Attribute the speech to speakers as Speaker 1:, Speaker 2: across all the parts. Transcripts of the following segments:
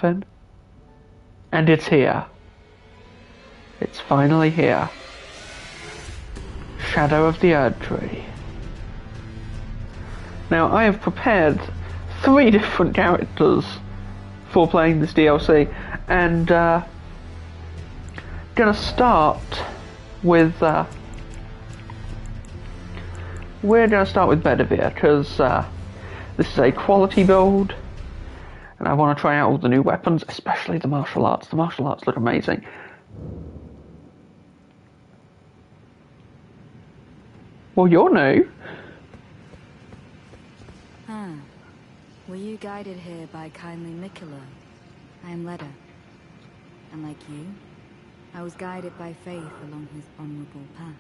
Speaker 1: something. And it's here. It's finally here. Shadow of the Erdtree. Now, I have prepared 3 different characters for playing this DLC, and gonna start with we're gonna start with Bedivere, because this is a quality build, and I want to try out all the new weapons, especially the martial arts. The martial arts look amazing. Well, you're new.
Speaker 2: Were you guided here by kindly Mikola? I am Leda. And like you, I was guided by faith along his honorable path.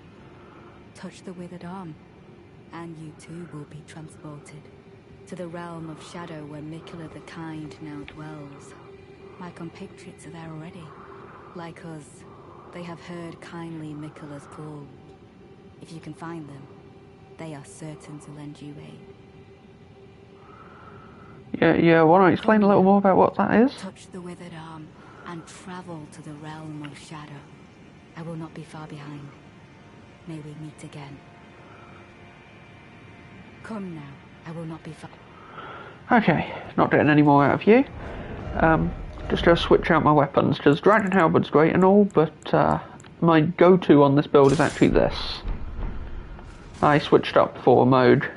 Speaker 2: Touch the withered arm, and you too will be transported to the realm of shadow where Mikola the Kind now dwells. My compatriots are there already. Like us, they have heard kindly Mikola's call. If you can find them, they are certain to lend you aid.
Speaker 1: Yeah, why don't you explain a little more about what that is?
Speaker 2: Touch the withered arm and travel to the realm of shadow. I will not be far behind. May we meet again. Come now, I will not be far.
Speaker 1: Okay, not getting any more out of you. Just gonna switch out my weapons, because Dragon Halberd's great and all, but my go-to on this build is actually this. I switched up for mode.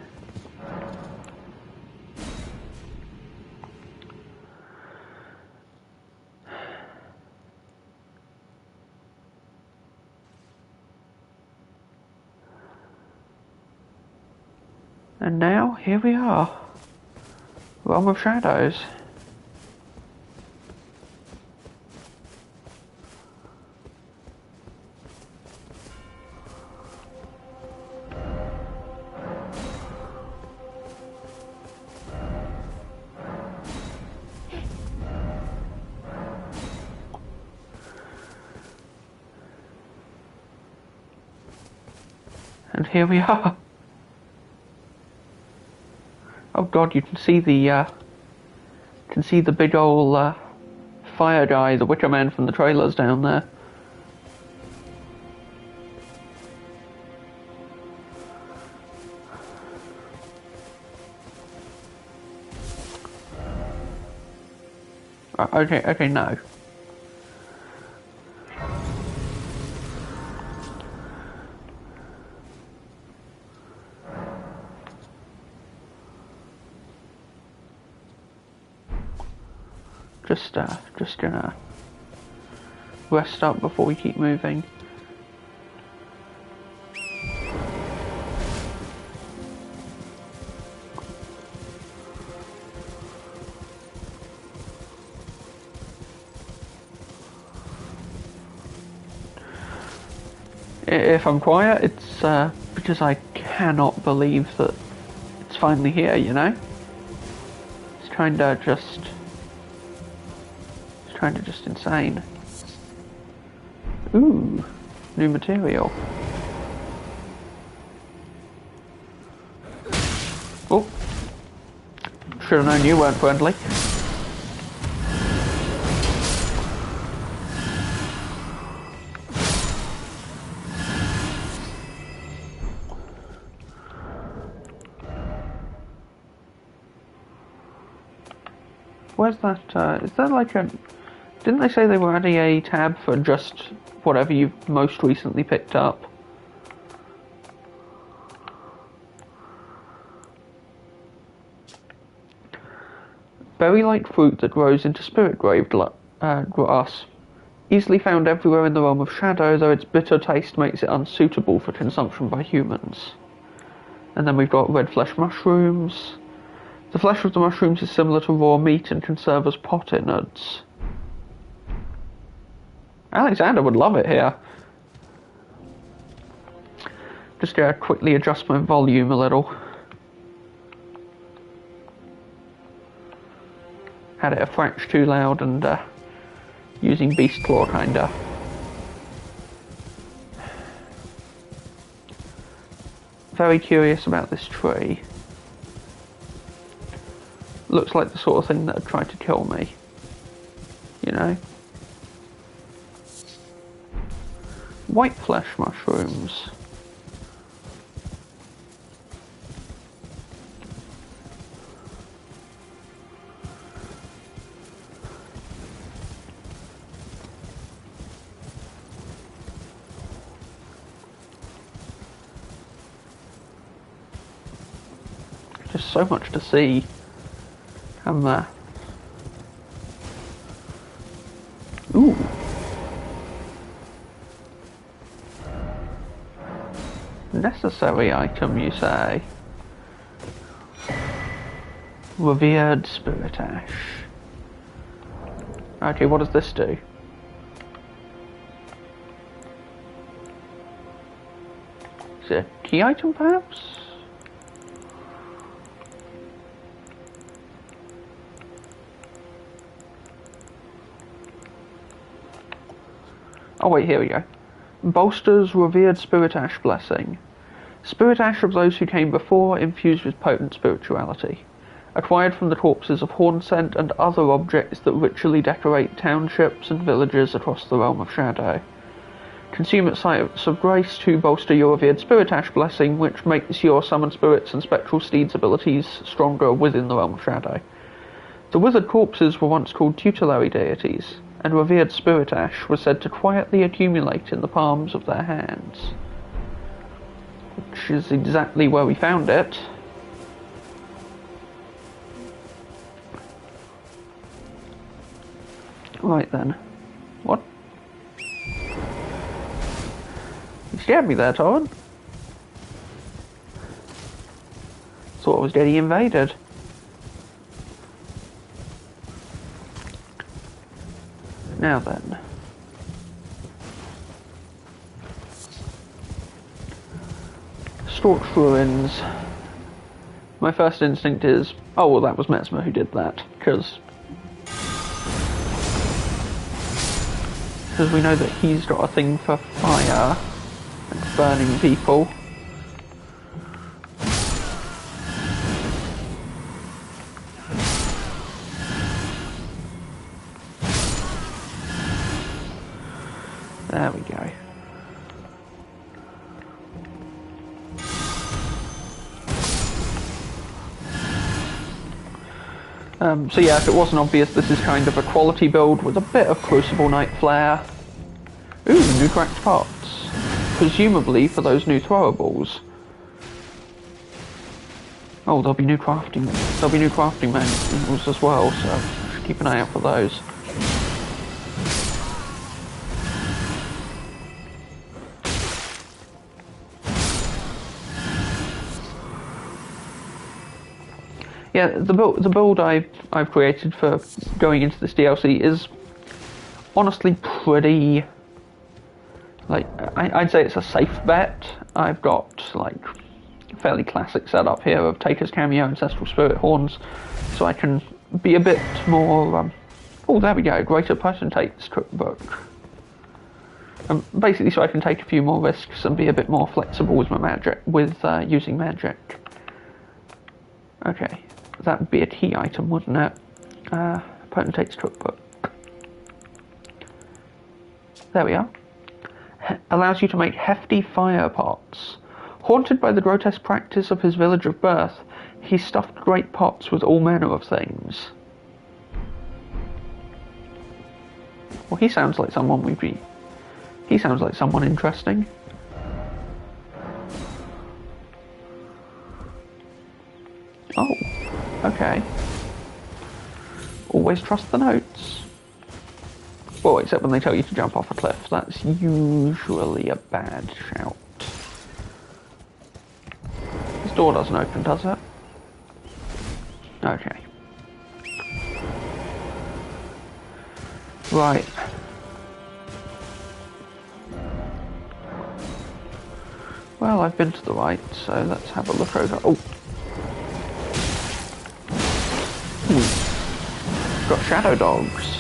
Speaker 1: And now, here we are. Realm of Shadows. And here we are. Oh god, you can see the big ol' fire guy, the Wicker Man from the trailers down there. Okay, no. Just gonna rest up before we keep moving. If I'm quiet, it's because I cannot believe that it's finally here, you know? It's kinda just insane. Ooh, new material. Oh, should have known you weren't friendly. Where's that, is that like a... Didn't they say they were adding a tab for just whatever you've most recently picked up? Berry-like fruit that grows into spirit grave grass. Easily found everywhere in the realm of shadow, though its bitter taste makes it unsuitable for consumption by humans. And then we've got red flesh mushrooms. The flesh of the mushrooms is similar to raw meat and can serve as pot innards. Alexander would love it here. Just gotta quickly adjust my volume a little. Had it a fraction too loud and using beast claw kinda. Very curious about this tree. Looks like the sort of thing that would try to kill me. Okay. White flesh mushrooms. Just so much to see. And ooh. Necessary item, you say? Revered spirit ash. Okay, what does this do? Is it a key item, perhaps? Oh wait, here we go. Bolsters revered spirit ash blessing. Spirit ash of those who came before, infused with potent spirituality. Acquired from the corpses of Hornsent and other objects that ritually decorate townships and villages across the realm of shadow. Consume at sites of grace to bolster your revered spirit ash blessing, which makes your summon spirits and spectral steeds abilities stronger within the realm of shadow. The withered corpses were once called tutelary deities, and revered spirit ash was said to quietly accumulate in the palms of their hands. Which is exactly where we found it. Right then. What? You scared me there, Torrin. Thought I was getting invaded. Now then. Scorched ruins. My first instinct is, oh well, that was Mesmer who did that, because we know that he's got a thing for fire and burning people. There we go. So yeah, if it wasn't obvious, this is kind of a quality build with a bit of Crucible Knight flair. Ooh, new cracked pots. Presumably for those new throwables. Oh, there'll be new crafting manuals as well, so I should keep an eye out for those. Yeah, the build I've created for going into this DLC is honestly pretty, like, I'd say it's a safe bet. I've got like a fairly classic setup here of Taker's Cameo, Ancestral Spirit Horns, so I can be a bit more, oh there we go, Greater Potentate's Cookbook. Basically so I can take a few more risks and be a bit more flexible with my magic, with using magic. Okay. That would be a key item, wouldn't it? Potentate's Cookbook. There we are. Allows you to make hefty fire pots. Haunted by the grotesque practice of his village of birth, he stuffed great pots with all manner of things. Well, he sounds like someone he sounds like someone interesting. Oh. Okay. Always trust the notes. Well, except when they tell you to jump off a cliff. That's usually a bad shout. This door doesn't open, does it? Okay. Right. Well, I've been to the right, so let's have a look over. Oh! Got shadow dogs.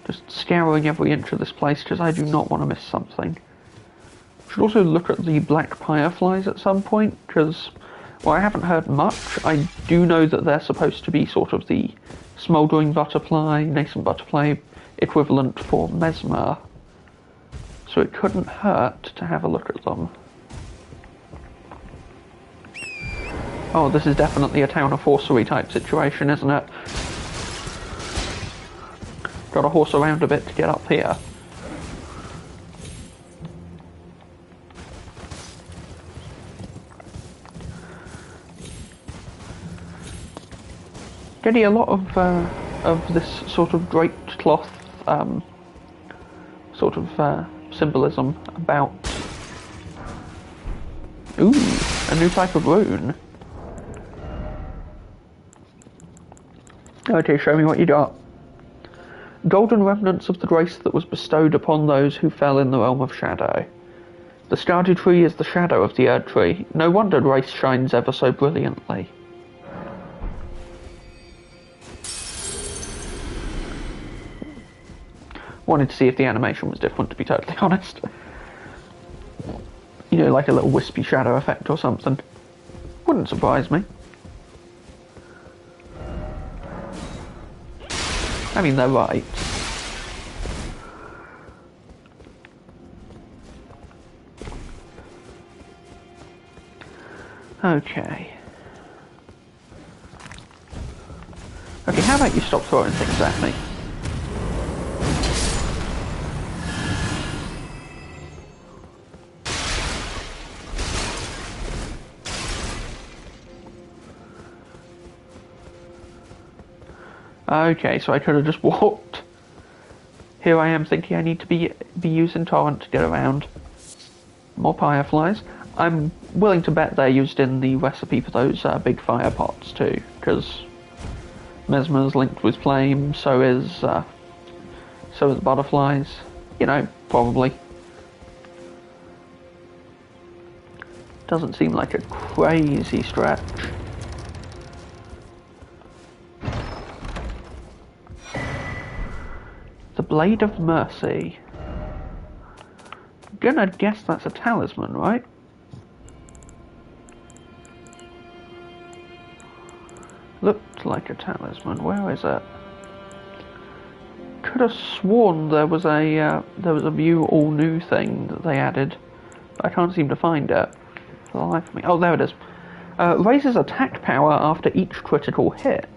Speaker 1: Just scouring every inch of this place because I do not want to miss something. Should also look at the black fireflies at some point, because, well, I haven't heard much. I do know that they're supposed to be sort of the smouldering butterfly, nascent butterfly equivalent for mesmer. So it couldn't hurt to have a look at them. Oh, this is definitely a town of horsery type situation, isn't it? Got to horse around a bit to get up here. Getting a lot of this sort of draped cloth sort of symbolism about. Ooh, a new type of rune. Okay, show me what you got. Golden remnants of the grace that was bestowed upon those who fell in the realm of shadow. The Erdtree is the shadow of the Erdtree. No wonder grace shines ever so brilliantly. Wanted to see if the animation was different, to be totally honest. You know, like a little wispy shadow effect or something. Wouldn't surprise me. I mean, they're right. Okay. Okay, how about you stop throwing things at me? Okay, so I could have just walked. Here I am thinking I need to be using torrent to get around. More fireflies. I'm willing to bet they're used in the recipe for those big fire pots too, because mesmer's linked with flame, so is butterflies. You know, probably. Doesn't seem like a crazy stretch. The Blade of Mercy. I'm gonna guess that's a talisman, right? Looked like a talisman. Where is it? Could have sworn there was a view all new thing that they added, but I can't seem to find it for the life of me. Oh, there it is. Raises attack power after each critical hit.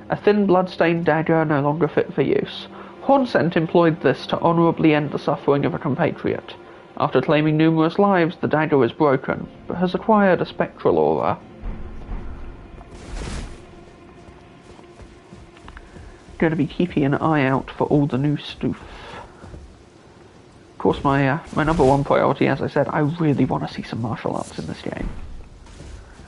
Speaker 1: A thin blood-stained dagger no longer fit for use. Hornsent employed this to honourably end the suffering of a compatriot. After claiming numerous lives, the dagger is broken, but has acquired a spectral aura. Going to be keeping an eye out for all the new stuff. Of course, my number one priority, as I said, I really want to see some martial arts in this game.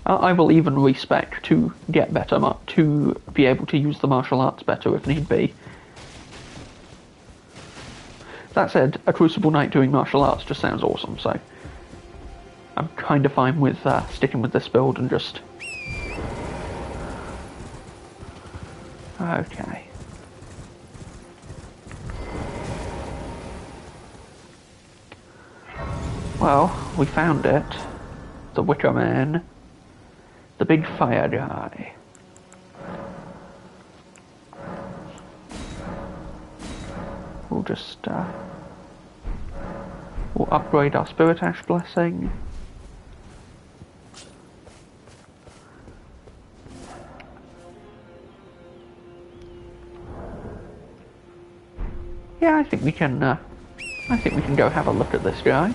Speaker 1: I will even respec to get better, to be able to use the martial arts better if need be. That said, a Crucible Knight doing martial arts just sounds awesome, so I'm kind of fine with sticking with this build and just... Okay. Well, we found it. The Wicker Man. The big fire guy. We'll just, we'll upgrade our Spirit Ash Blessing. Yeah, I think we can go have a look at this guy.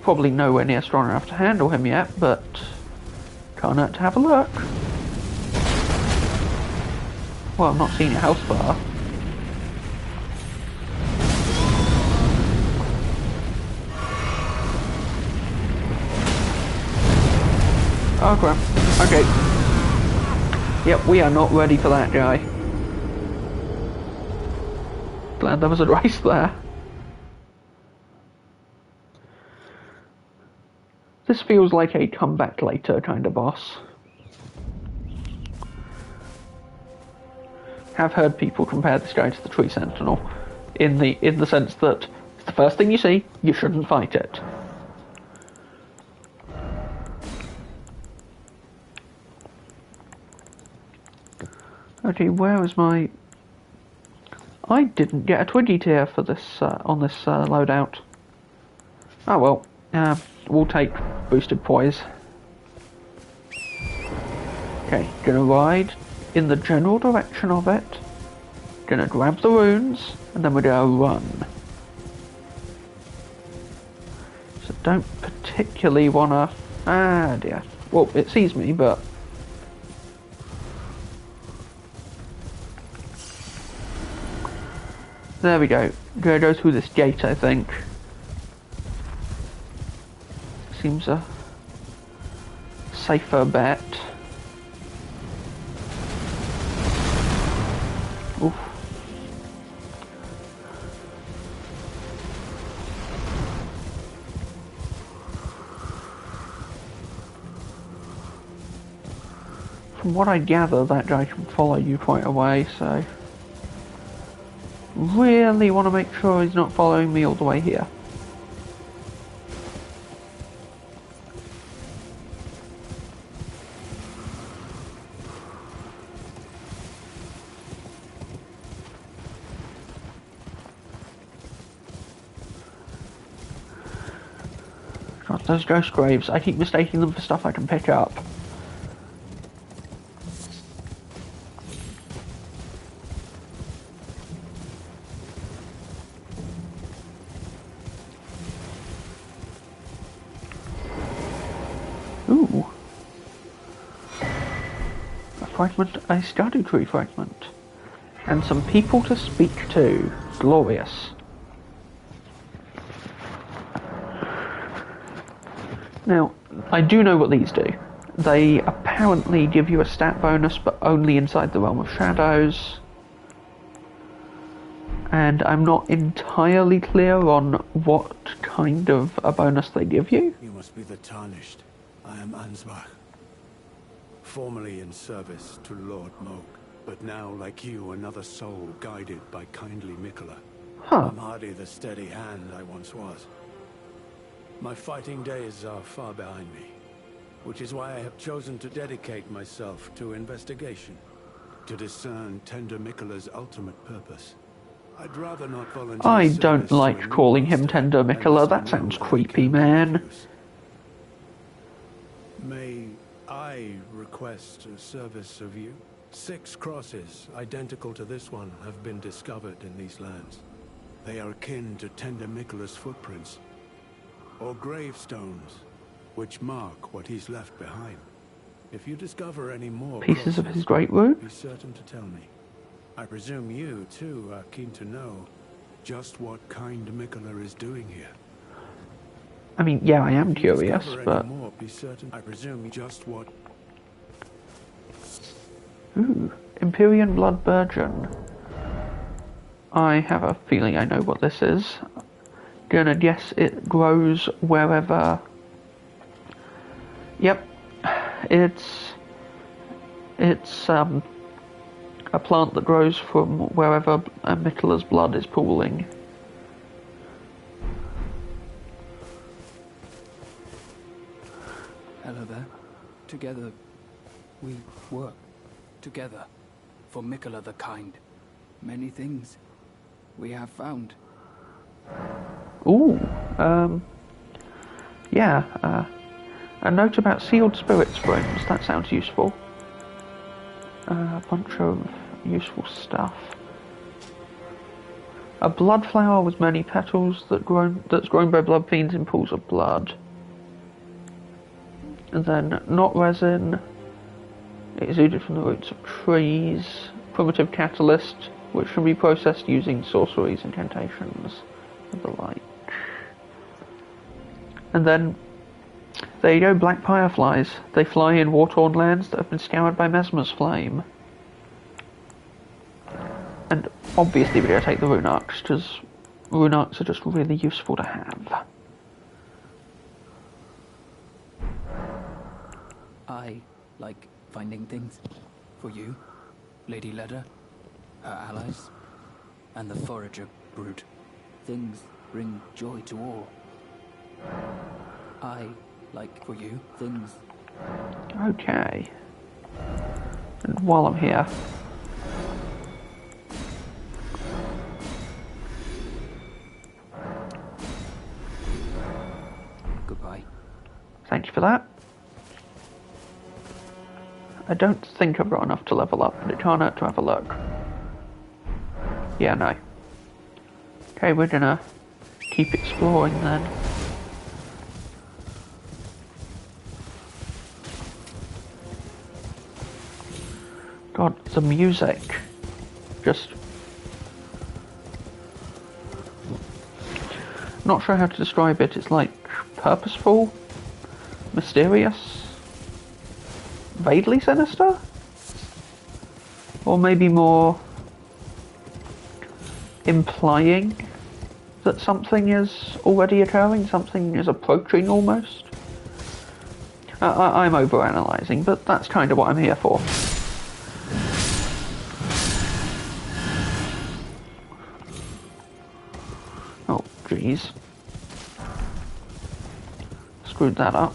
Speaker 1: Probably nowhere near strong enough to handle him yet, but can't hurt to have a look. Well, I'm not seeing a health bar. Oh crap. Okay. Yep, we are not ready for that guy. Glad there was a race there. This feels like a come back later kind of boss. have heard people compare this guy to the Tree Sentinel, in the sense that it's the first thing you see, you shouldn't fight it. Okay, where is my... I didn't get a Twiggy tier for this, on this loadout. Oh well, we'll take boosted poise. Okay, gonna ride in the general direction of it, gonna grab the runes, and then we're gonna run. So don't particularly wanna... Ah dear. Well, it sees me, but... There we go. Gonna go through this gate, I think. Seems a safer bet. Oof. From what I gather, that guy can follow you quite a way, so... Really want to make sure he's not following me all the way here. God, those ghost graves, I keep mistaking them for stuff I can pick up. Ooh. A fragment, a Erdtree fragment. And some people to speak to. Glorious. Now, I do know what these do. They apparently give you a stat bonus, but only inside the realm of shadows. And I'm not entirely clear on what kind of a bonus they give you.
Speaker 3: You must be the Tarnished. I am Ansbach. Formerly in service to Lord Moog, but now, like you, another soul guided by kindly Mikola.
Speaker 1: Huh.
Speaker 3: I'm hardly the steady hand I once was. My fighting days are far behind me, which is why I have chosen to dedicate myself to investigation, to discern Tender Mikola's ultimate purpose. I'd rather not volunteer.
Speaker 1: I don't like calling him Tender Mikola, that sounds creepy, man.
Speaker 3: May I request a service of you? 6 crosses, identical to this one, have been discovered in these lands. They are akin to Tender Mikola's footprints, or gravestones, which mark what he's left behind. If you discover any more
Speaker 1: Pieces of
Speaker 3: crosses,
Speaker 1: his great wound?
Speaker 3: be certain to tell me. I presume you, too, are keen to know just what kind Mikola is doing here.
Speaker 1: I mean, yeah, I am
Speaker 3: If you
Speaker 1: curious,
Speaker 3: discover
Speaker 1: but...
Speaker 3: any more, be certain. I presume just what...
Speaker 1: Ooh, Empyrean Blood Burgeon. I have a feeling I know what this is. Gonna guess it grows wherever... Yep, it's a plant that grows from wherever Mikola's blood is pooling.
Speaker 4: Hello there. Together, we work. Together, for Mikola the Kind. Many things we have found.
Speaker 1: Ooh, yeah, a note about sealed spirit springs, that sounds useful. A bunch of useful stuff. A blood flower with many petals that's grown by blood fiends in pools of blood. And then knot resin, exuded from the roots of trees. Primitive catalyst, which can be processed using sorceries, incantations, and the like. And then, there you go, black fireflies. They fly in war-torn lands that have been scoured by Mesmer's flame. And obviously we're going to take the rune arcs, because rune arcs are just really useful to have.
Speaker 4: I like finding things. For you, Lady Leda. her allies, and the forager brood. Things bring joy to all. Like for you, things.
Speaker 1: Okay. And while I'm here,
Speaker 4: Goodbye.
Speaker 1: thank you for that. I don't think I've got enough to level up, but it can't hurt to have a look. Yeah, no. Okay, we're gonna keep exploring then. God, the music. Just... not sure how to describe it. It's like purposeful, mysterious, vaguely sinister? Or maybe more implying that something is already occurring, something is approaching almost. I'm overanalyzing, but that's kind of what I'm here for. Oh, jeez. Screwed that up.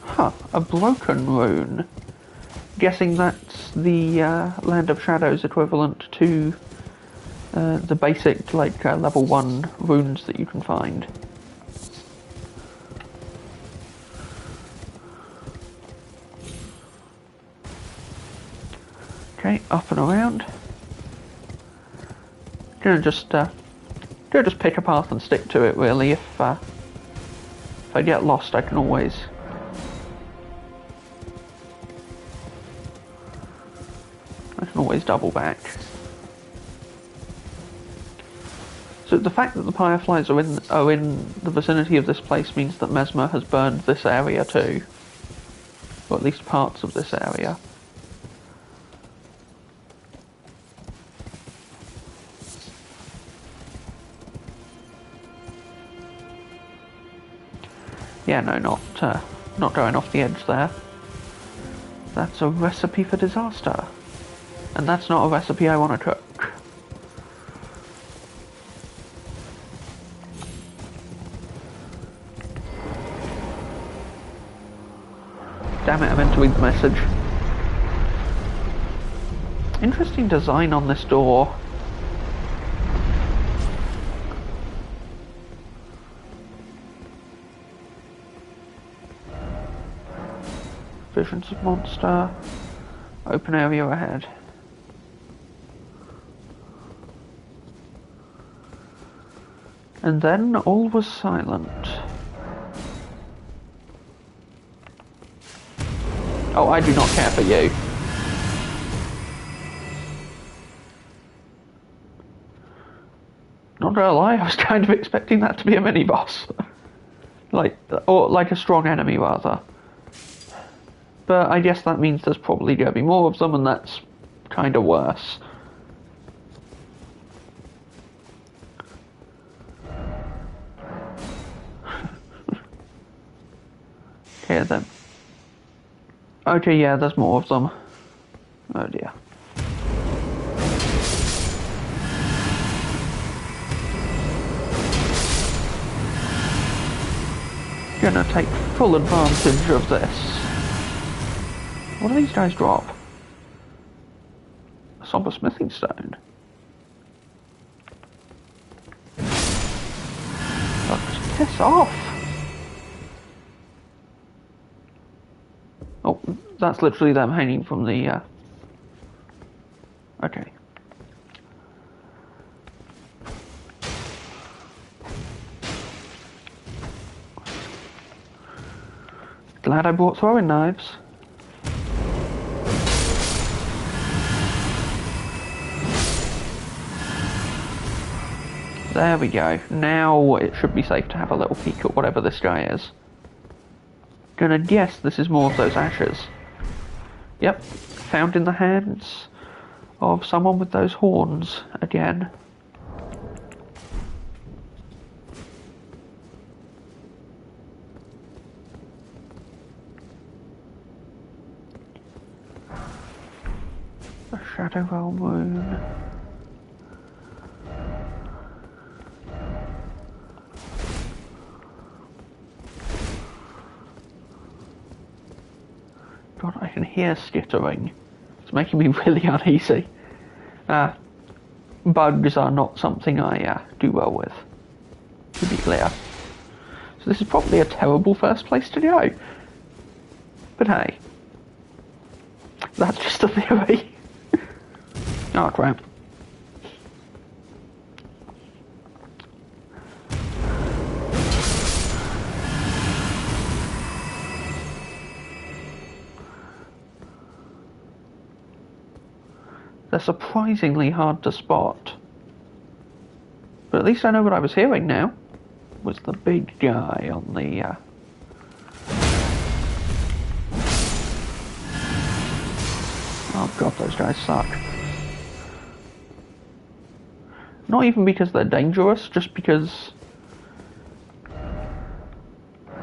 Speaker 1: Huh, a broken rune. Guessing that's the Land of Shadows equivalent to the basic, like, level 1 runes that you can find. Okay, up and around. Gonna just pick a path and stick to it, really. If I get lost, I can always... double back. So the fact that the fireflies are in the vicinity of this place means that Mesmer has burned this area too. Or at least parts of this area. Yeah, no, not going off the edge there. That's a recipe for disaster. And that's not a recipe I want to cook. Damn it, I meant to read the message. Interesting design on this door. Visions of monster. Open area ahead. And then all was silent. Oh, I do not care for you. Not gonna lie, I was kind of expecting that to be a mini-boss. Or like a strong enemy, rather. But I guess that means there's probably gonna be more of them, and that's kind of worse. Okay, then. Okay, yeah, there's more of them. Oh dear. Gonna take full advantage of this. What do these guys drop? A somber smithing stone. Oh, just piss off. Oh, that's literally them hanging from the, okay. Glad I brought throwing knives. There we go. Now it should be safe to have a little peek at whatever this guy is. Gonna guess this is more of those ashes. Yep, found in the hands of someone with those horns again. The Shadow Realm Rune. God, I can hear skittering. It's making me really uneasy. Bugs are not something I do well with, to be clear. So this is probably a terrible first place to go. But hey, that's just a theory. Oh crap. They're surprisingly hard to spot. But at least I know what I was hearing now. Was the big guy on the... Oh god, those guys suck. Not even because they're dangerous, just because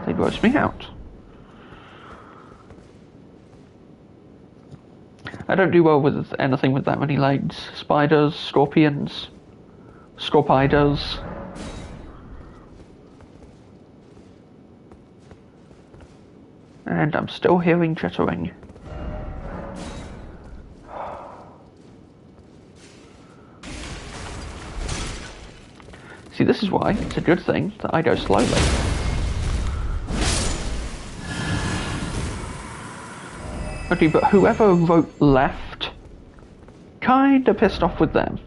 Speaker 1: they gross me out. I don't do well with anything with that many legs. Spiders, scorpions, scorpiders. And I'm still hearing chittering. See, this is why it's a good thing that I go slowly. Okay, but whoever wrote left, kinda pissed off with them.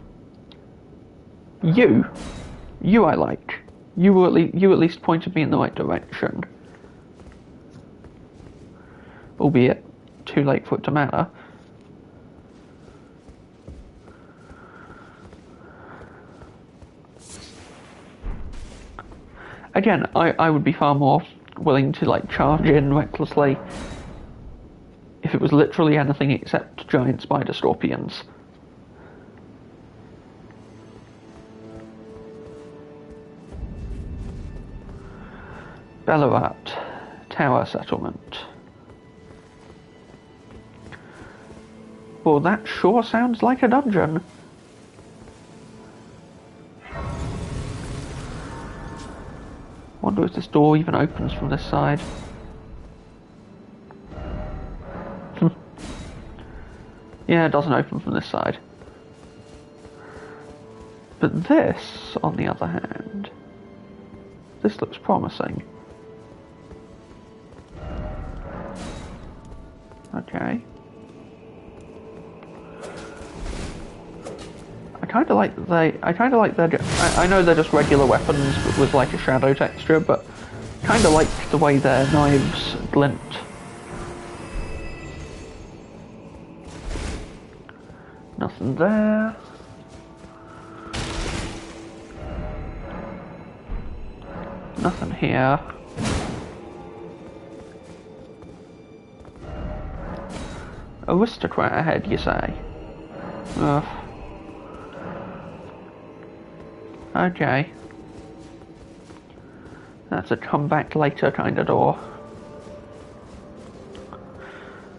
Speaker 1: You I like. You at least pointed me in the right direction. Albeit too late for it to matter. Again, I would be far more willing to like charge in recklessly if it was literally anything except giant spider scorpions. Ballarat Tower Settlement. Well, that sure sounds like a dungeon. Wonder if this door even opens from this side. Yeah, it doesn't open from this side. But this, on the other hand, this looks promising. Okay. I kind of like their. I know they're just regular weapons, but with like a shadow texture. But kind of like the way their knives glint. Nothing there. Nothing here. Aristocrat ahead, you say? Ugh. Okay. That's a come back later kind of door.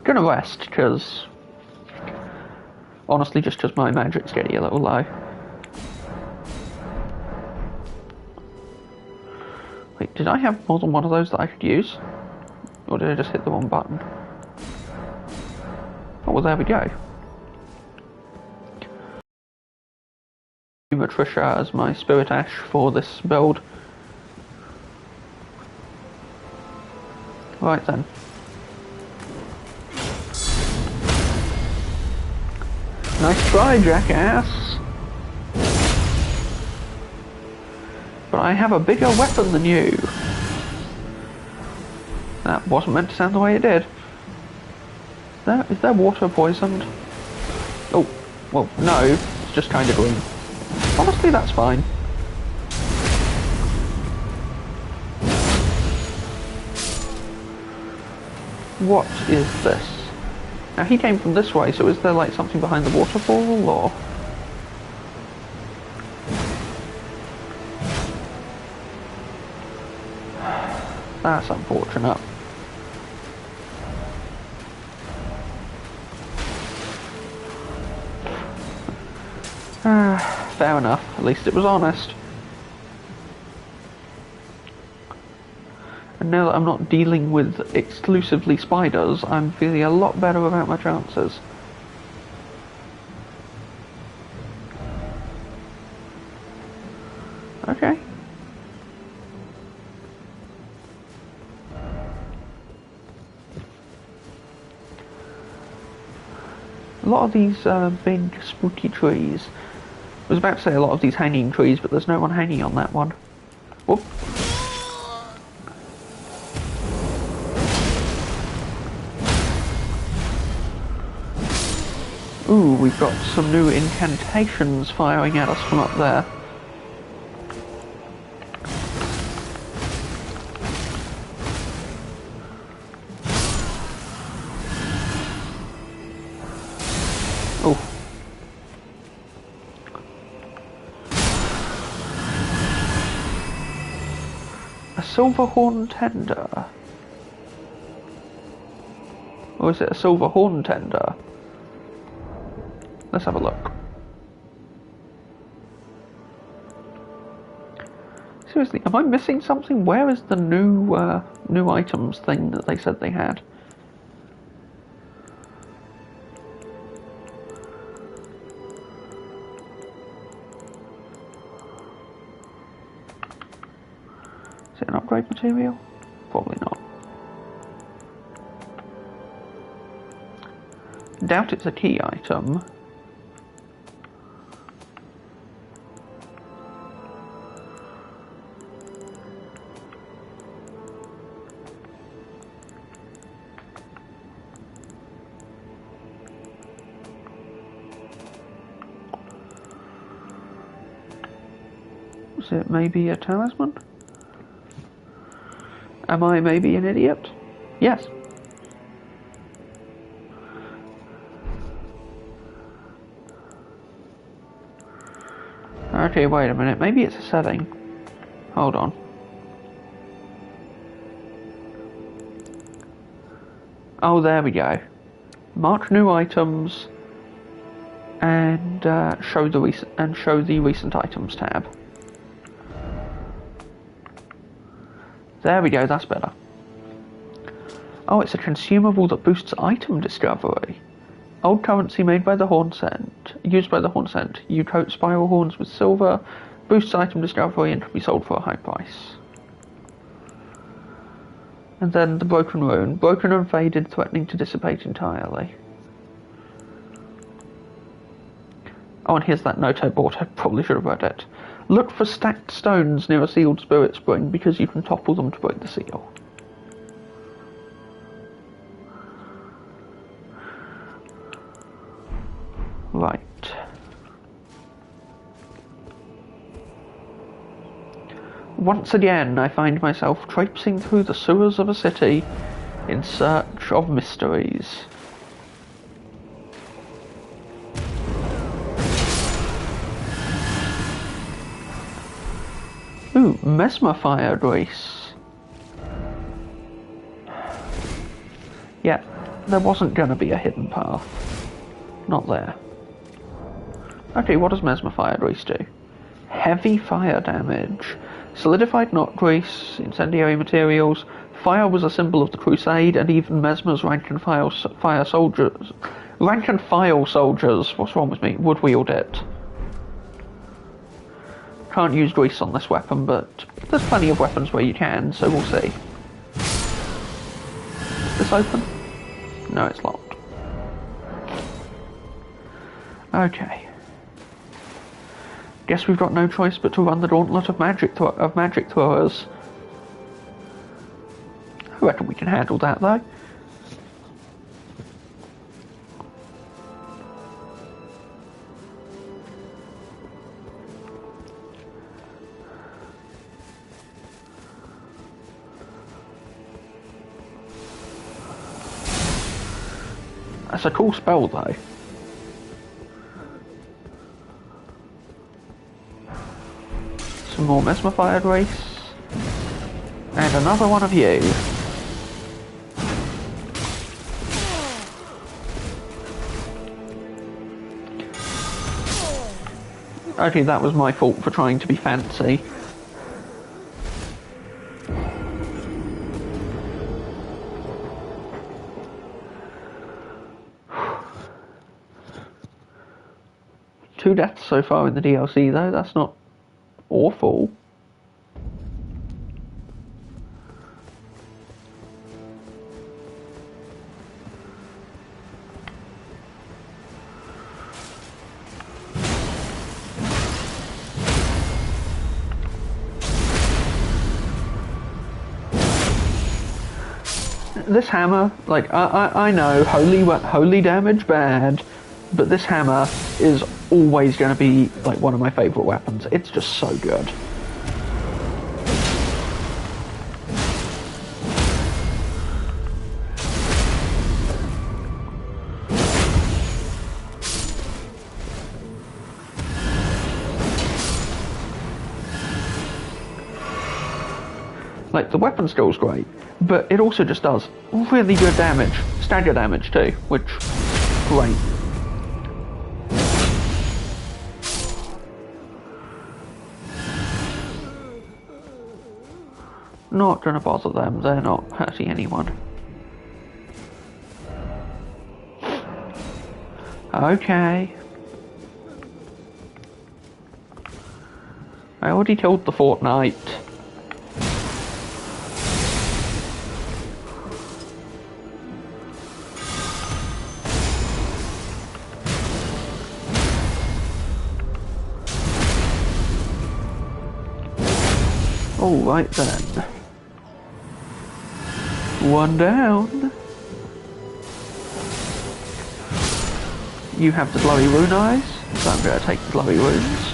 Speaker 1: Gonna rest, because... honestly, just because my magic's getting a little low. Wait, did I have more than one of those that I could use? Or did I just hit the wrong button? Oh, well, there we go. Matricia as my Spirit Ash for this build. Right then. Nice try, jackass. But I have a bigger weapon than you. That wasn't meant to sound the way it did. Is there water poisoned? Oh, well, no. It's just kind of green. Honestly, that's fine. What is this? Now, he came from this way, so is there like something behind the waterfall, or...? That's unfortunate. Fair enough. At least it was honest. And now that I'm not dealing with exclusively spiders, I'm feeling a lot better about my chances. Okay. A lot of these big spooky trees. I was about to say a lot of these hanging trees, but there's no one hanging on that one. Whoop. Ooh, we've got some new incantations firing at us from up there. Oh. A silver horn tender. Or is it a silver horn tender? Let's have a look. Seriously, am I missing something? Where is the new items thing that they said they had? Is it an upgrade material? Probably not. Doubt it's a key item. Is it maybe a talisman? Am I maybe an idiot? Yes. Okay, wait a minute. Maybe it's a setting. Hold on. Oh, there we go. Mark new items and show the recent items tab. There we go, that's better. Oh, it's a consumable that boosts item discovery. Old currency made by the horn scent. Used by the horn scent. You coat spiral horns with silver, boosts item discovery, and can be sold for a high price. And then the broken rune. Broken and faded, threatening to dissipate entirely. Oh, and here's that note I bought. I probably should have read it. Look for stacked stones near a sealed spirit spring because you can topple them to break the seal. Right. Once again, I find myself traipsing through the sewers of a city in search of mysteries. Ooh, mesmer fire grease. Yeah, there wasn't gonna be a hidden path. Not there. Okay, what does mesmer fire grease do? Heavy fire damage. Solidified knot grease, incendiary materials. Fire was a symbol of the crusade, and even Mesmer's rank and file soldiers, what's wrong with me, would wield it. Can't use grease on this weapon, but there's plenty of weapons where you can, so we'll see. Is this open? No, it's locked. Okay. Guess we've got no choice but to run the gauntlet of magic throwers. I reckon we can handle that, though. That's a cool spell, though. Some more mesmer fire grace. And another one of you. Okay, that was my fault for trying to be fancy. Two deaths so far in the DLC though, that's not awful. This hammer, like, I know, holy damage bad, but this hammer is always going to be, like, one of my favourite weapons. It's just so good. Like, the weapon skill's great, but it also just does really good damage. Stagger damage too, which is great. Not gonna bother them, they're not hurting anyone. Okay. I already killed the Fortnite. Alright then. One down. You have the glowy rune eyes, so I'm going to take the glowy runes.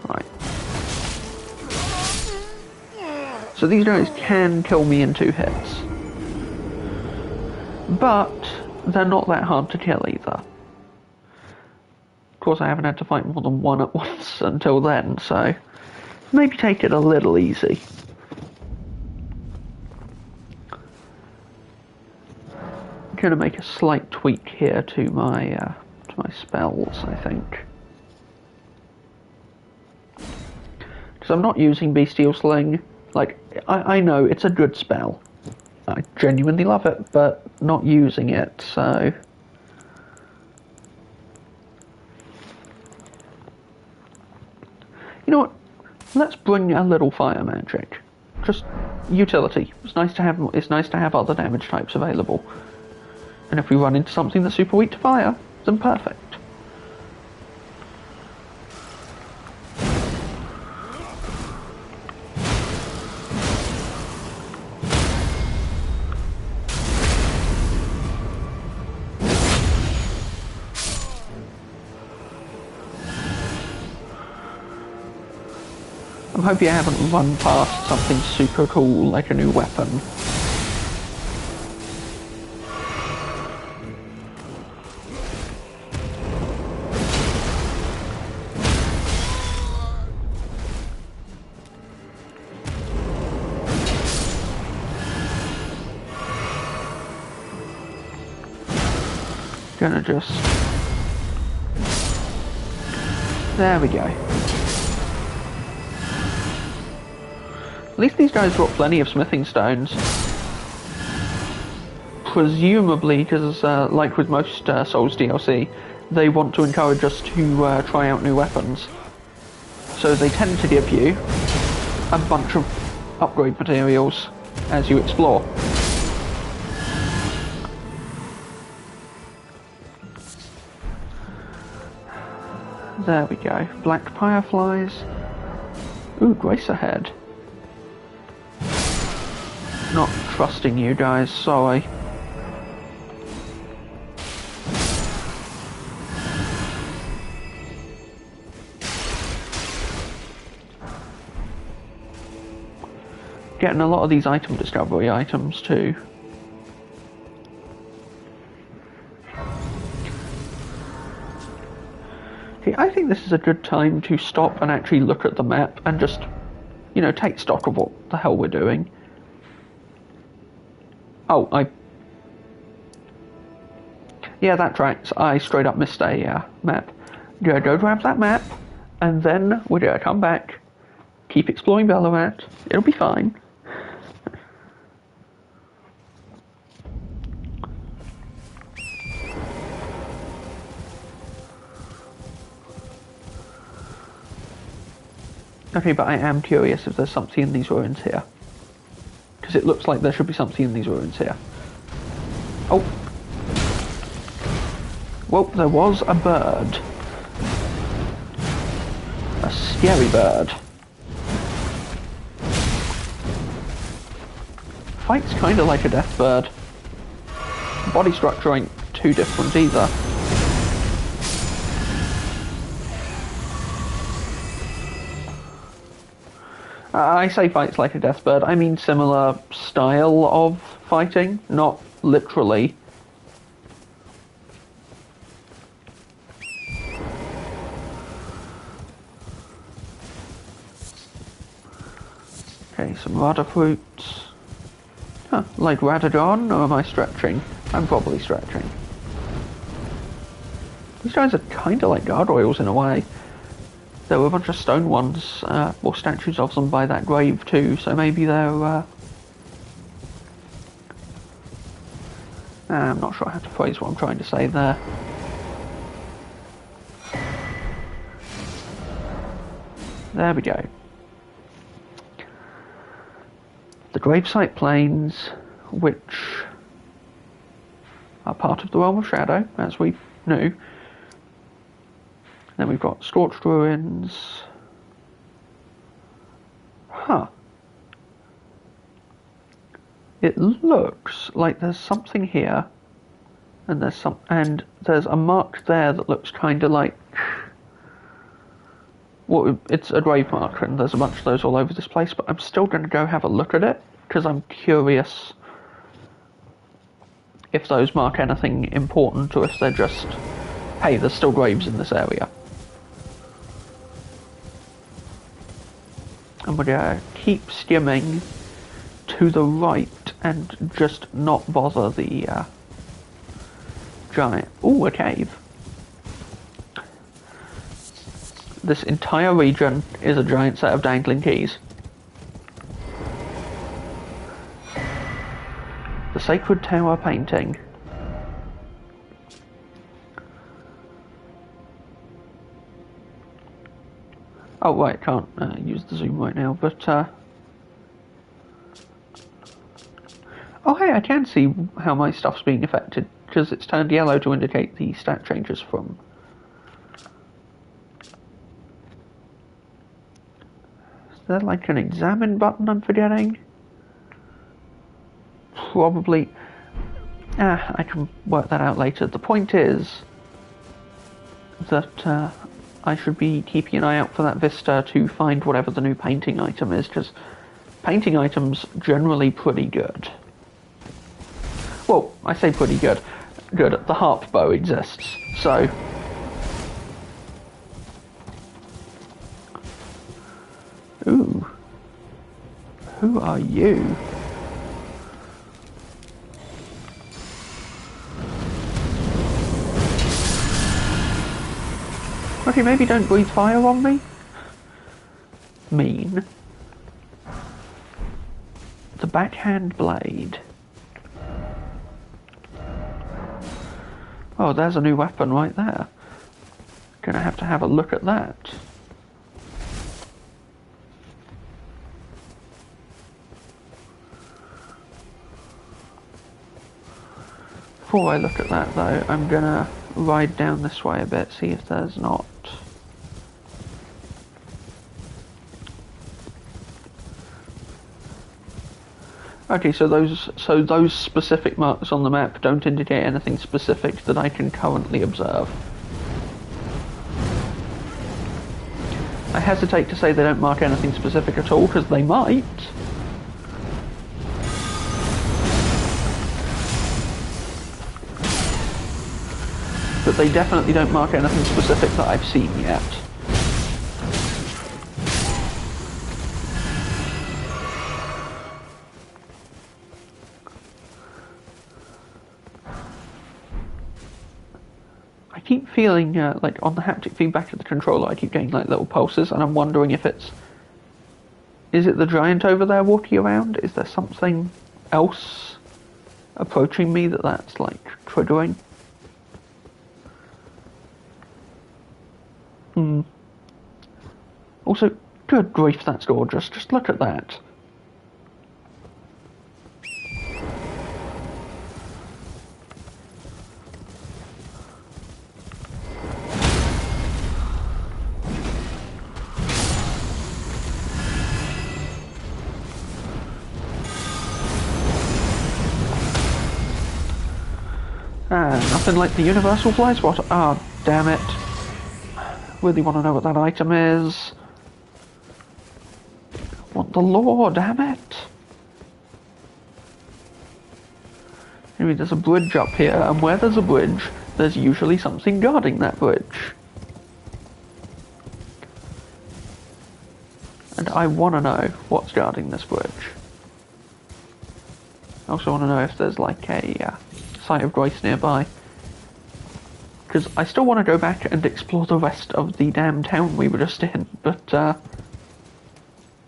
Speaker 1: Right. So these guys can kill me in 2 hits. But they're not that hard to kill either. Of course, I haven't had to fight more than one at once until then, so maybe take it a little easy. I'm going to make a slight tweak here to my spells, I think. Because I'm not using Bestial Sling. Like, I know it's a good spell. I genuinely love it, but not using it, so... You know what? Let's bring a little fire magic. Just utility. It's nice to have other damage types available. And if we run into something that's super weak to fire, then perfect. I hope you haven't run past something super cool like a new weapon. Gonna just... There we go. At least these guys got plenty of smithing stones. Presumably, because like with most Souls DLC, they want to encourage us to try out new weapons. So they tend to give you a bunch of upgrade materials as you explore. There we go. Black fireflies. Ooh, Grace ahead. Not trusting you guys, sorry. Getting a lot of these item discovery items too. Okay, Okay, I think this is a good time to stop and actually look at the map and just, you know, take stock of what the hell we're doing. Oh, yeah, that tracks. I straight up missed a map. Yeah, go grab that map, and then we're gonna come back, keep exploring Ballarat. It'll be fine. Okay, but I am curious if there's something in these ruins here. Because it looks like there should be something in these ruins here. Oh. Well, there was a bird. A scary bird. Fights kinda like a death bird. Body structure ain't too different either. I say fights like a death bird, I mean similar style of fighting, not literally. Okay, some rudder fruits. Huh, like Radagon, or am I stretching? I'm probably stretching. These guys are kinda like gargoyles in a way. There were a bunch of stone ones, or statues of them by that grave too, so maybe they're, I'm not sure how to phrase what I'm trying to say there. There we go. The gravesite plains, which are part of the realm of shadow, as we knew. Then we've got scorched ruins. Huh. It looks like there's something here, and there's a mark there that looks kind of like, well, it's a grave marker, and there's a bunch of those all over this place. But I'm still going to go have a look at it because I'm curious if those mark anything important or if they're just, hey, there's still graves in this area. And we're going to keep skimming to the right and just not bother the giant. Ooh, a cave. This entire region is a giant set of dangling keys. The Sacred Tower painting. Oh, right, can't use the zoom right now, but, oh, hey, I can see how my stuff's being affected, because it's turned yellow to indicate the stat changes from. Is there, like, an examine button I'm forgetting? Probably. I can work that out later. The point is that, I should be keeping an eye out for that vista to find whatever the new painting item is, because painting items generally pretty good. Well, I say pretty good. Good. The harp bow exists, so. Ooh. Who are you? Okay, maybe don't breathe fire on me. Mean. The backhand blade. Oh, there's a new weapon right there. Gonna have a look at that. Before I look at that though, I'm gonna ride down this way a bit, see if there's not. Okay, so those specific marks on the map don't indicate anything specific that I can currently observe. I hesitate to say they don't mark anything specific at all, because they might. But they definitely don't mark anything specific that I've seen yet. I keep feeling, like, on the haptic feedback of the controller, I keep getting, like, little pulses, and I'm wondering if it's... Is it the giant over there walking around? Is there something else approaching me that's, like, triggering? Also, good grief, that's gorgeous. Just look at that. Nothing like the universal fly swatter. Ah, oh, damn it. Really want to know what that item is. Want the lore, damn it. Maybe there's a bridge up here, and where there's a bridge, there's usually something guarding that bridge. And I want to know what's guarding this bridge. I also want to know if there's like a site of grace nearby. Because I still want to go back and explore the rest of the damn town we were just in, but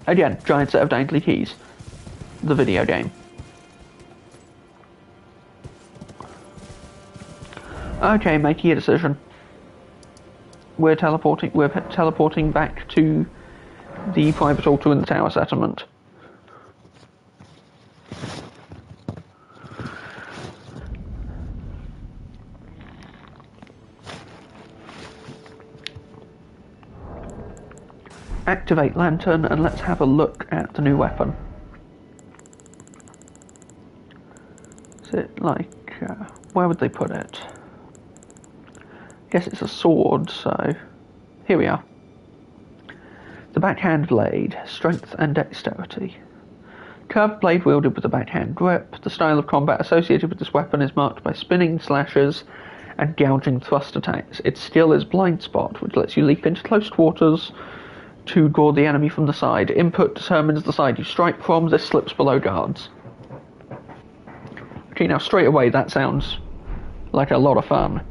Speaker 1: again, giant set of dangly keys. The video game. Okay, making a decision. We're teleporting back to the private altar in the tower settlement. Activate lantern and let's have a look at the new weapon. Is it like, where would they put it? I guess it's a sword, so here we are. The backhand blade, strength and dexterity. Curved blade wielded with a backhand grip. The style of combat associated with this weapon is marked by spinning slashes and gouging thrust attacks. Its skill is blind spot, which lets you leap into close quarters to gore the enemy from the side. Input determines the side you strike from. This slips below guards. Okay, now straight away that sounds like a lot of fun.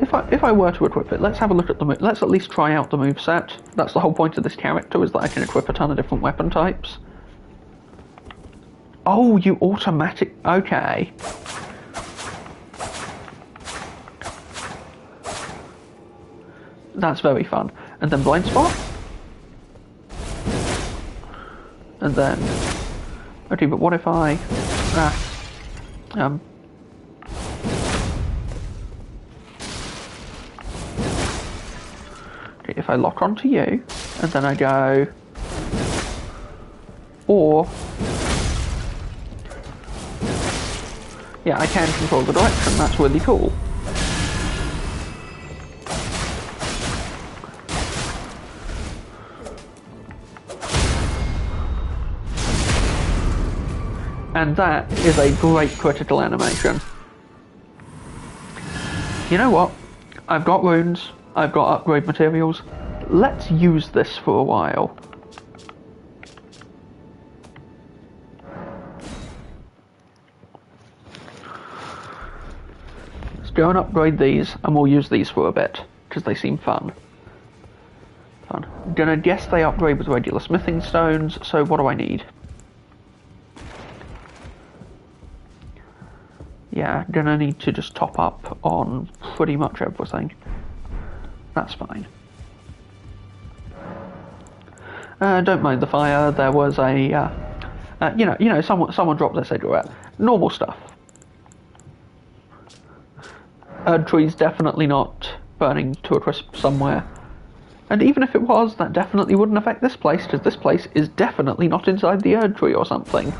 Speaker 1: If I were to equip it, let's have a look at the let's at least try out the moveset. That's the whole point of this character, is that I can equip a ton of different weapon types. Oh, you automatic... Okay. That's very fun. And then blind spot. And then... Okay, but what if I... okay, if I lock onto you, and then I go... Or... Yeah, I can control the direction, that's really cool. And that is a great critical animation. You know what? I've got runes, I've got upgrade materials. Let's use this for a while. Let's go and upgrade these, and we'll use these for a bit, because they seem fun. I'm gonna guess they upgrade with regular smithing stones, so what do I need? Yeah, gonna need to just top up on pretty much everything. That's fine. Don't mind the fire. There was a, someone dropped their cigarette. Normal stuff. Erdtree's definitely not burning to a crisp somewhere. And even if it was, that definitely wouldn't affect this place, because this place is definitely not inside the Erdtree or something.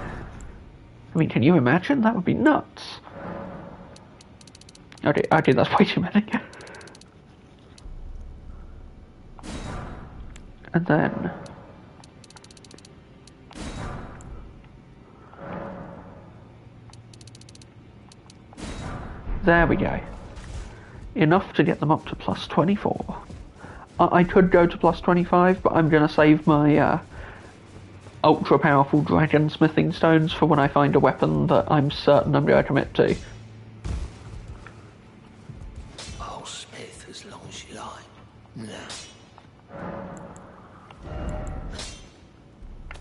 Speaker 1: I mean, can you imagine? That would be nuts. Okay, that's way too many. And then... There we go. Enough to get them up to plus 24. I could go to plus 25, but I'm going to save my ultra powerful dragon smithing stones for when I find a weapon that I'm certain I'm going to commit to.
Speaker 5: I'll smith as long as you like. Now.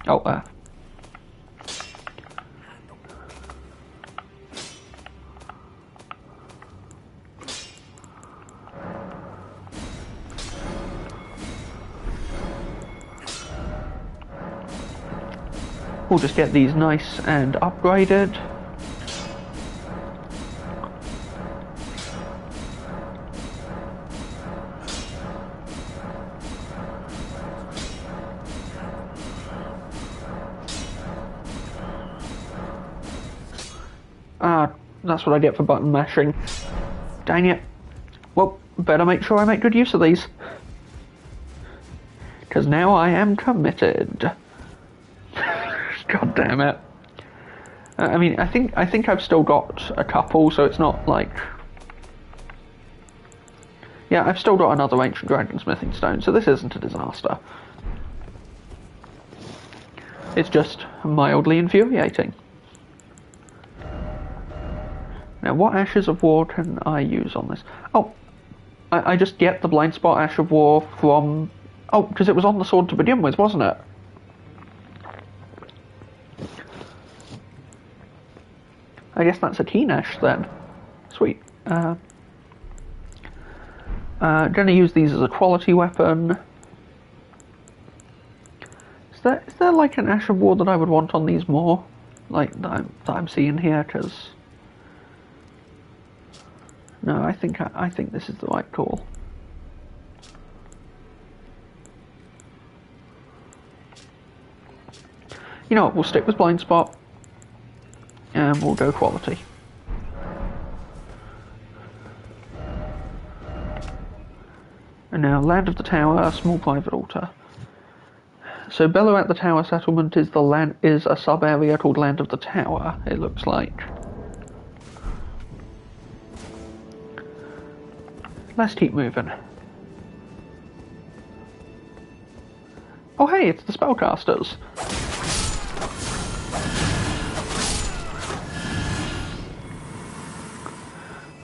Speaker 1: Oh, there. We'll just get these nice and upgraded. Ah, that's what I get for button mashing. Dang it. Well, better make sure I make good use of these. Because now I am committed. God damn it. I mean, I think I've still got a couple, so it's not like... Yeah, I've still got another ancient dragon smithing stone, so this isn't a disaster. It's just mildly infuriating. Now, what Ashes of War can I use on this? Oh, I just get the blind spot Ash of War from... Oh, because it was on the sword to begin with, wasn't it? I guess that's a keen ash then. Sweet. Gonna use these as a quality weapon. Is there like an Ash of War that I would want on these more? Like, that I'm seeing here, because... No, I think this is the right call. You know what, we'll stick with blind spot. And we'll go quality. And now, Land of the Tower, a small private altar. So Bellow at the Tower settlement is a sub-area called Land of the Tower, it looks like. Let's keep moving. Oh hey, it's the spellcasters.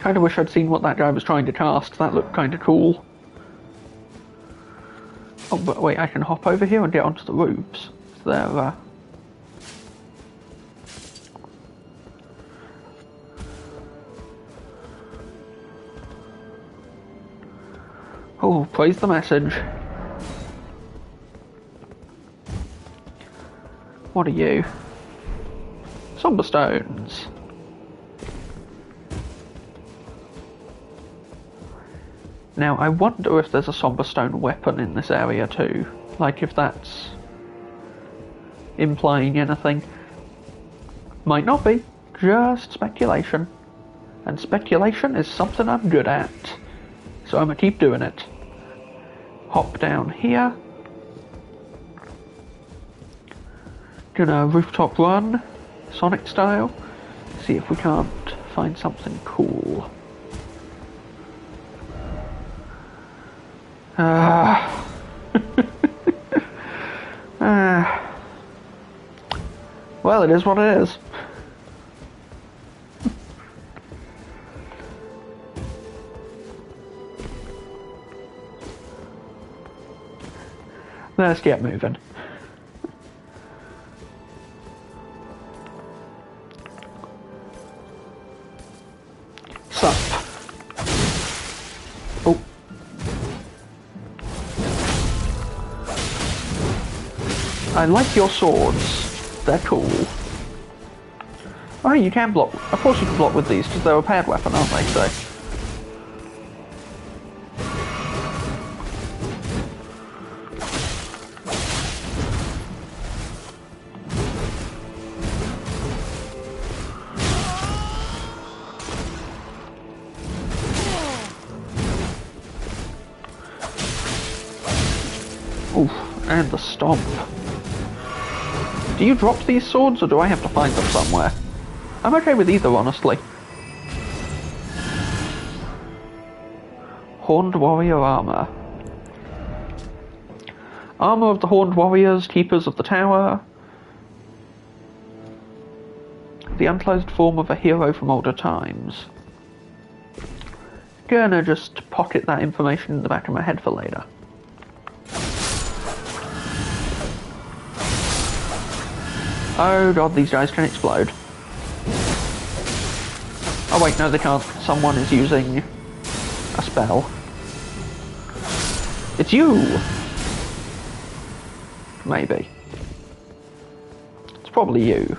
Speaker 1: Kinda wish I'd seen what that guy was trying to cast, that looked kinda cool. Oh, but wait, I can hop over here and get onto the roofs. Is there, Oh, praise the message. What are you? Somber stones. Now, I wonder if there's a somber stone weapon in this area too. Like, if that's implying anything. Might not be. Just speculation. And speculation is something I'm good at. So I'm gonna keep doing it. Hop down here. Gonna rooftop run, Sonic style. See if we can't find something cool. Well, it is what it is. Let's get moving. Sup. Oh. I like your swords. They're cool. Oh, you can block. Of course you can block with these, because they're a paired weapon, aren't they? So. Oof, and the stomp. Do you drop these swords, or do I have to find them somewhere? I'm okay with either, honestly. Horned Warrior Armor. Armor of the Horned Warriors, Keepers of the Tower. The unclothed form of a hero from older times. Gonna just pocket that information in the back of my head for later. Oh god, these guys can explode. Oh wait, no they can't. Someone is using a spell. It's you! Maybe. It's probably you.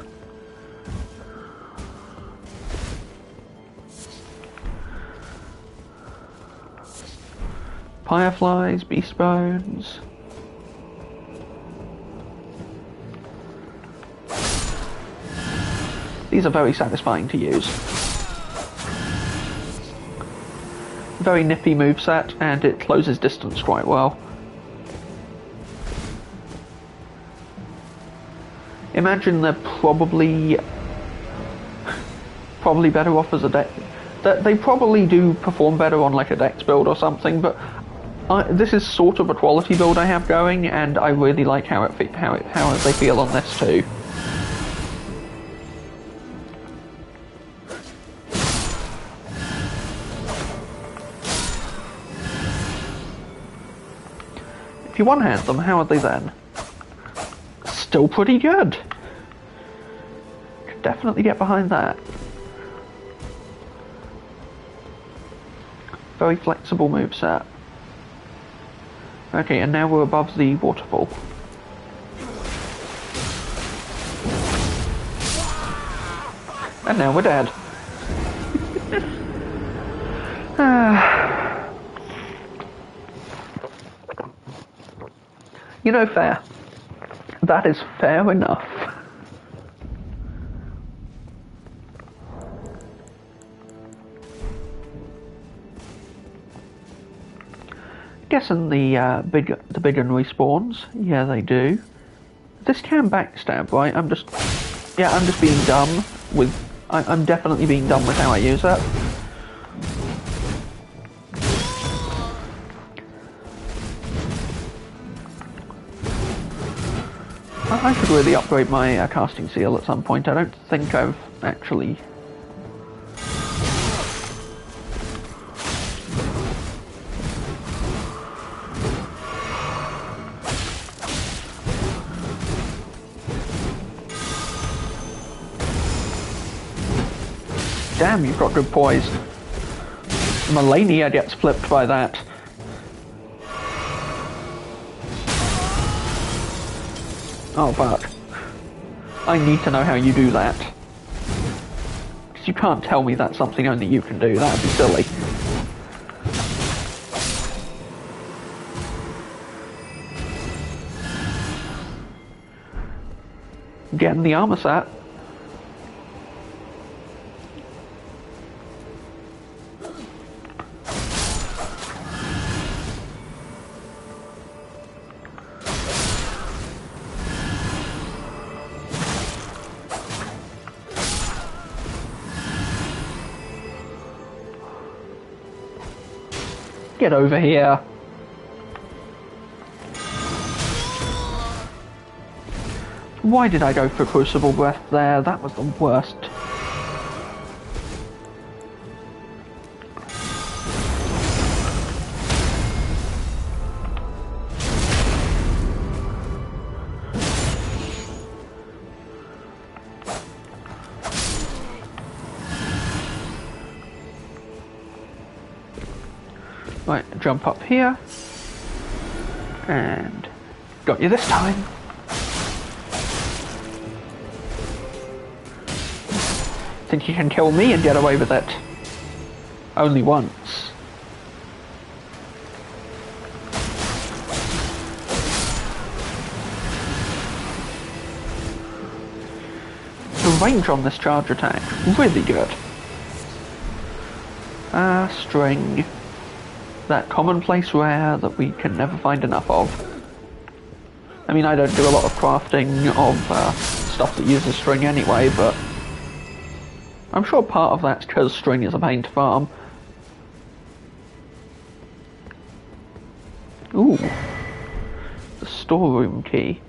Speaker 1: Fireflies, beast bones. These are very satisfying to use. Very nippy moveset, and it closes distance quite well. Imagine they're probably better off as a deck. They probably do perform better on like a dex build or something, but this is sort of a quality build I have going, and I really like how they feel on this too. If you one-hand them, how are they then? Still pretty good. Could definitely get behind that. Very flexible moveset. Okay, and now we're above the waterfall. And now we're dead. You know, fair. That is fair enough. Guessing the big one respawns. Yeah, they do. This can backstab, right? I'm just being dumb with. I'm definitely being dumb with how I use it. I should really upgrade my casting seal at some point. I don't think I've actually. Damn, you've got good poise. Melania gets flipped by that. Oh fuck. I need to know how you do that. Because you can't tell me that's something only you can do, that'd be silly. Getting the armor set. Get over here. Why did I go for Crucible Breath there? That was the worst. Right, jump up here. And got you this time. Think you can kill me and get away with it? Only once. The range on this charge attack, really good. String. That commonplace rare that we can never find enough of. I mean, I don't do a lot of crafting of stuff that uses string anyway, but I'm sure part of that's because string is a pain to farm. Ooh. The storeroom key.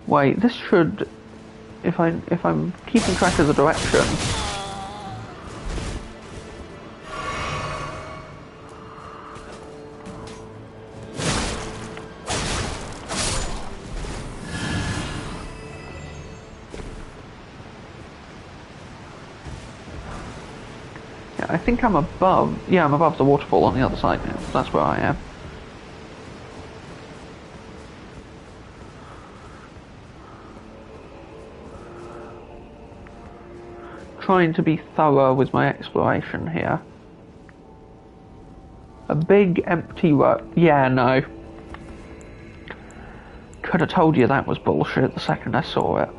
Speaker 1: Wait, this should... If I'm keeping track of the direction... Yeah, I think I'm above... Yeah, I'm above the waterfall on the other side now. That's where I am. Trying to be thorough with my exploration here. A big empty room. Yeah, no. Could have told you that was bullshit the second I saw it.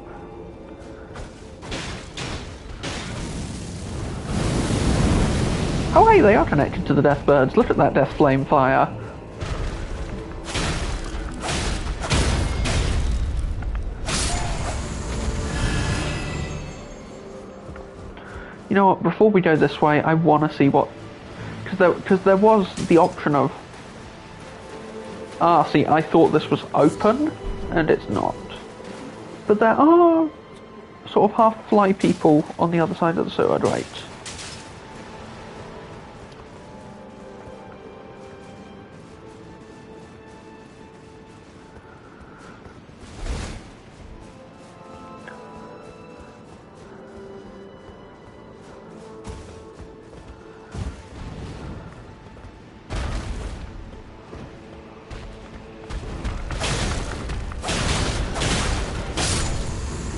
Speaker 1: Oh hey, they are connected to the death birds. Look at that death flame fire. You know what, before we go this way, I want to see what... Because there was the option of... Ah, see, I thought this was open, and it's not. But there are sort of half-fly people on the other side of the sewer grate.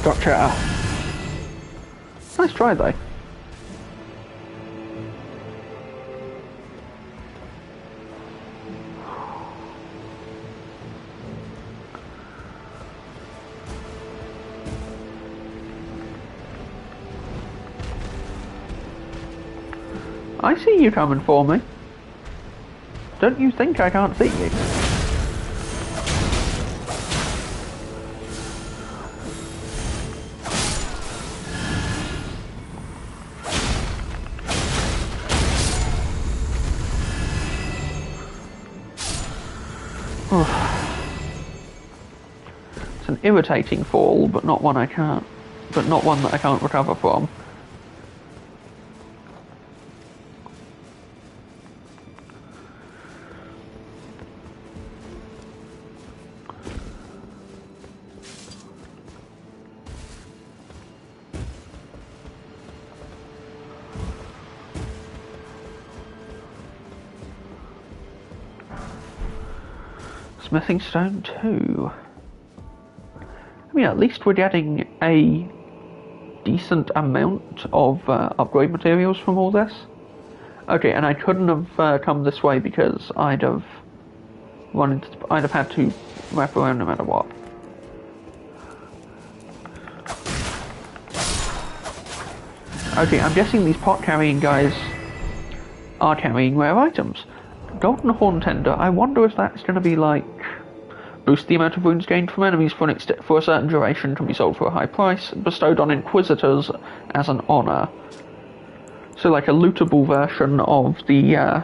Speaker 1: Gotcha. Nice try though. I see you coming for me. Don't you think I can't see you? It's an irritating fall, but not one that I can't recover from. Smithing stone 2. I mean, at least we're getting a decent amount of upgrade materials from all this. Okay, and I couldn't have come this way because I'd have had to wrap around no matter what. Okay, I'm guessing these pot carrying guys are carrying rare items. Golden Horn Tender, I wonder if that's going to be like... Boost the amount of wounds gained from enemies for a certain duration, can be sold for a high price, bestowed on Inquisitors as an honour. So like a lootable version of the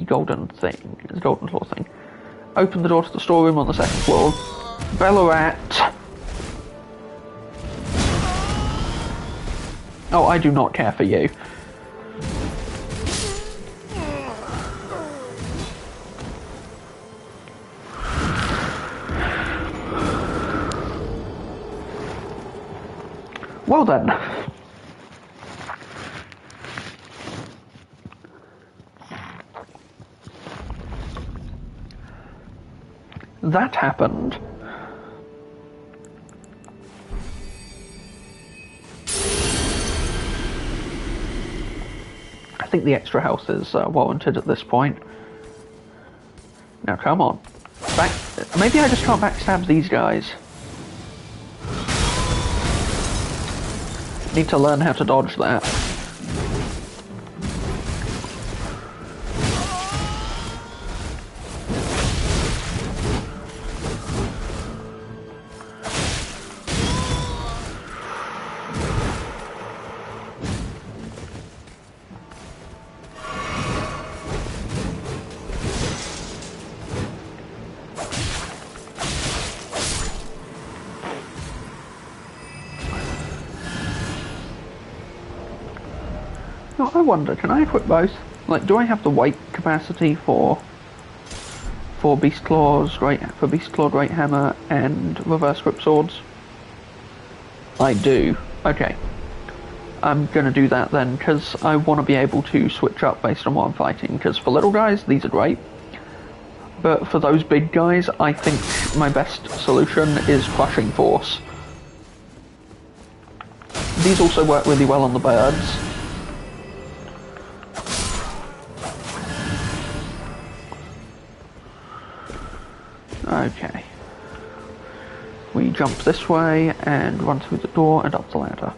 Speaker 1: golden thing, the golden claw thing. Open the door to the storeroom on the second floor. Ballarat! Oh, I do not care for you. Well then. That happened. I think the extra health is warranted at this point. Now come on. Maybe I just can't backstab these guys. Need to learn how to dodge that. No, I wonder, can I equip both? Like, do I have the weight capacity for Beast Claws, for Beast Claw Great Hammer and Reverse Grip Swords? I do. Okay. I'm gonna do that then, because I want to be able to switch up based on what I'm fighting, because for little guys, these are great. But for those big guys, I think my best solution is Crushing Force. These also work really well on the birds. Okay. We jump this way and run through the door and up the ladder.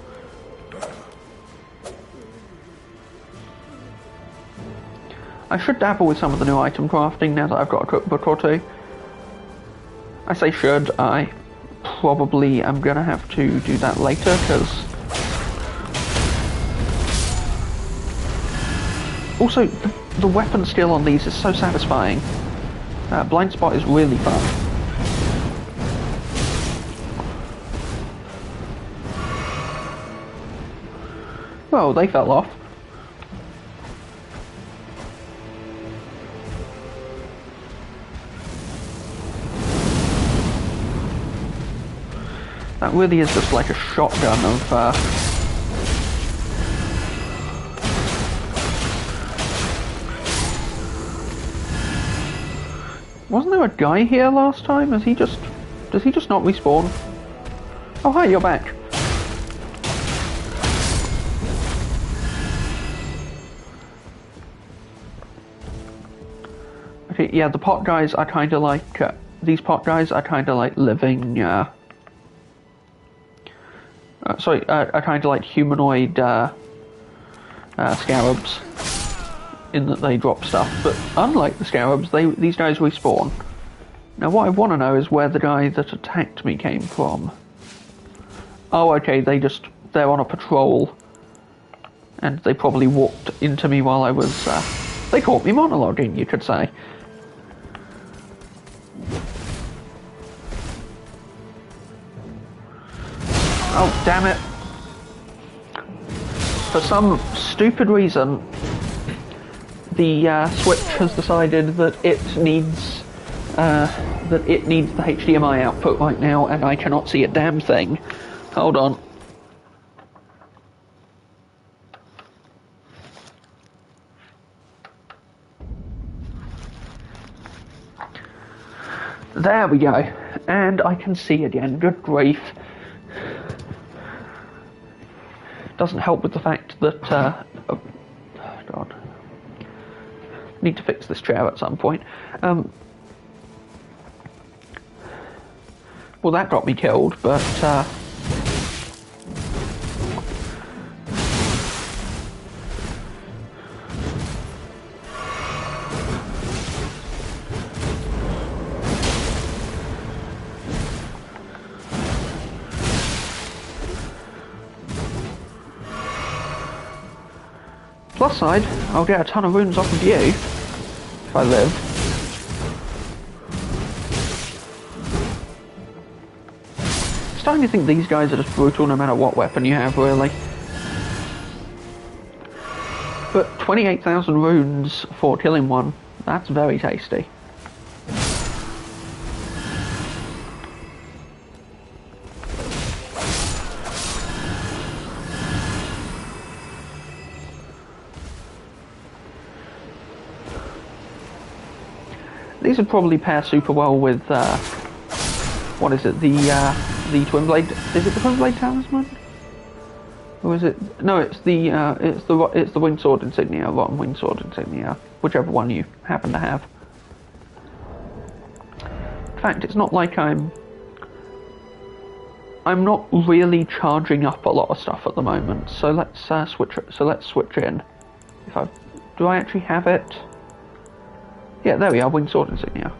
Speaker 1: I should dabble with some of the new item crafting now that I've got a cookbook or two. I say should, I probably am gonna have to do that later, because... Also, the weapon skill on these is so satisfying. Blind Spot is really fun. Well, they fell off. That really is just like a shotgun of... Wasn't there a guy here last time? Does he just not respawn? Oh hi, you're back. Okay, yeah, the pot guys are kind of like... these pot guys are kind of like living... are kind of like humanoid scarabs, in that they drop stuff, but unlike the scarabs, these guys respawn. Now what I want to know is where the guy that attacked me came from. Oh, okay, they're on a patrol, and they probably walked into me while I was, they caught me monologuing, you could say. Oh, damn it. For some stupid reason, the Switch has decided that it needs the HDMI output right now, and I cannot see a damn thing. Hold on. There we go. And I can see again. Good grief. Doesn't help with the fact that, oh, God. Need to fix this chair at some point. Well, that got me killed, but, plus side, I'll get a ton of runes off of you, if I live. Starting to think these guys are just brutal no matter what weapon you have, really. But 28,000 runes for killing one, that's very tasty. These would probably pair super well with, what is it, the Twin Blade, is it the Twin Blade Talisman? Or is it, no, it's the Winged Sword Insignia, Rotten Winged Sword Insignia, whichever one you happen to have. In fact, it's not like I'm not really charging up a lot of stuff at the moment, so let's switch in. Do I actually have it? Yeah, there we are, Winged Sword Insignia.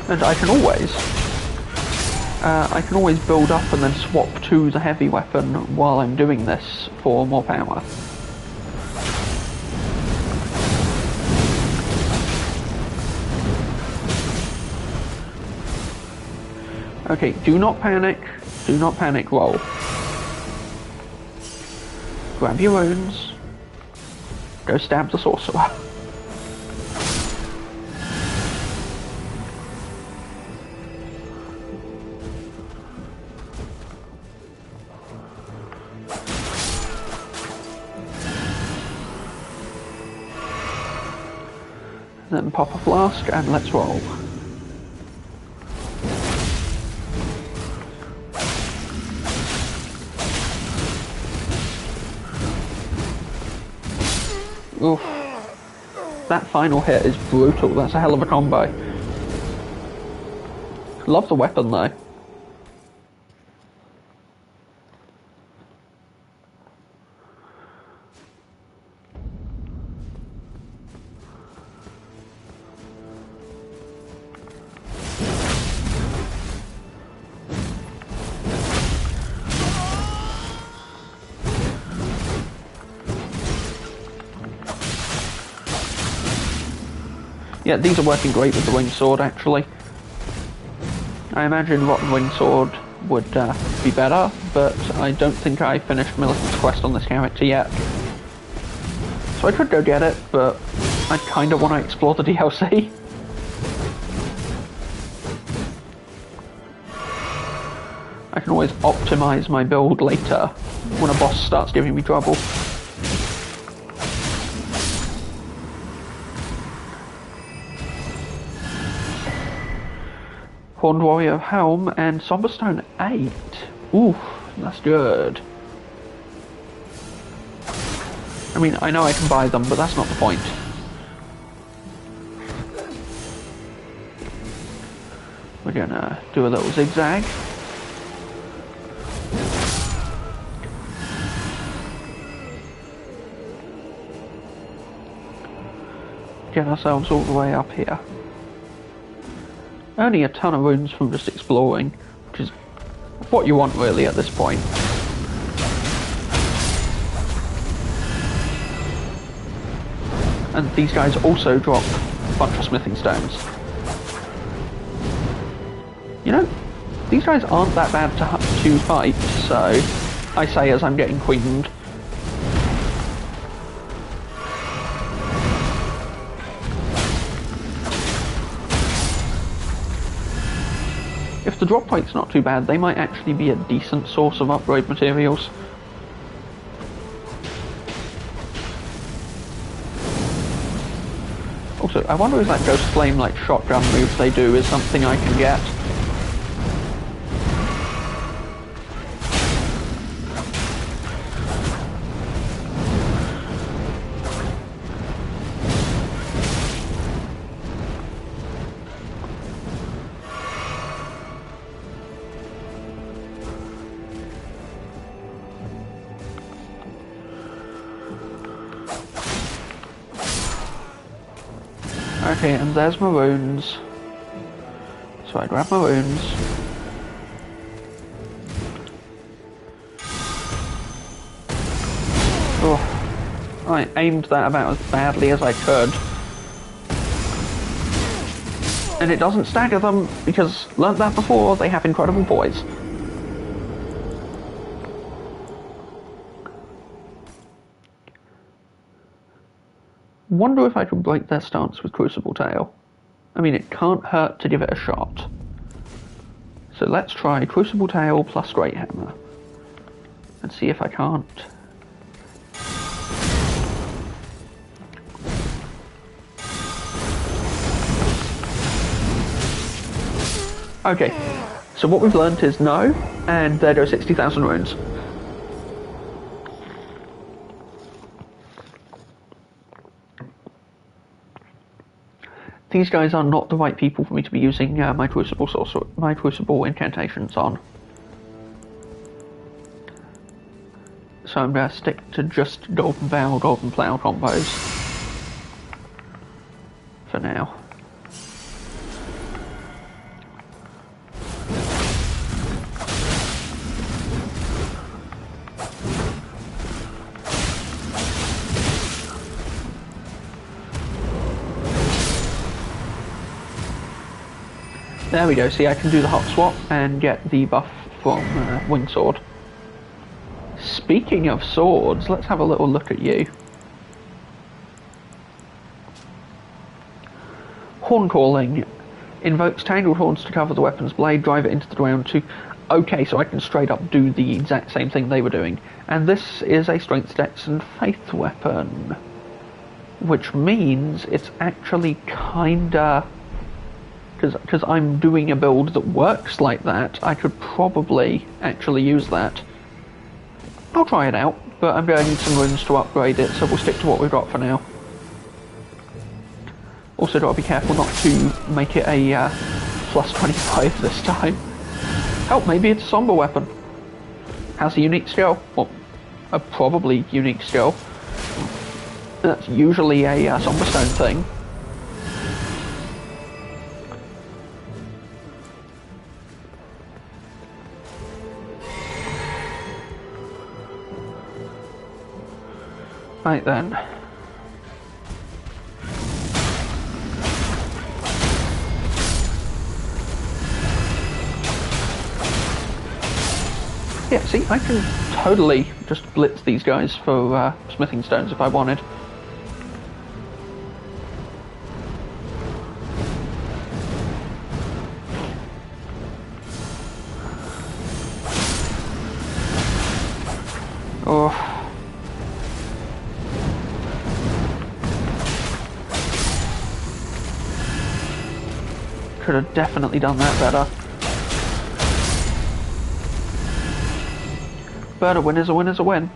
Speaker 1: And I can always build up and then swap to the heavy weapon while I'm doing this for more power. Okay, do not panic. Do not panic, roll. Grab your wounds. Go stab the sorcerer. Then pop a flask and let's roll. Oof. That final hit is brutal. That's a hell of a combo. Love the weapon though. Yeah, these are working great with the winged sword, actually. I imagine Rotten Winged Sword would be better, but I don't think I finished Millicent's quest on this character yet. So I could go get it, but I kind of want to explore the DLC. I can always optimize my build later when a boss starts giving me trouble. Horned Warrior of Helm and Somberstone 8. Oof, that's good. I mean, I know I can buy them, but that's not the point. We're gonna do a little zigzag. Get ourselves all the way up here. Only a ton of wounds from just exploring, which is what you want really at this point. And these guys also drop a bunch of smithing stones. You know, these guys aren't that bad to fight, so I say as I'm getting queened. If the drop rate's not too bad, they might actually be a decent source of upgrade materials. Also, I wonder if that Ghost Flame like shotgun move they do is something I can get. Okay, and there's my wounds. So I grab my wounds. Oh, I aimed that about as badly as I could. And it doesn't stagger them, because, learnt that before, they have incredible poise. Wonder if I could break their stance with Crucible Tail. I mean, it can't hurt to give it a shot. So let's try Crucible Tail plus Great Hammer. And see if I can't. Okay, so what we've learnt is no, and there go 60,000 runes. These guys are not the right people for me to be using my Crucible incantations on. So I'm going to stick to just Golden Vow, Golden Plough combos for now. There we go, see, I can do the hot swap and get the buff from Wing Sword. Speaking of swords, let's have a little look at you. Horn Calling. Invokes Tangled Horns to cover the weapon's blade, drive it into the ground to... Okay, so I can straight up do the exact same thing they were doing. And this is a Strength, Dex and Faith weapon. Which means it's actually kinda... Because I'm doing a build that works like that, I could probably actually use that. I'll try it out, but I'm going to need some runes to upgrade it, so we'll stick to what we've got for now. Also got to be careful not to make it a plus 25 this time. Oh, maybe it's a somber weapon. Has a unique skill. Well, a probably unique skill. That's usually a somber stone thing. Right then. Yeah, see, I can totally just blitz these guys for smithing stones if I wanted. Oh. Could have definitely done that better. But a win is a win is a win.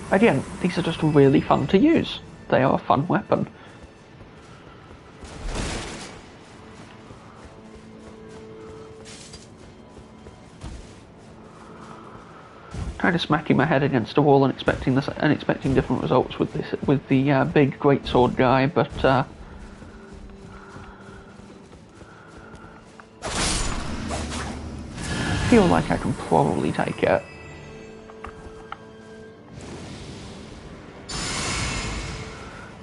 Speaker 1: Again, these are just really fun to use. They are a fun weapon. Kind of smacking my head against a wall and expecting different results with the big greatsword guy, but I feel like I can probably take it.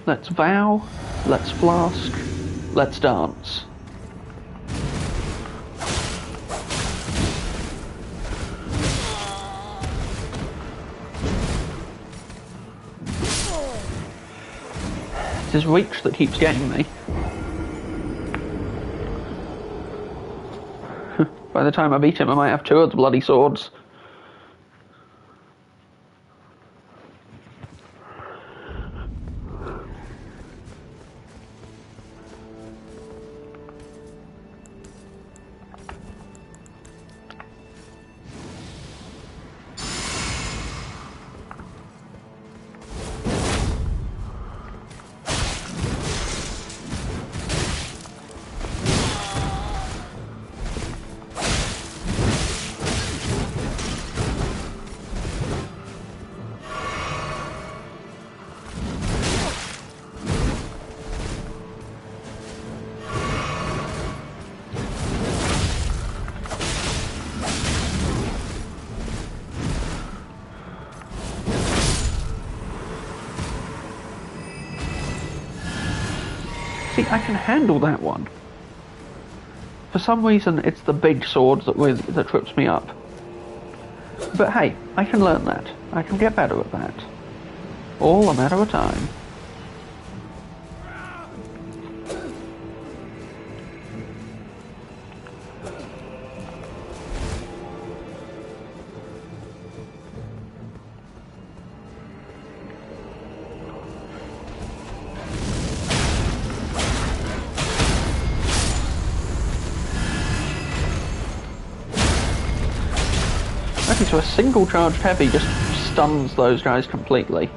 Speaker 1: Let's vow, let's flask, let's dance. It's his reach that keeps getting me. By the time I beat him, I might have 2 of the bloody swords. See, I can handle that one. For some reason, it's the big sword that trips me up. But hey, I can learn that. I can get better at that. All a matter of time. Okay, so a single charged heavy just stuns those guys completely.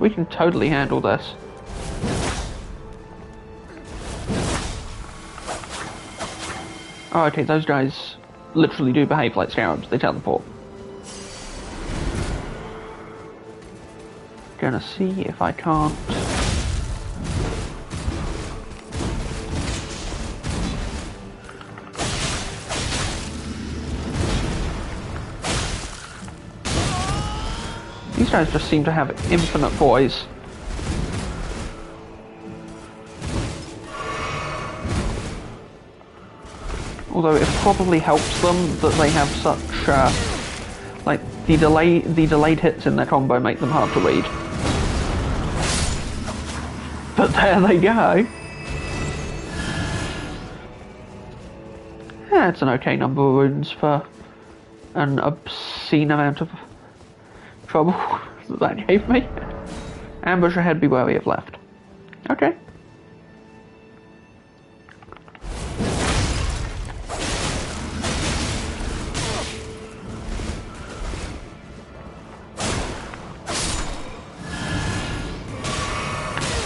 Speaker 1: We can totally handle this. Oh, okay, those guys literally do behave like scarabs. They teleport. Gonna see if I can't... These guys just seem to have infinite poise. Although it probably helps them that they have such, like, the delayed hits in their combo make them hard to read. But there they go. Yeah, it's an okay number of wounds for an obscene amount of trouble that gave me. Ambush ahead, be wary of left. Okay.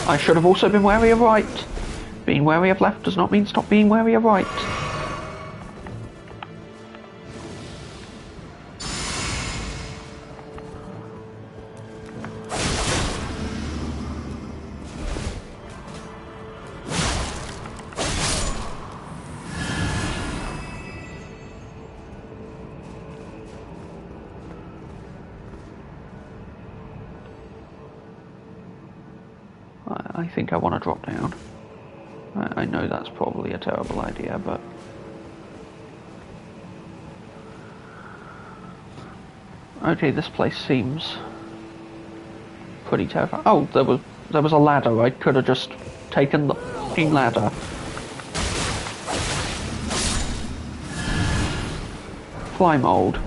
Speaker 1: I should have also been wary of right. Being wary of left does not mean stop being wary of right. I think I want to drop down. I know that's probably a terrible idea, but... Okay, this place seems pretty terrifying. Oh, there was a ladder. I could have just taken the fucking ladder. Fly mold.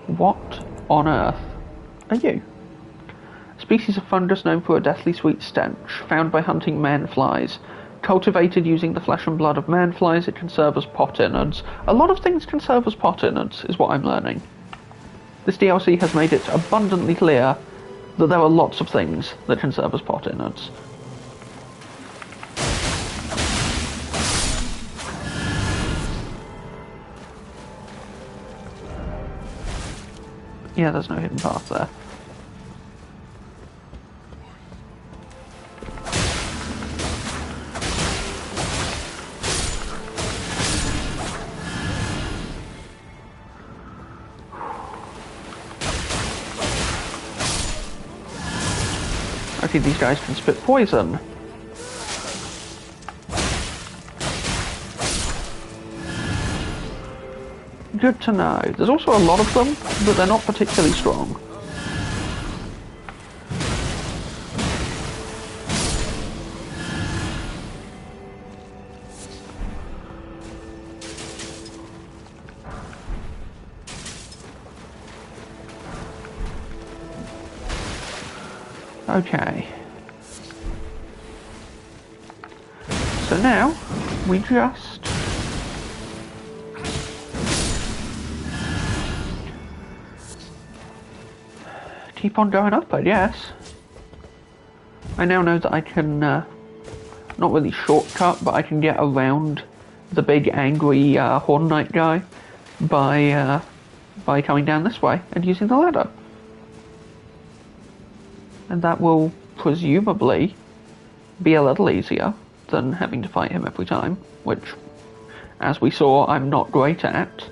Speaker 1: What on earth are you? Species of fungus known for a deathly sweet stench, found by hunting man-flies. Cultivated using the flesh and blood of man-flies, it can serve as pot innards. A lot of things can serve as pot innards, is what I'm learning. This DLC has made it abundantly clear that there are lots of things that can serve as pot innards. Yeah, there's no hidden path there. Okay, these guys can spit poison. Good to know. There's also a lot of them, but they're not particularly strong. Okay. So now, we just... keep on going up, I guess. I now know that I can, not really shortcut, but I can get around the big angry Horn Knight guy by coming down this way and using the ladder. And that will presumably be a little easier than having to fight him every time, which, as we saw, I'm not great at.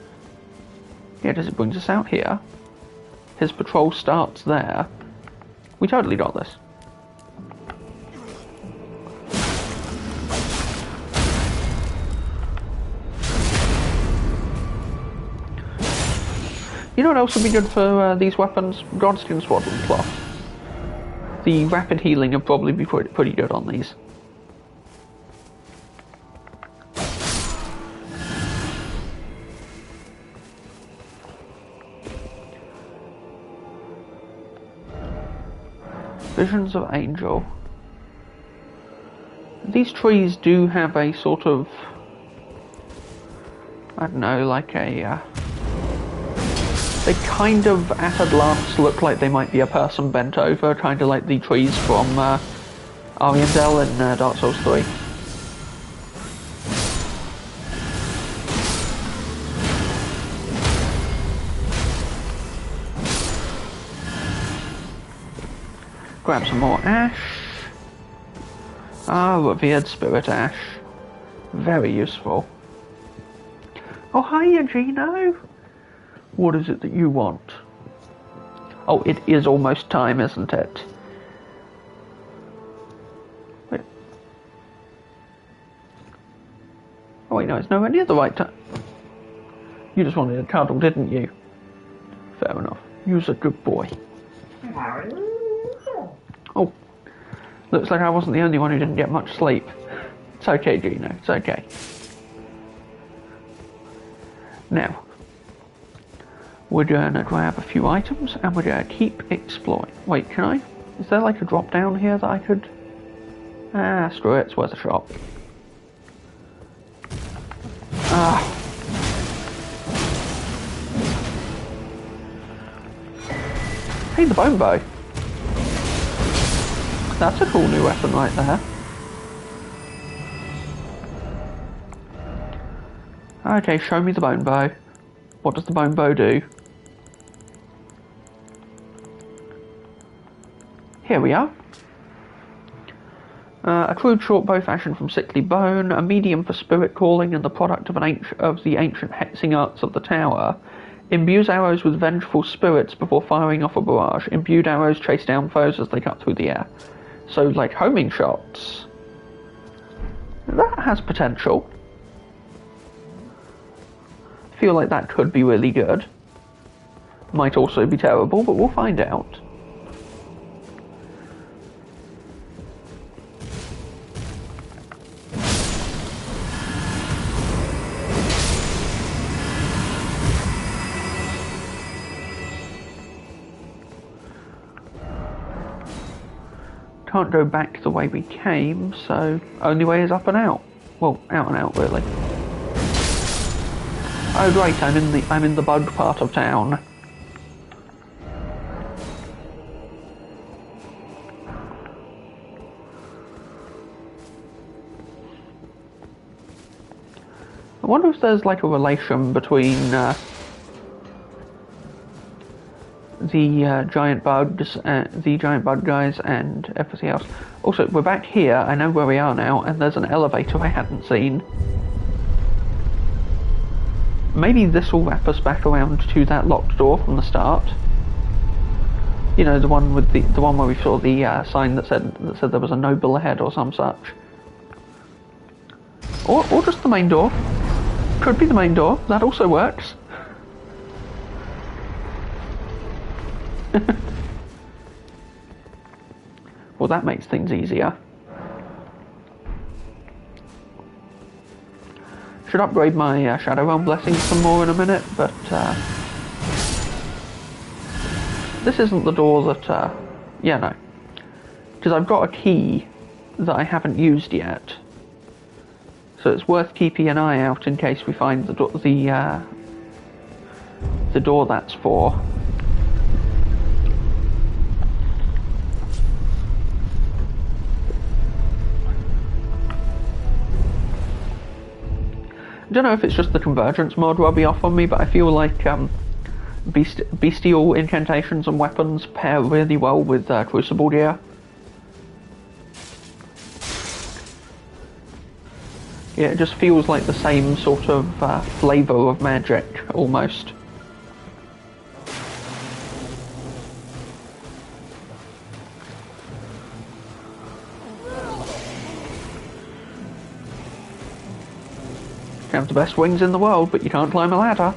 Speaker 1: Yeah, does it bring us out here? His patrol starts there. We totally got this. You know what else would be good for these weapons? Godskin Swaddling Cloth. The rapid healing would probably be pretty good on these. Visions of Angel. These trees do have a sort of... I don't know, like a... They kind of, at a glance, look like they might be a person bent over, kind of like the trees from Ariandel in Dark Souls 3. Grab some more ash. Ah, revered spirit ash. Very useful. Oh, hiya, Gino. What is it that you want? Oh, it is almost time, isn't it? Wait. Oh wait, no, it's nowhere near the right time. You just wanted a cuddle, didn't you? Fair enough. You're a good boy. Oh, looks like I wasn't the only one who didn't get much sleep. It's okay, Gino, it's okay. Now, we're gonna grab a few items and we're gonna keep exploring. Wait, can I? Is there like a drop down here that I could? Ah, screw it, it's worth a shot. Ah. Hey, the bone bow. That's a cool new weapon right there. Okay, show me the bone bow. What does the bone bow do? Here we are. A crude short bow fashioned from sickly bone, a medium for spirit calling, and the product of the ancient hexing arts of the tower. Imbues arrows with vengeful spirits before firing off a barrage. Imbued arrows chase down foes as they cut through the air. So, like homing shots. That has potential. I feel like that could be really good. Might also be terrible, but we'll find out. Can't go back the way we came, so only way is up and out. Well, out and out, really. Oh great, I'm in the bug part of town. I wonder if there's like a relation between the giant bugs, the giant bug guys, and everything else. Also, we're back here. I know where we are now, and there's an elevator I hadn't seen. Maybe this will wrap us back around to that locked door from the start. You know, the one with the one where we saw the sign that said there was a noble ahead or some such. Or just the main door. Could be the main door. That also works. Well, that makes things easier. Should upgrade my Shadow Realm blessings some more in a minute, but this isn't the door that, yeah, no. Because I've got a key that I haven't used yet. So it's worth keeping an eye out in case we find the door that's for. I don't know if it's just the convergence mod rubbing off on me, but I feel like bestial incantations and weapons pair really well with Crucible gear. Yeah, it just feels like the same sort of flavour of magic, almost. You have the best wings in the world, but you can't climb a ladder.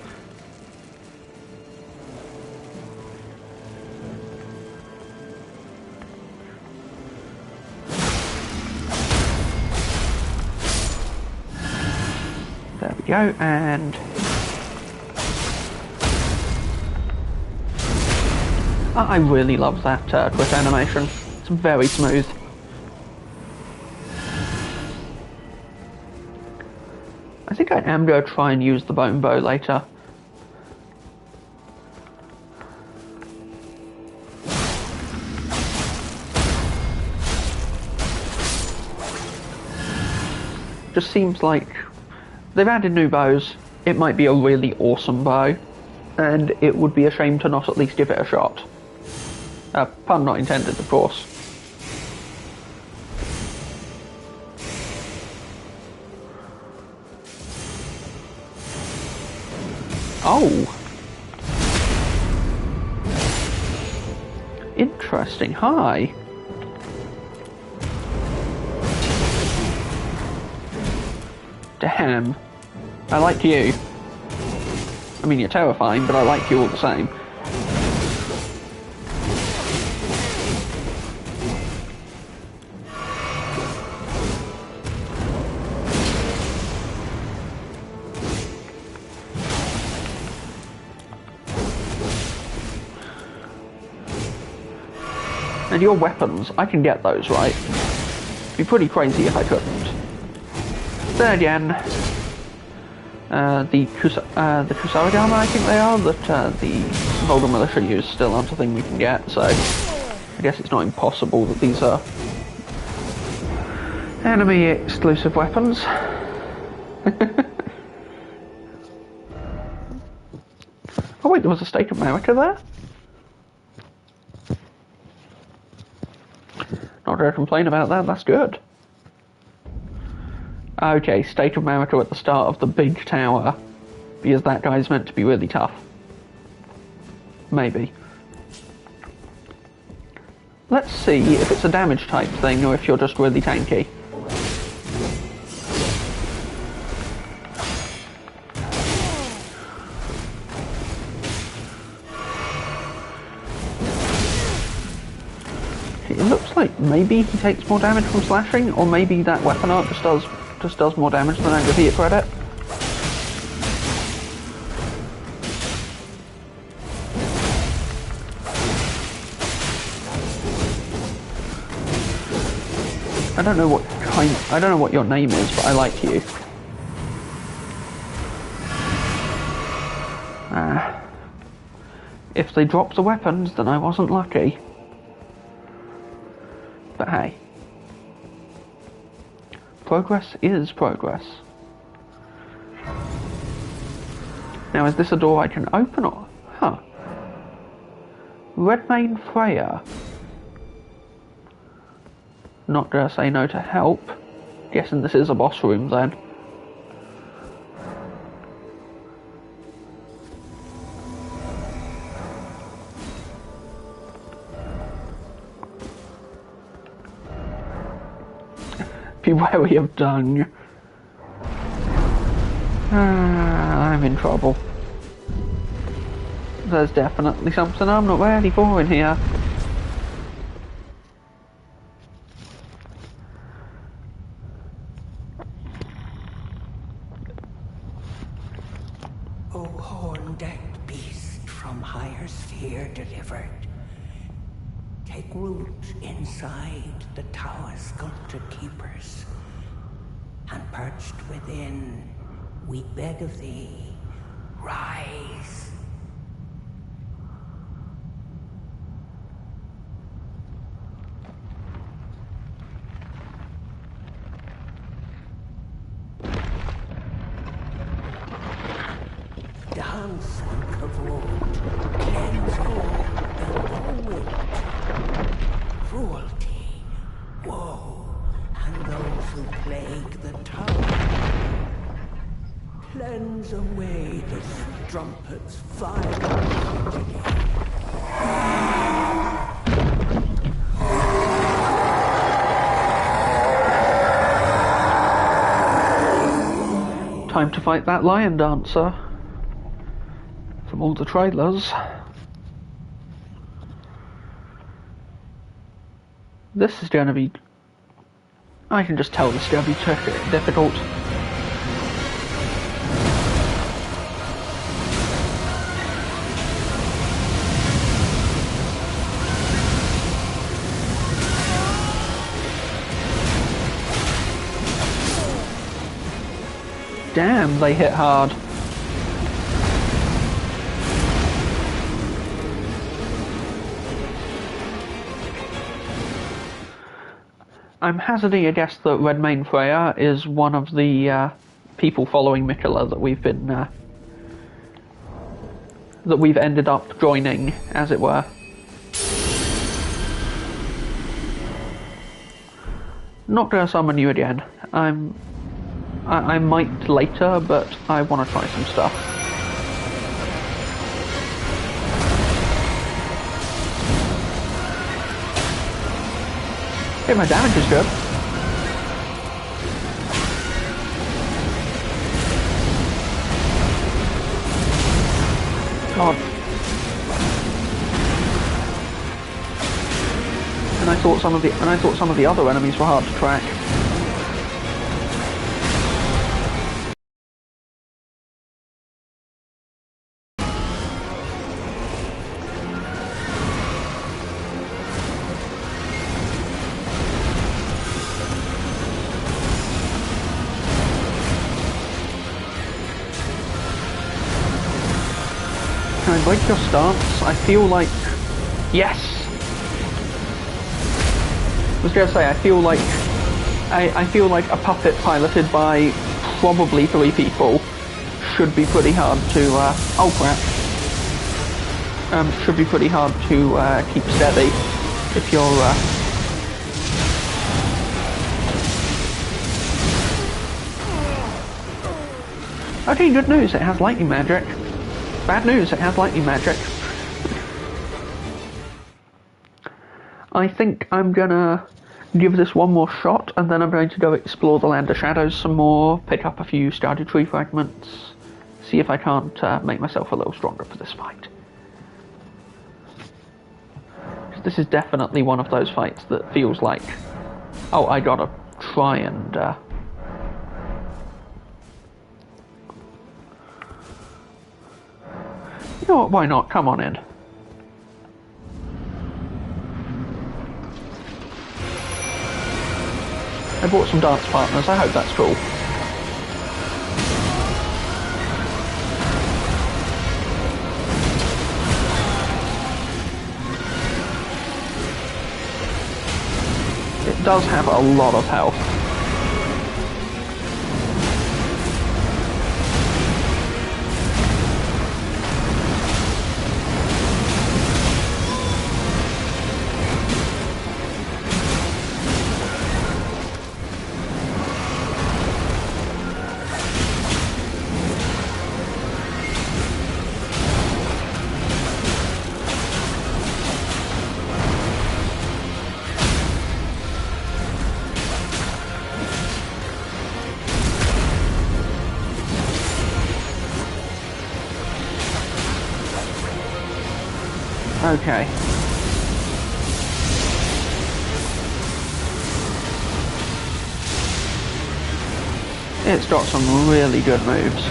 Speaker 1: There we go, and I really love that twist animation. It's very smooth. I think I am going to try and use the bone bow later. Just seems like they've added new bows. It might be a really awesome bow, and it would be a shame to not at least give it a shot. Pun not intended, of course. Oh! Interesting. Hi. Damn. I like you. I mean, you're terrifying, but I like you all the same. And your weapons, I can get those, right? It'd be pretty crazy if I couldn't. Then again, the Kusarigama, I think they are, that the Vulgar Militia use still aren't a thing we can get, so I guess it's not impossible that these are enemy exclusive weapons. Oh wait, there was a State of America there? Not gonna complain about that, that's good. Okay, State of America at the start of the big tower, because that guy's meant to be really tough. Maybe. Let's see if it's a damage type thing or if you're just really tanky. It looks like maybe he takes more damage from slashing, or maybe that weapon art just does more damage than I give it credit. I don't know what your name is, but I like you. If they dropped the weapons, then I wasn't lucky. But hey. Progress is progress. Now, is this a door I can open or... Huh. Redmane Freya. Not gonna say no to help. Guessing this is a boss room then. Be wary of dung. I'm in trouble. There's definitely something I'm not ready for in here.
Speaker 5: O horn-decked beast from higher sphere delivered, take root inside the tower's sculptured keepers, and perched within, we beg of thee, rise. Dance and kavod, cleanse all and all it. Cruelty, woe, and those who plague the tower. Cleanse away the strumpet's vile agony.
Speaker 1: Time to fight that lion dancer. From all the trailers. This is gonna be... I can just tell this is gonna be difficult. Damn, they hit hard. I'm hazarding a guess that Redmane Freya is one of the people following Miquella that we've been that we've ended up joining, as it were. Not gonna summon you again. I might later, but I want to try some stuff. Okay, my damage is good. God. And I thought some of the other enemies were hard to track. Can I break your stance? I feel like... Yes! I was gonna say, I feel like a puppet piloted by probably 3 people should be pretty hard to, oh crap. Should be pretty hard to, keep steady if you're, Okay, good news, it has lightning magic. Bad news, it has lightning magic. I think I'm gonna give this one more shot, and then I'm going to go explore the Land of Shadows some more, pick up a few Erdtree fragments, see if I can't make myself a little stronger for this fight. This is definitely one of those fights that feels like, oh, I gotta try and... You know what, why not? Come on in. I bought some dance partners, I hope that's cool. It does have a lot of health. Okay. It's got some really good moves.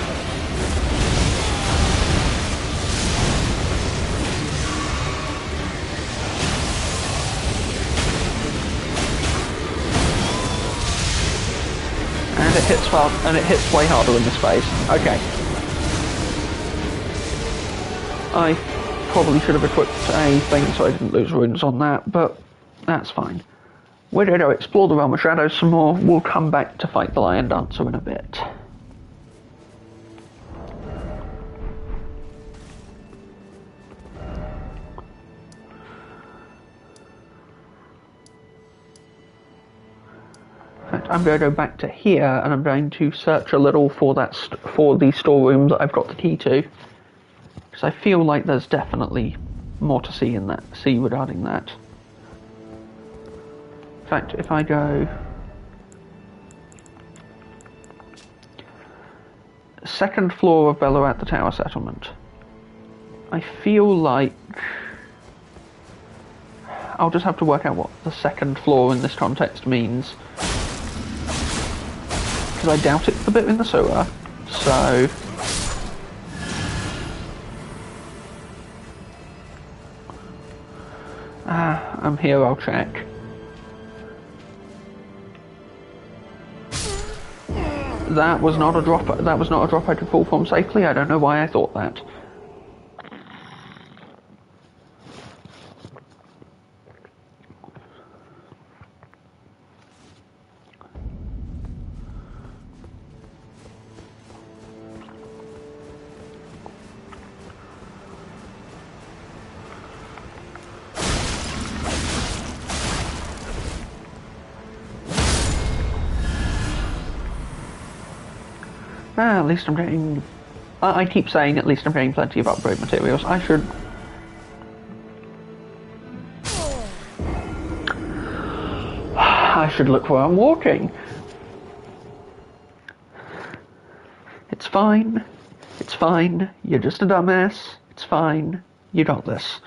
Speaker 1: And it hits far, and it hits way harder in this phase. Okay. I probably should have equipped a thing so I didn't lose runes on that, but that's fine. We're going to explore the Realm of Shadows some more. We'll come back to fight the Lion Dancer in a bit. In fact, I'm going to go back to here and I'm going to search a little for that for the storeroom that I've got the key to, because I feel like there's definitely more to see regarding that. In fact, if I go second floor of Belorat the Tower Settlement, I feel like I'll just have to work out what the second floor in this context means, because I doubt it's the bit in the sewer. So I'm here, I'll check. That was not a drop I could fall from safely. I don't know why I thought that. At least I'm getting... I keep saying at least I'm getting plenty of upgrade materials. I should... I should look where I'm walking. It's fine. It's fine. You're just a dumbass. It's fine. You got this.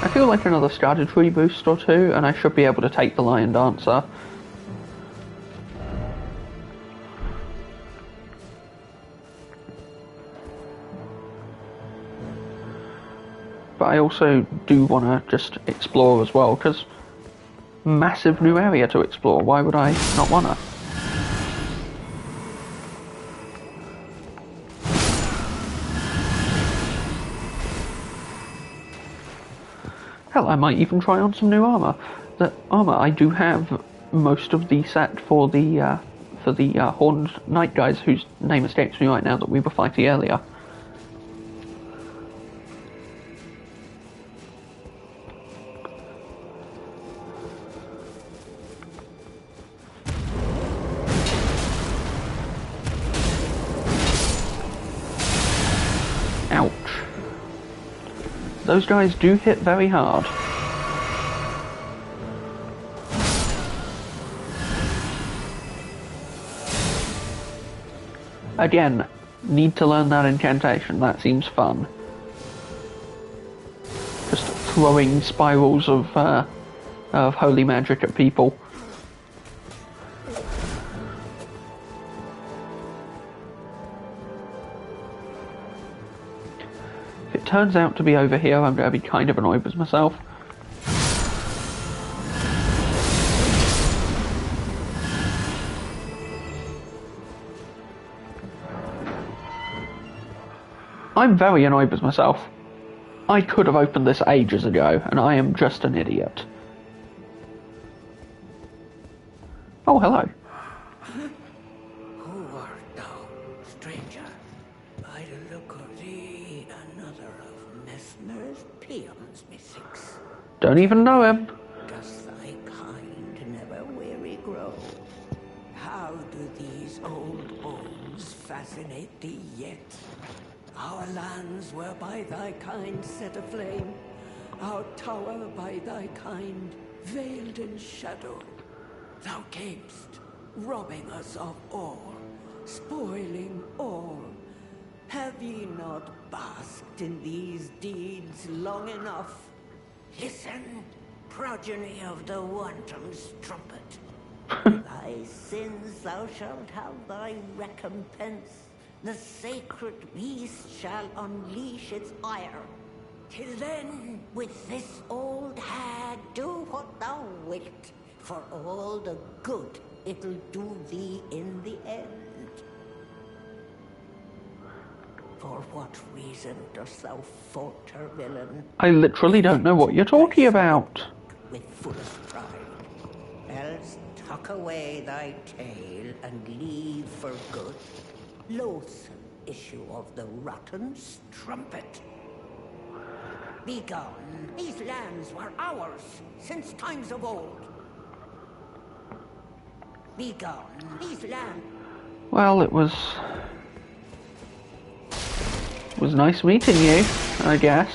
Speaker 1: I feel like another Erdtree boost or two, and I should be able to take the Lion Dancer. But I also do want to just explore as well, because massive new area to explore. Why would I not want to? Hell, I might even try on some new armor. The armor, I do have most of the set for the Horned Knight guys, whose name escapes me right now, that we were fighting earlier. Ouch. Those guys do hit very hard. Again, need to learn that incantation, that seems fun. Just throwing spirals of holy magic at people. If it turns out to be over here, I'm going to be kind of annoyed with myself. I'm very annoyed with myself. I could have opened this ages ago, and I am just an idiot. Oh, hello.
Speaker 5: Who art thou, stranger? By the look of thee, another of Messmer's peons, methinks.
Speaker 1: Don't even know him.
Speaker 5: Does thy kind never weary grow? How do these old bones fascinate thee yet? Our lands were by thy kind set aflame, our tower by thy kind veiled in shadow. Thou camest, robbing us of all, spoiling all. Have ye not basked in these deeds long enough? Listen, progeny of the wanton's trumpet. Thy sins thou shalt have thy recompense. The sacred beast shall unleash its ire. Till then, with this old hag, do what thou wilt, for all the good it'll do thee in the end. For what reason dost thou falter, villain?
Speaker 1: I literally don't know what you're talking about.
Speaker 5: With fullest pride. Else tuck away thy tail and leave for good. Loathsome issue of the rotten strumpet. Begone. These lands were ours since times of old. Begone. These lands.
Speaker 1: Well, it was nice meeting you, I guess.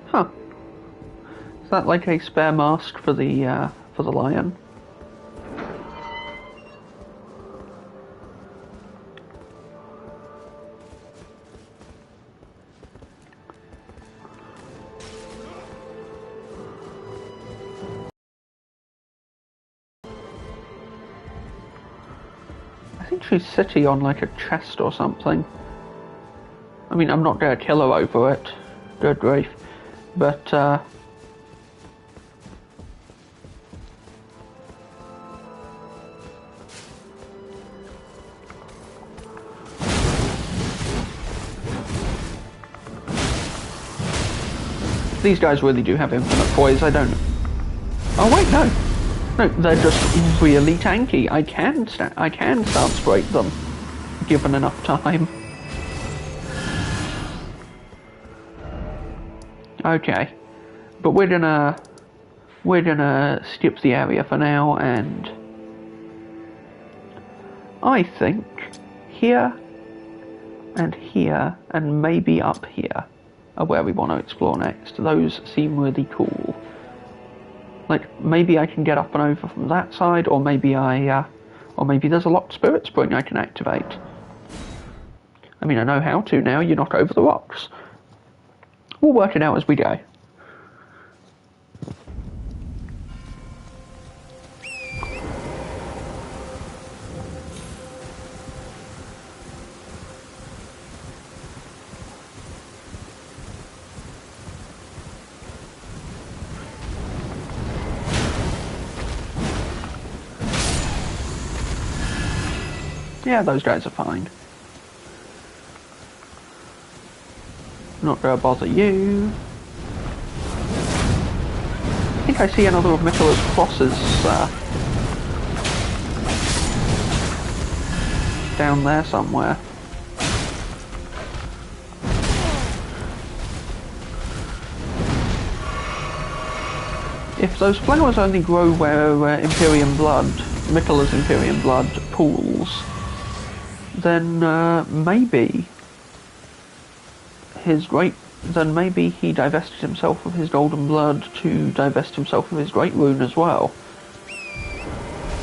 Speaker 1: Huh. Is that like a spare mask for the lion? I think she's sitting on like a chest or something. I mean, I'm not gonna kill her over it, good grief, but These guys really do have infinite poise, I don't... Oh wait, no! No, they're just really tanky. I can stance break them, given enough time. Okay. But we're gonna skip the area for now, and I think here and maybe up here are where we want to explore next. Those seem really cool. Like, maybe I can get up and over from that side, or maybe there's a locked spirit spring I can activate. I mean, I know how to now. You knock over the rocks. We'll work it out as we go. Yeah, those guys are fine. Not gonna bother you. I think I see another of Mikkela's crosses down there somewhere. If those flowers only grow where Imperium blood, Mikkela's Imperium blood pools, then maybe he divested himself of his golden blood to divest himself of his great rune as well.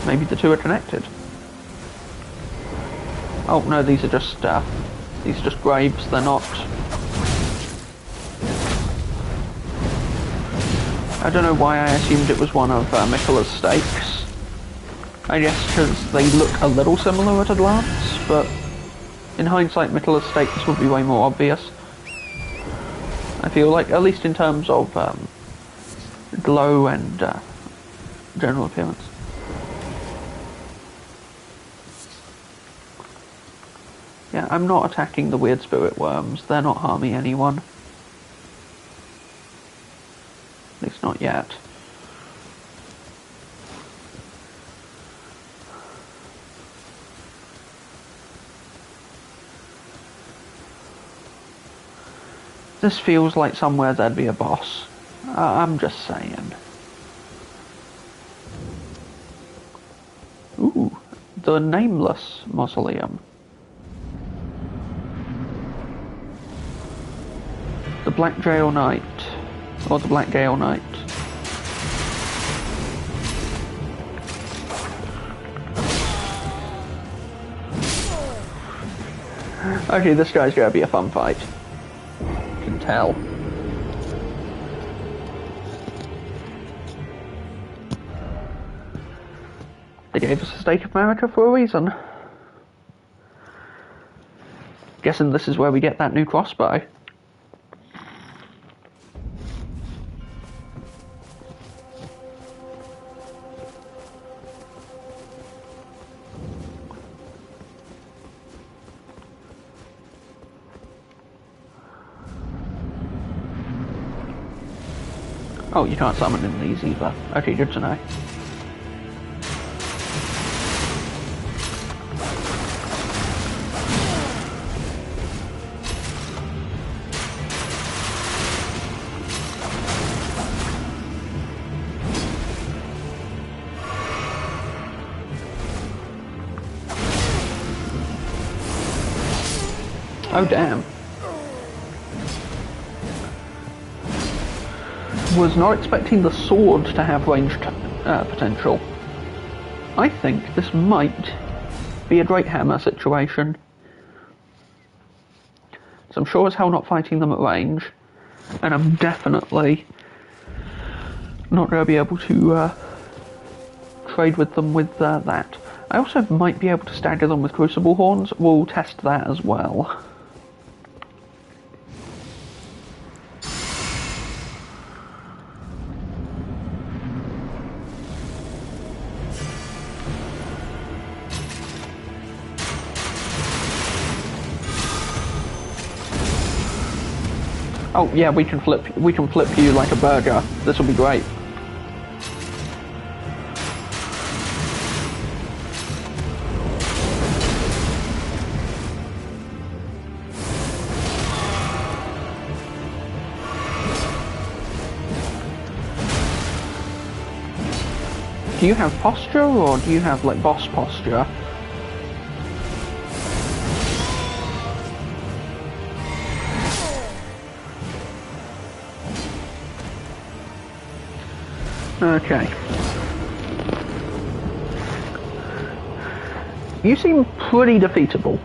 Speaker 1: Maybe the two are connected. Oh no, these are just graves. They're not. I don't know why I assumed it was one of Mikkela's stakes. I guess because they look a little similar at a glance, but in hindsight, Mikkela's stakes would be way more obvious. I feel like, at least in terms of glow and general appearance. Yeah, I'm not attacking the weird spirit worms. They're not harming anyone. At least not yet. This feels like somewhere there'd be a boss. I'm just saying. Ooh, the Nameless Mausoleum. The Black Gale Knight. Or the Black Gale Knight. Okay, this guy's gonna be a fun fight. Can tell. They gave us a stake of Marika for a reason. Guessing this is where we get that new crossbow. Oh, you can't summon in these either. Okay, good to know. Oh, damn. Was not expecting the sword to have ranged potential. I think this might be a Great Hammer situation. So I'm sure as hell not fighting them at range, and I'm definitely not going to be able to trade with them with that. I also might be able to stagger them with Crucible Horns. We'll test that as well. Oh yeah, we can flip you like a burger. This will be great. Do you have posture, or do you have like boss posture? Okay. You seem pretty defeatable.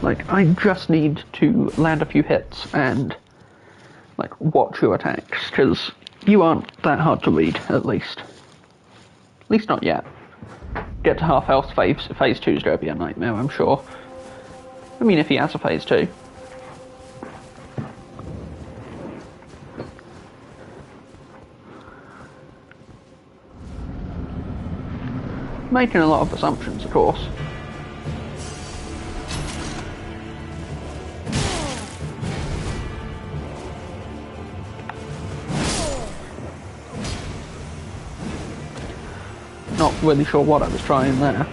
Speaker 1: Like, I just need to land a few hits and, like, watch your attacks, because you aren't that hard to read, at least. At least not yet. Get to half health, phase 2 is going to be a nightmare, I'm sure. I mean, if he has a phase 2. Making a lot of assumptions, of course. Not really sure what I was trying there.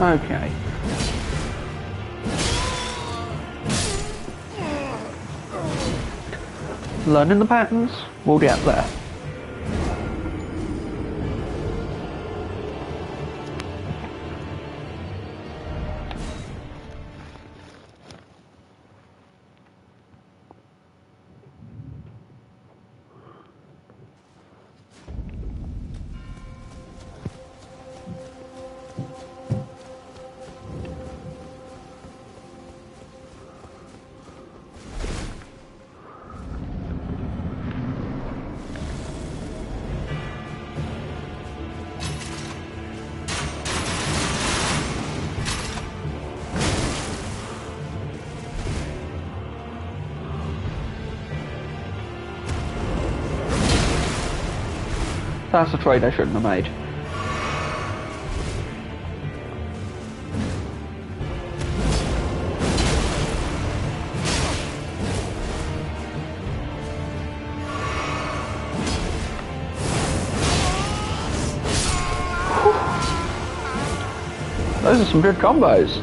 Speaker 1: Okay. Learning the patterns, we'll get there. That's a trade I shouldn't have made. Those are some good combos.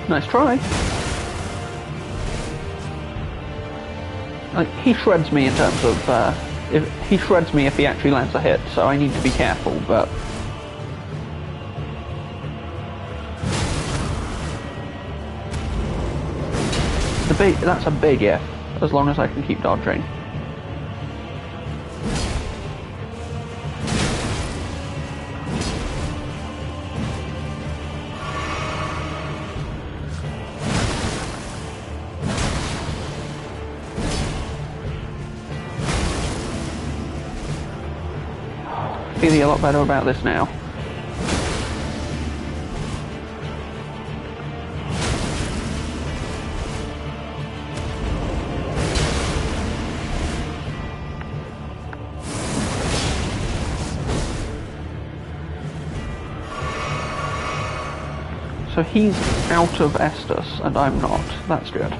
Speaker 1: Nice try. He shreds me in terms of, he shreds me if he actually lands a hit, so I need to be careful, but... That's a big if, as long as I can keep dodging. feeling a lot better about this now. So he's out of Estus, and I'm not. That's good.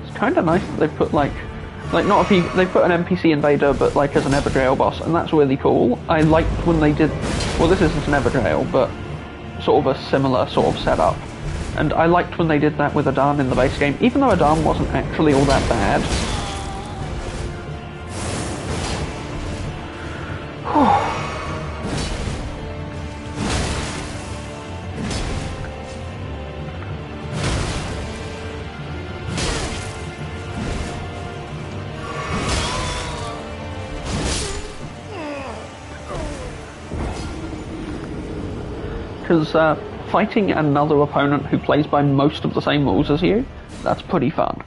Speaker 1: It's kind of nice that they've put like not they put an NPC invader, but like as an Everdale boss, and that's really cool. I liked when they did. Well, this isn't an Everdale, but sort of a similar sort of setup. And I liked when they did that with Adan in the base game, even though Adan wasn't actually all that bad. Because fighting another opponent who plays by most of the same rules as you, that's pretty fun.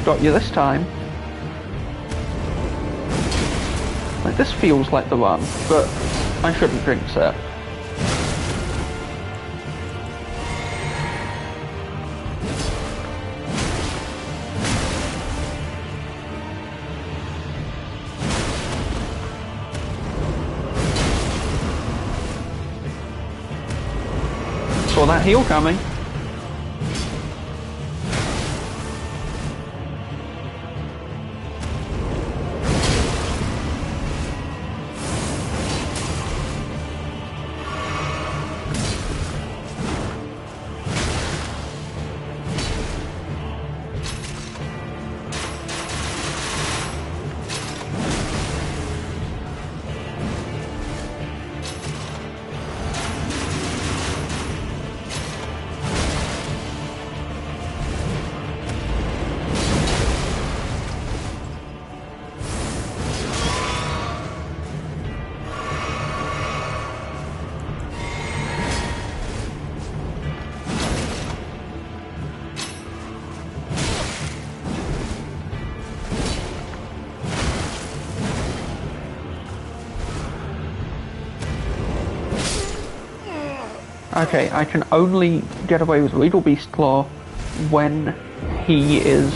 Speaker 1: Got you this time. Like, this feels like the run, but I shouldn't jinx it. Saw that heal coming. Okay, I can only get away with Regal Beast Claw when he is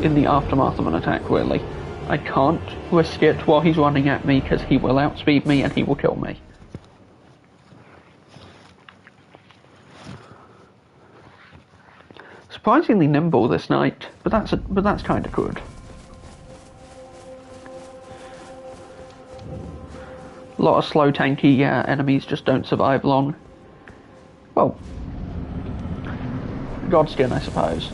Speaker 1: in the aftermath of an attack, really. I can't risk it while he's running at me, because he will outspeed me and he will kill me. Surprisingly nimble this knight, but that's kind of good. A lot of slow tanky enemies just don't survive long. Well, Godskin, I suppose.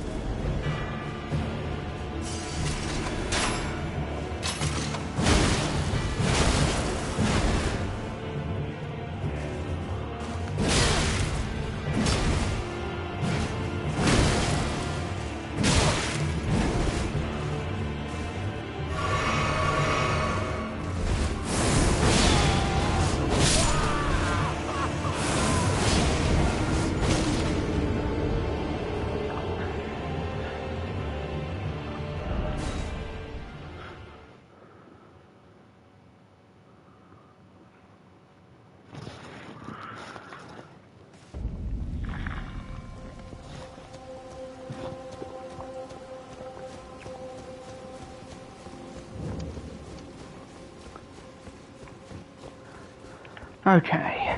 Speaker 1: Okay.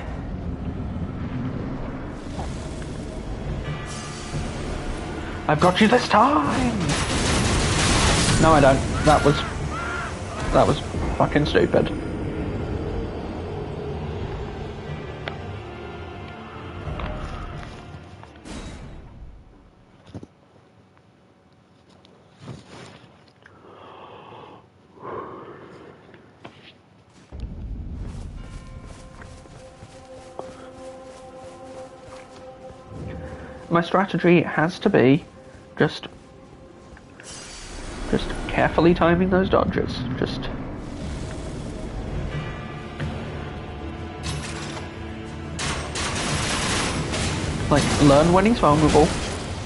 Speaker 1: I've got you this time! No, I don't. That was That was fucking stupid. My strategy has to be just carefully timing those dodges. Just like learn when he's vulnerable,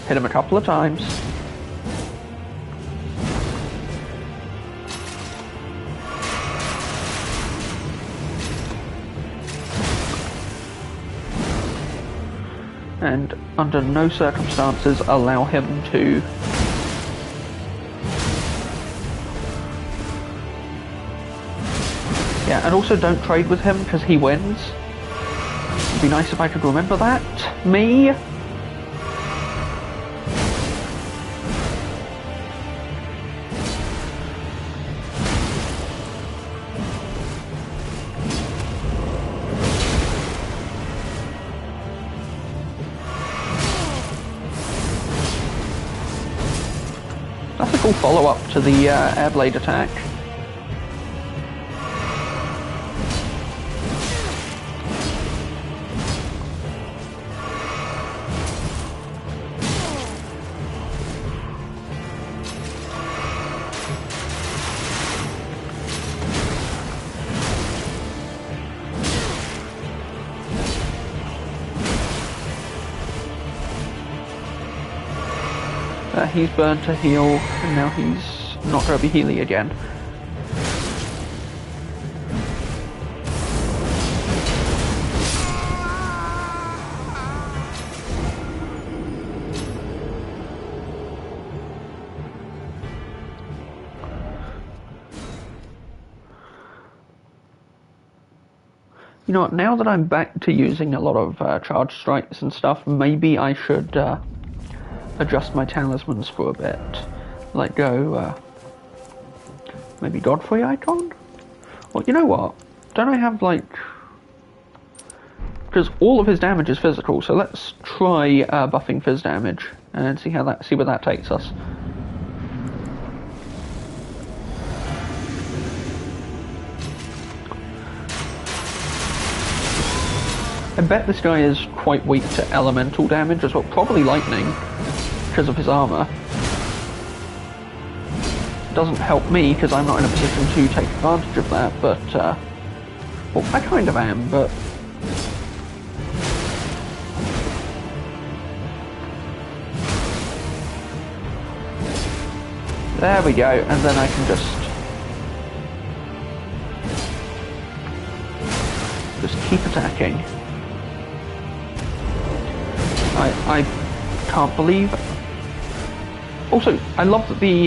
Speaker 1: hit him a couple of times. And under no circumstances allow him to and also don't trade with him because he wins. It'd be nice if I could remember that. Me? That's a cool follow-up to the air blade attack. He's burned to heal, and now he's not going to be healing again. You know what, now that I'm back to using a lot of charge strikes and stuff, maybe I should adjust my talismans for a bit. Like go, maybe Godfrey icon? Well, you know what? Don't I have like... Because all of his damage is physical, so let's try buffing fizz damage and see where that takes us. I bet this guy is quite weak to elemental damage as well, probably lightning, because of his armor. Doesn't help me because I'm not in a position to take advantage of that, but well, I kind of am, but there we go, and then I can just keep attacking. I can't believe. Also, I love that the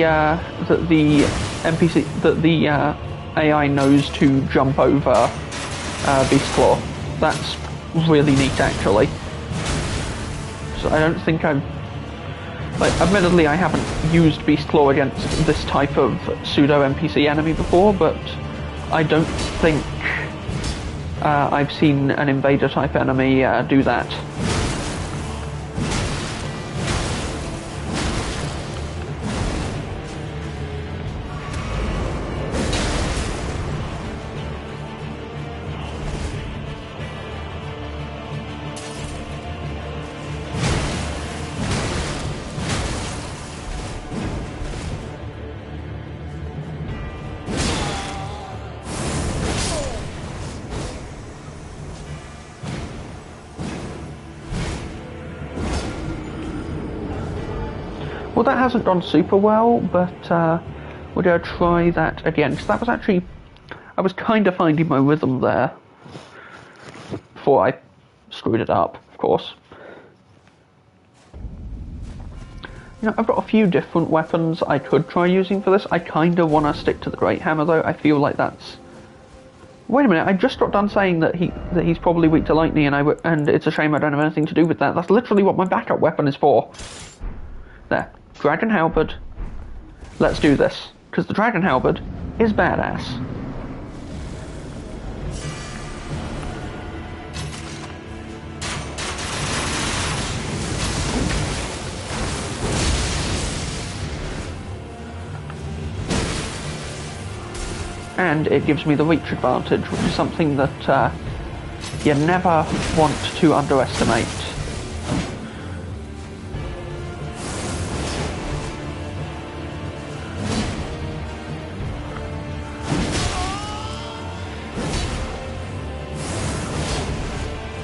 Speaker 1: AI knows to jump over Beast Claw. That's really neat, actually. So I don't think I've... Like, admittedly, I haven't used Beast Claw against this type of pseudo NPC enemy before, but I don't think I've seen an invader type enemy do that. Well, that hasn't gone super well, but we're going to try that again, because that was actually... I was kind of finding my rhythm there before I screwed it up, of course. You know, I've got a few different weapons I could try using for this. I kind of want to stick to the Great Hammer, though. I feel like that's... Wait a minute, I just got done saying that he's probably weak to lightning, and it's a shame I don't have anything to do with that. That's literally what my backup weapon is for. There. Dragon Halberd. Let's do this. Because the Dragon Halberd is badass. And it gives me the reach advantage, which is something that you never want to underestimate.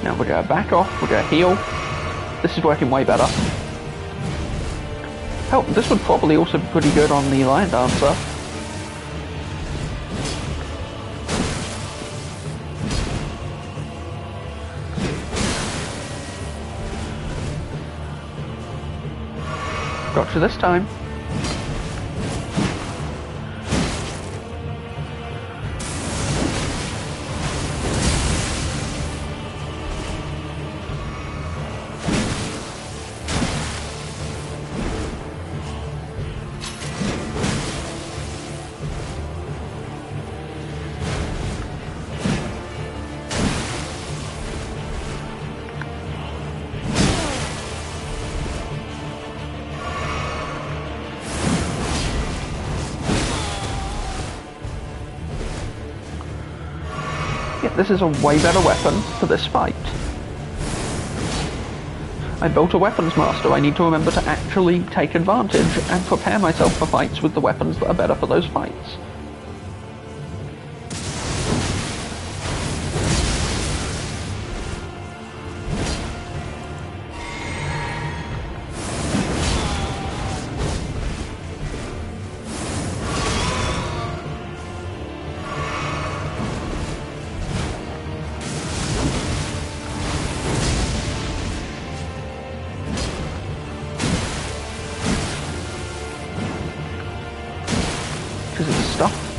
Speaker 1: Now we're going to back off, we're going to heal. This is working way better. Hell, this would probably also be pretty good on the Lion Dancer. Gotcha this time. This is a way better weapon for this fight. I built a weapons master. I need to remember to actually take advantage and prepare myself for fights with the weapons that are better for those fights.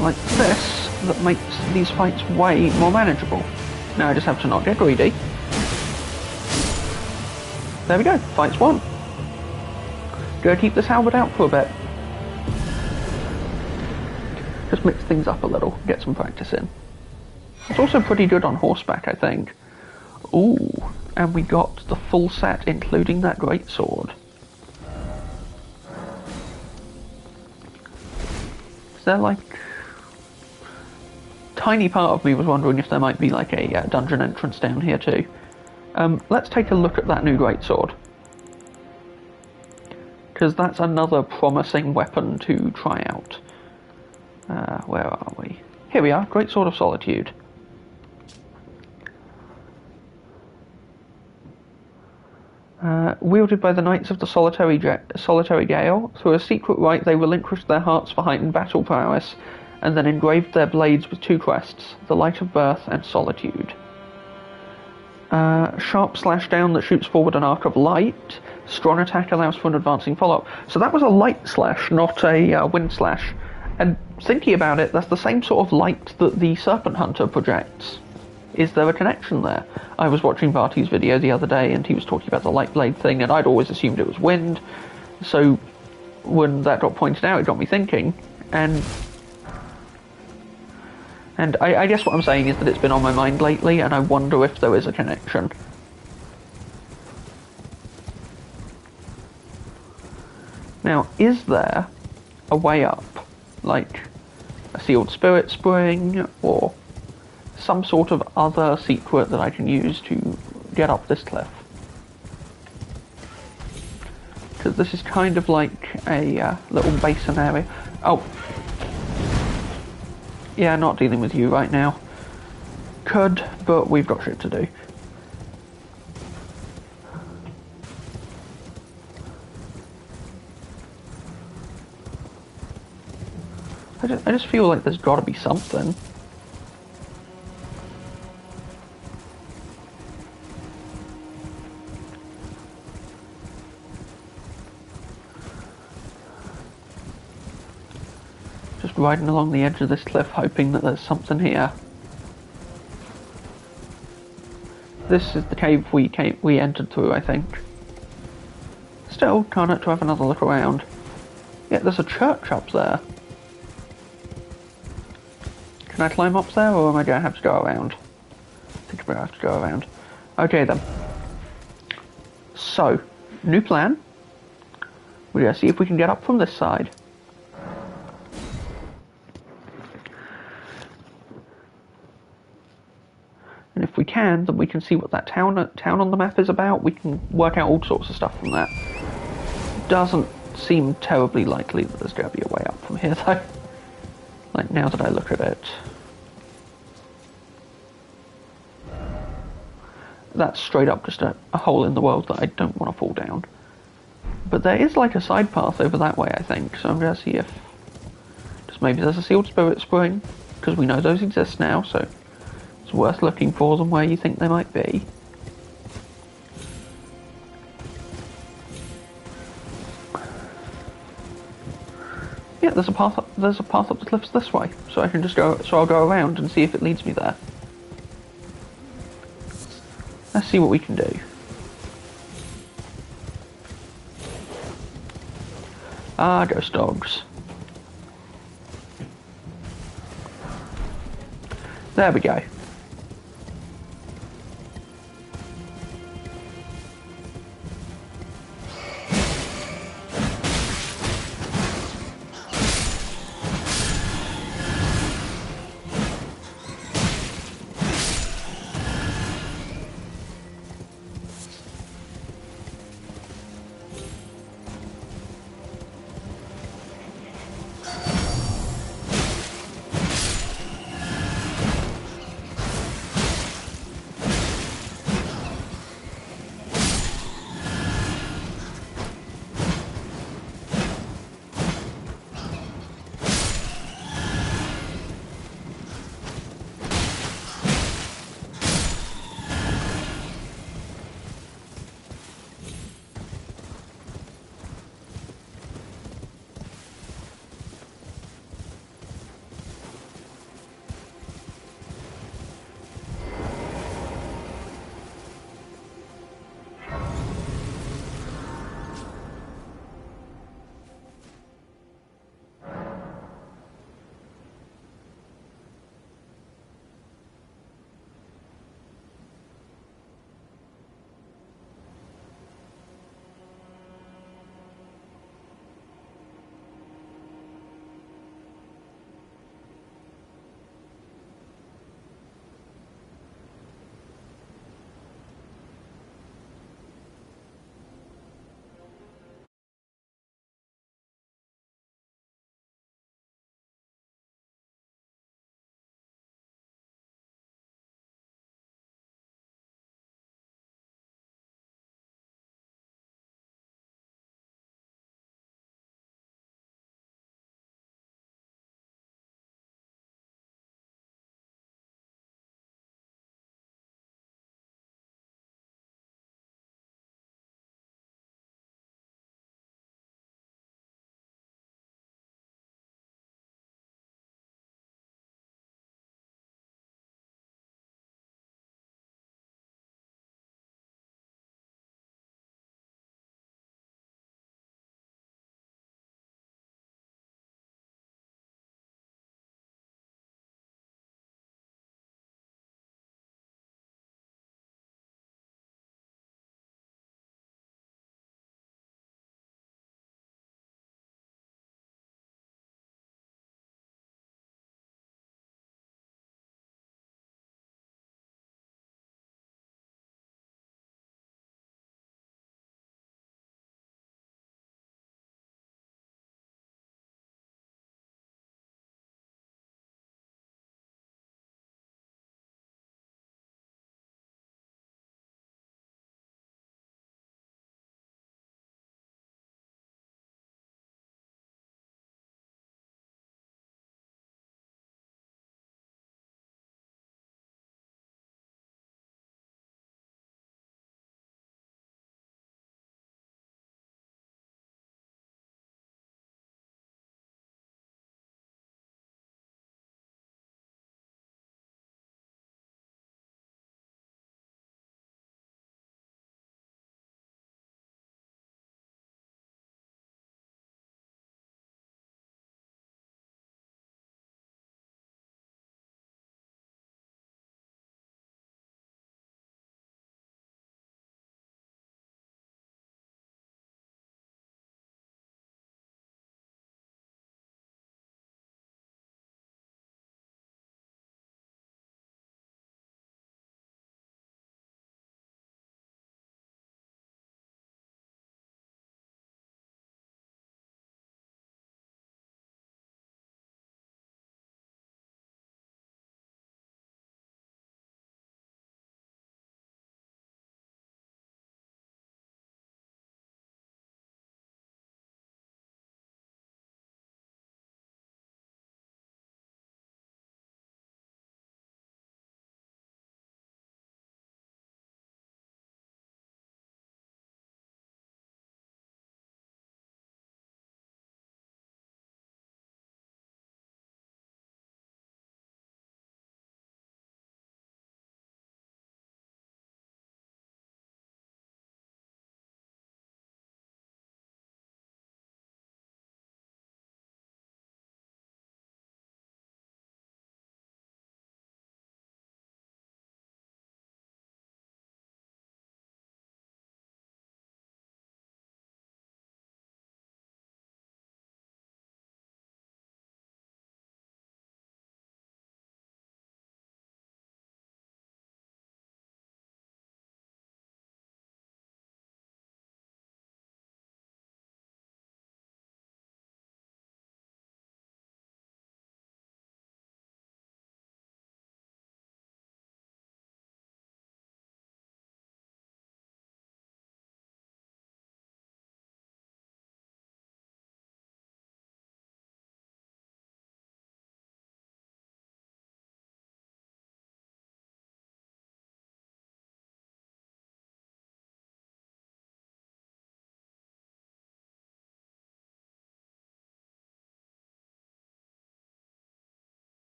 Speaker 1: Like this that makes these fights way more manageable. Now I just have to not get greedy. There we go, fight's won. Go keep this halberd out for a bit. Just mix things up a little, get some practice in. It's also pretty good on horseback, I think. Ooh, and we got the full set including that great sword. Is there like... Tiny part of me was wondering if there might be like a dungeon entrance down here too. Let's take a look at that new greatsword, because that's another promising weapon to try out. Where are we? Here we are, Greatsword of Solitude. Wielded by the Knights of the Solitary Gale, through a secret rite they relinquished their hearts for heightened battle prowess, and then engraved their blades with two crests, the Light of Birth and Solitude. Sharp slash down that shoots forward an arc of light. Strong attack allows for an advancing follow-up. So that was a light slash, not a wind slash. And thinking about it, that's the same sort of light that the Serpent Hunter projects. Is there a connection there? I was watching Barty's video the other day and he was talking about the light blade thing, and I'd always assumed it was wind. So when that got pointed out, it got me thinking. And I guess what I'm saying is that it's been on my mind lately, and I wonder if there is a connection. Now, is there a way up? Like a sealed spirit spring, or some sort of other secret that I can use to get up this cliff? Because this is kind of like a little basin area. Oh. Yeah, not dealing with you right now. Could, but we've got shit to do. I just feel like there's got to be something. Just riding along the edge of this cliff, hoping that there's something here. This is the cave we entered through, I think. Still, can't hurt to have another look around. Yeah, there's a church up there. Can I climb up there, or am I going to have to go around? I think I'm going to have to go around. Okay then. So, new plan. We're going to see if we can get up from this side. And if we can, then we can see what that town on the map is about. We can work out all sorts of stuff from that. Doesn't seem terribly likely that there's going to be a way up from here, though. Like, now that I look at it. That's straight up just a hole in the world that I don't want to fall down. But there is like a side path over that way, I think, so I'm going to see if... just maybe there's a sealed spirit spring, because we know those exist now, so it's worth looking for them where you think they might be. Yeah, there's a path up the cliffs this way, so I can just go. So I'll go around and see if it leads me there. Let's see what we can do. Ah, ghost dogs. There we go.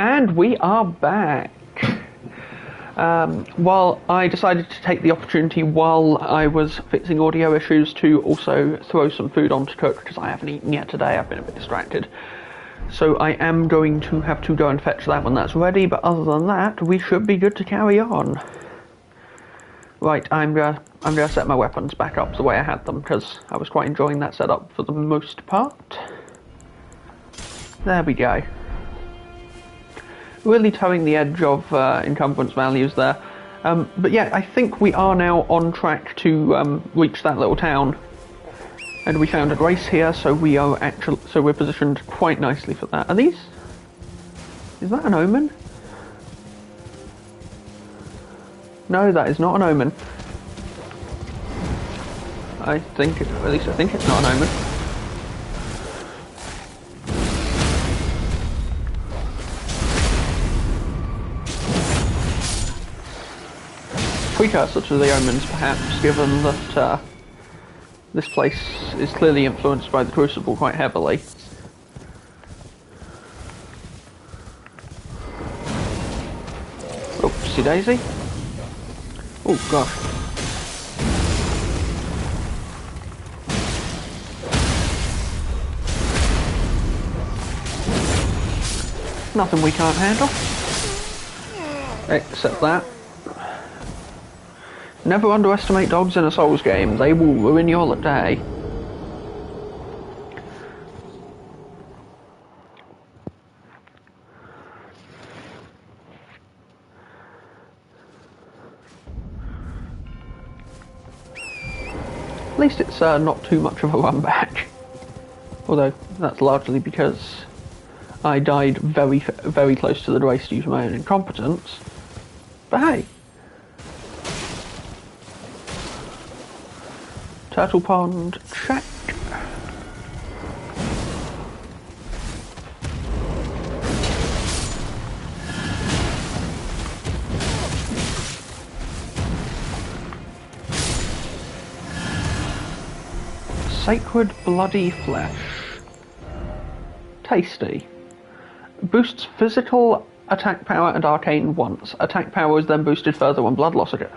Speaker 1: And we are back. While I decided to take the opportunity while I was fixing audio issues to also throw some food on to cook, because I haven't eaten yet today, I've been a bit distracted. So I am going to have to go and fetch that when that's ready, but other than that, we should be good to carry on. Right, I'm gonna set my weapons back up the way I had them, because I was quite enjoying that setup for the most part. There we go. Really towing the edge of encumbrance values there. But yeah, I think we are now on track to reach that little town. And we found a grace here, so we're positioned quite nicely for that. Are these? Is that an omen? No, that is not an omen. At least I think it's not an omen. Precursor to the omens, perhaps, given that this place is clearly influenced by the Crucible quite heavily. Oopsie daisy. Oh gosh. Nothing we can't handle. Except that. Never underestimate dogs in a Souls game. They will ruin your day. At least it's not too much of a run back. Although, that's largely because I died very, very close to the race due to my own incompetence. But hey. Turtle pond, check. Sacred bloody flesh. Tasty. Boosts physical attack power and arcane once. Attack power is then boosted further when blood loss occurs.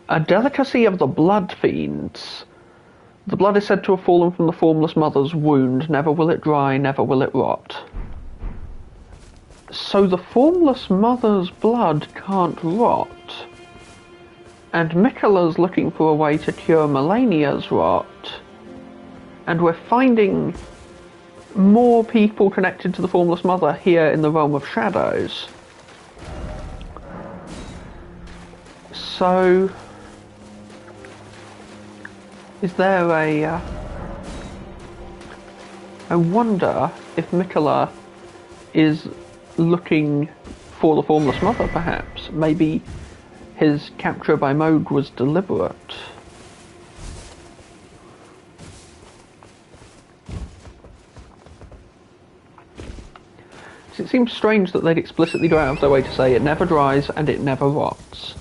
Speaker 1: A delicacy of the blood fiends. The blood is said to have fallen from the Formless Mother's wound. Never will it dry, never will it rot. So the Formless Mother's blood can't rot. And Miquella's looking for a way to cure Melania's rot. And we're finding more people connected to the Formless Mother here in the Realm of Shadows. So is there a... I wonder if Miquella is looking for the Formless Mother, perhaps. Maybe his capture by Moog was deliberate. It seems strange that they'd explicitly go out of their way to say it never dries and it never rots.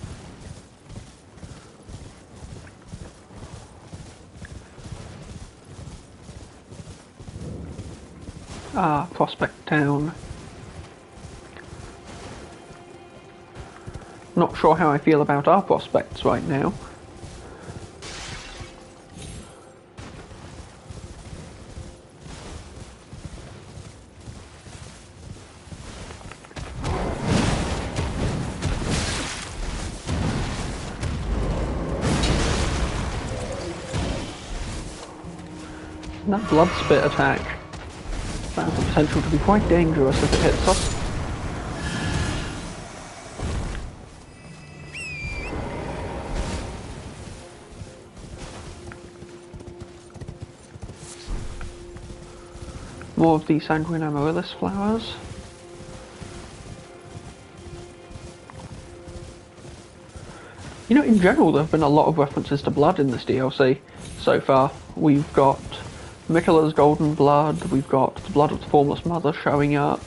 Speaker 1: Ah, Prospect Town. Not sure how I feel about our prospects right now. And that blood spit attack. That has the potential to be quite dangerous if it hits us. More of the Sanguine Amaryllis flowers. You know, in general, there have been a lot of references to blood in this DLC so far. We've got Miquella's golden blood, we've got the blood of the Formless Mother showing up.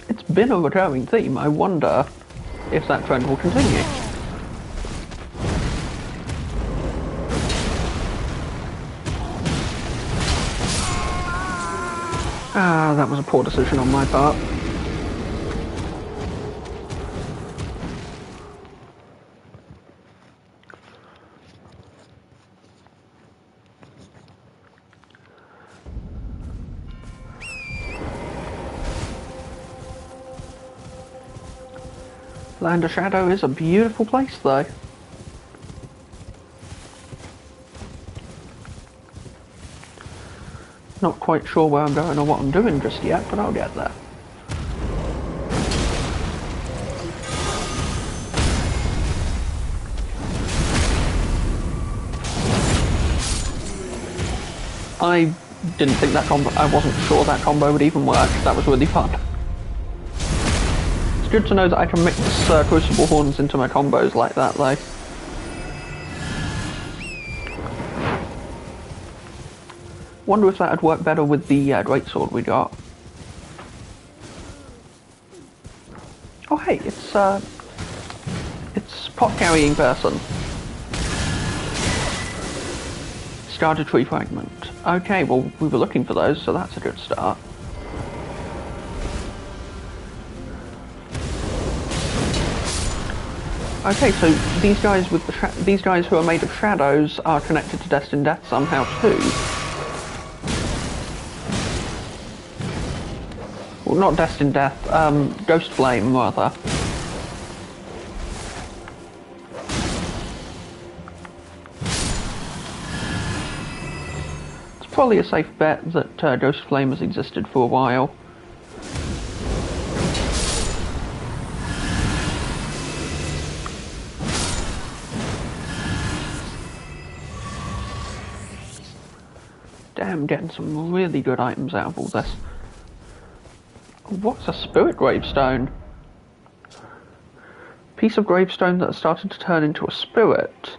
Speaker 1: It's been a recurring theme. I wonder if that trend will continue. Ah, that was a poor decision on my part. Land of Shadow is a beautiful place, though. Not quite sure where I'm going or what I'm doing just yet, but I'll get there. I didn't think that combo, I wasn't sure that combo would even work. That was really fun. It's good to know that I can mix Crucible Horns into my combos like that, though. Wonder if that would work better with the greatsword we got. Oh hey, it's pot carrying person. Starter tree fragment. Okay, well we were looking for those, so that's a good start. Okay, so these guys with these guys who are made of shadows are connected to Destined Death somehow too. Well, not Destined Death, Ghost Flame rather. It's probably a safe bet that Ghost Flame has existed for a while. Damn, getting some really good items out of all this. What's a spirit gravestone? Piece of gravestone that has started to turn into a spirit.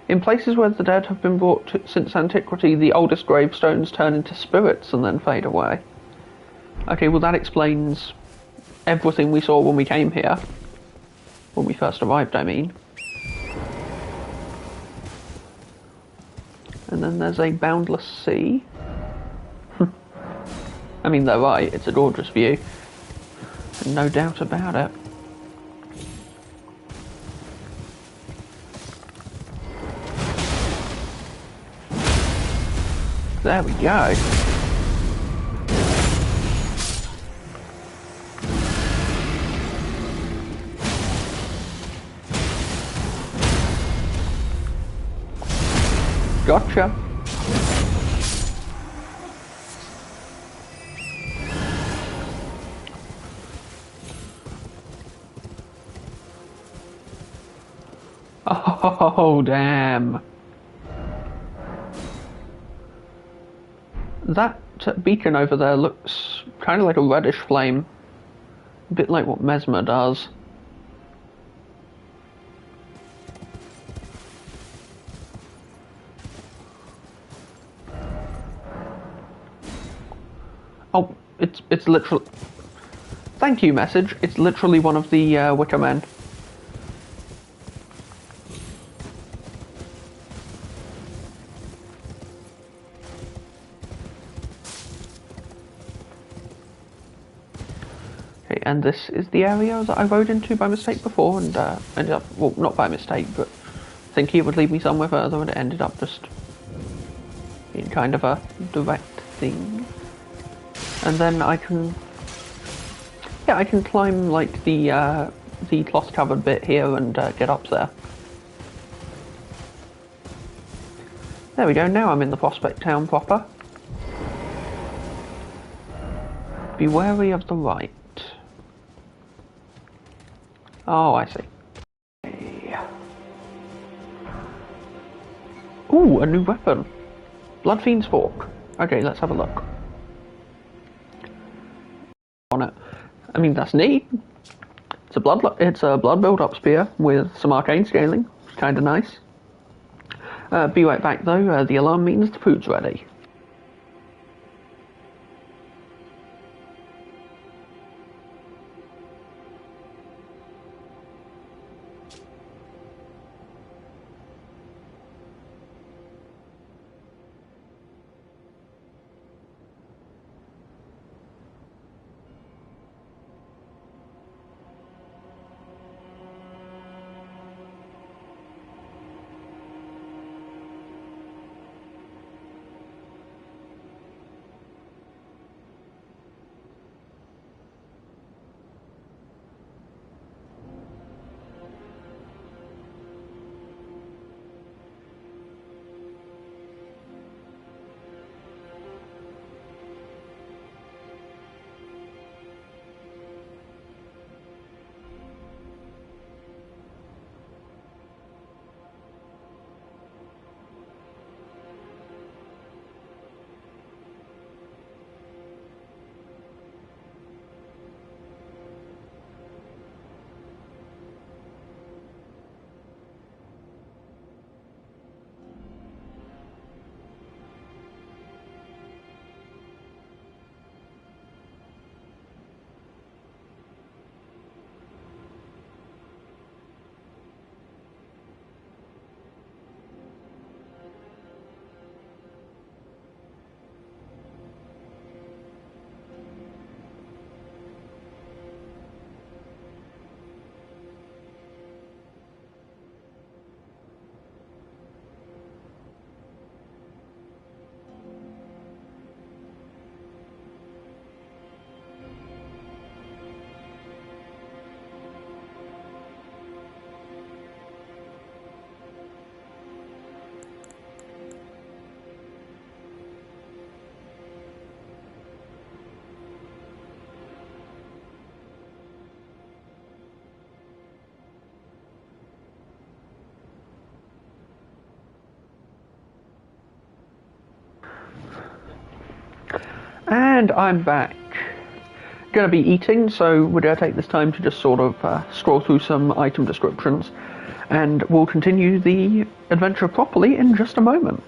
Speaker 1: In places where the dead have been brought to, since antiquity, the oldest gravestones turn into spirits and then fade away. Okay, well that explains everything we saw when we came here. When we first arrived, I mean. And then there's a boundless sea. I mean, they're right, it's a gorgeous view. No doubt about it. There we go. Gotcha. Oh, damn. That beacon over there looks kind of like a reddish flame. A bit like what Mesmer does. Oh, it's literally... Thank you, message. It's literally one of the Wicker Men. Okay, and this is the area that I rode into by mistake before and ended up... Well, not by mistake, but thinking it would lead me somewhere further and it ended up just being kind of a direct thing. And then I can... Yeah, I can climb, like, the cloth-covered bit here and get up there. There we go, now I'm in the Prospect Town proper. Be wary of the right. Oh, I see. Ooh, a new weapon. Bloodfiend's Fork. Okay, let's have a look. On it. I mean, that's neat. It's a blood build-up spear with some arcane scaling. Kind of nice. Be right back though. The alarm means the food's ready. And I'm back. Gonna be eating, so we're gonna take this time to just sort of scroll through some item descriptions, and we'll continue the adventure properly in just a moment.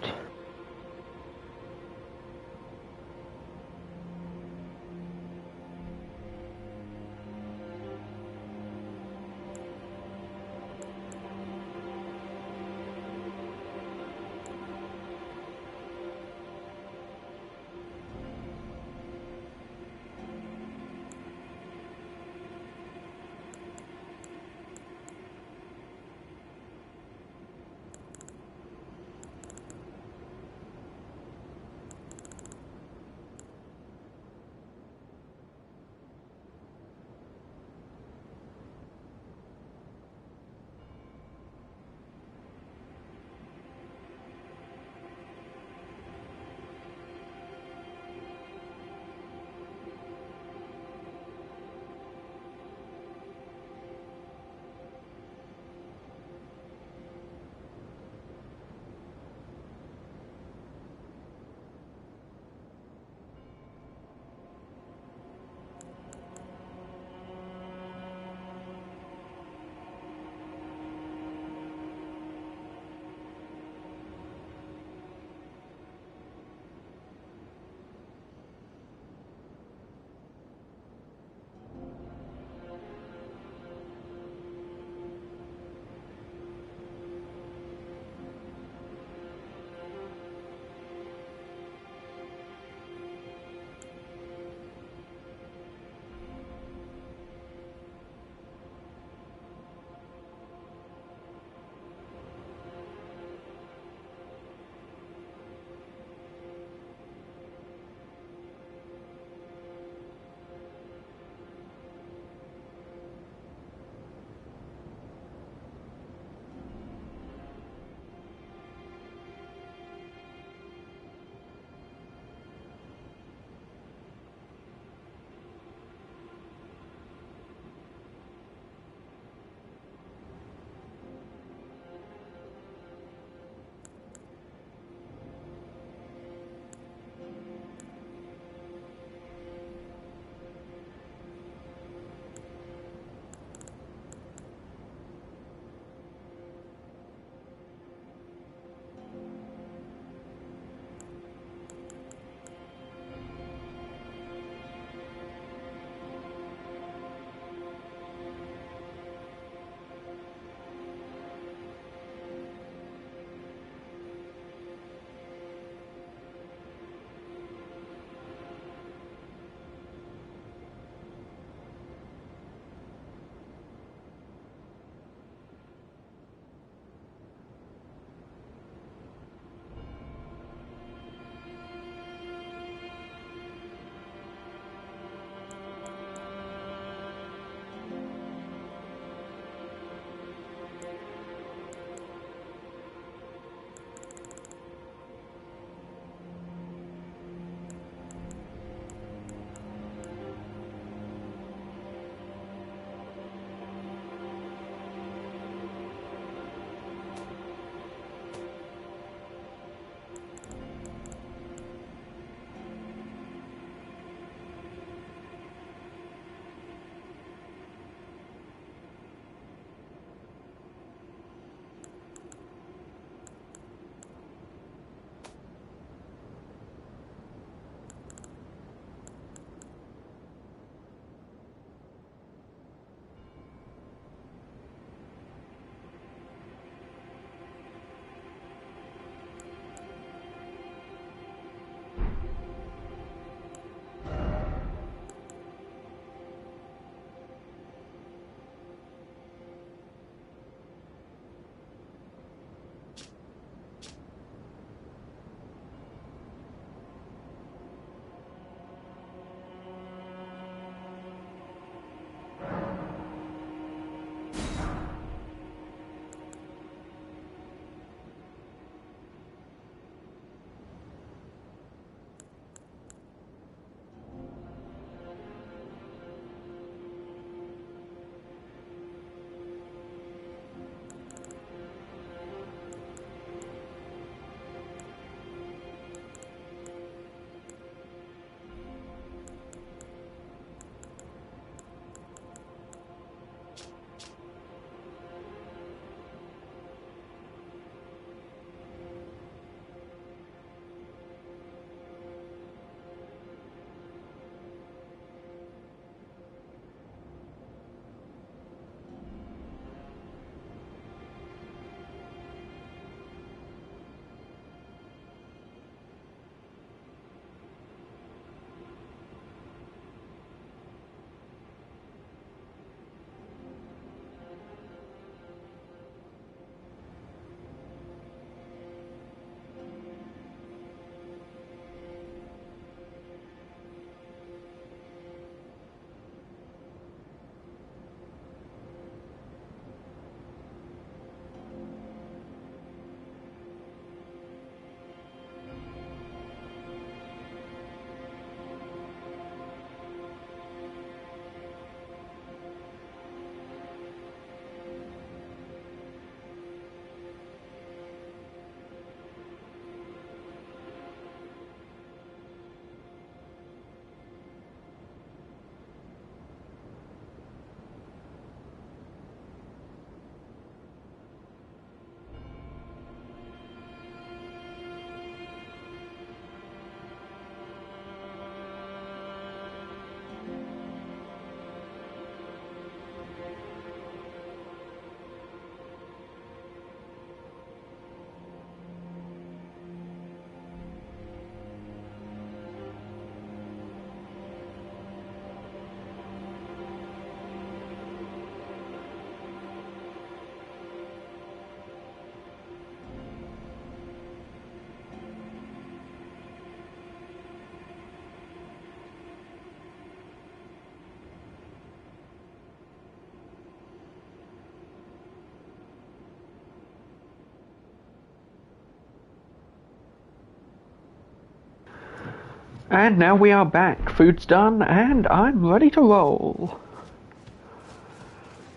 Speaker 1: And now we are back. Food's done, and I'm ready to roll.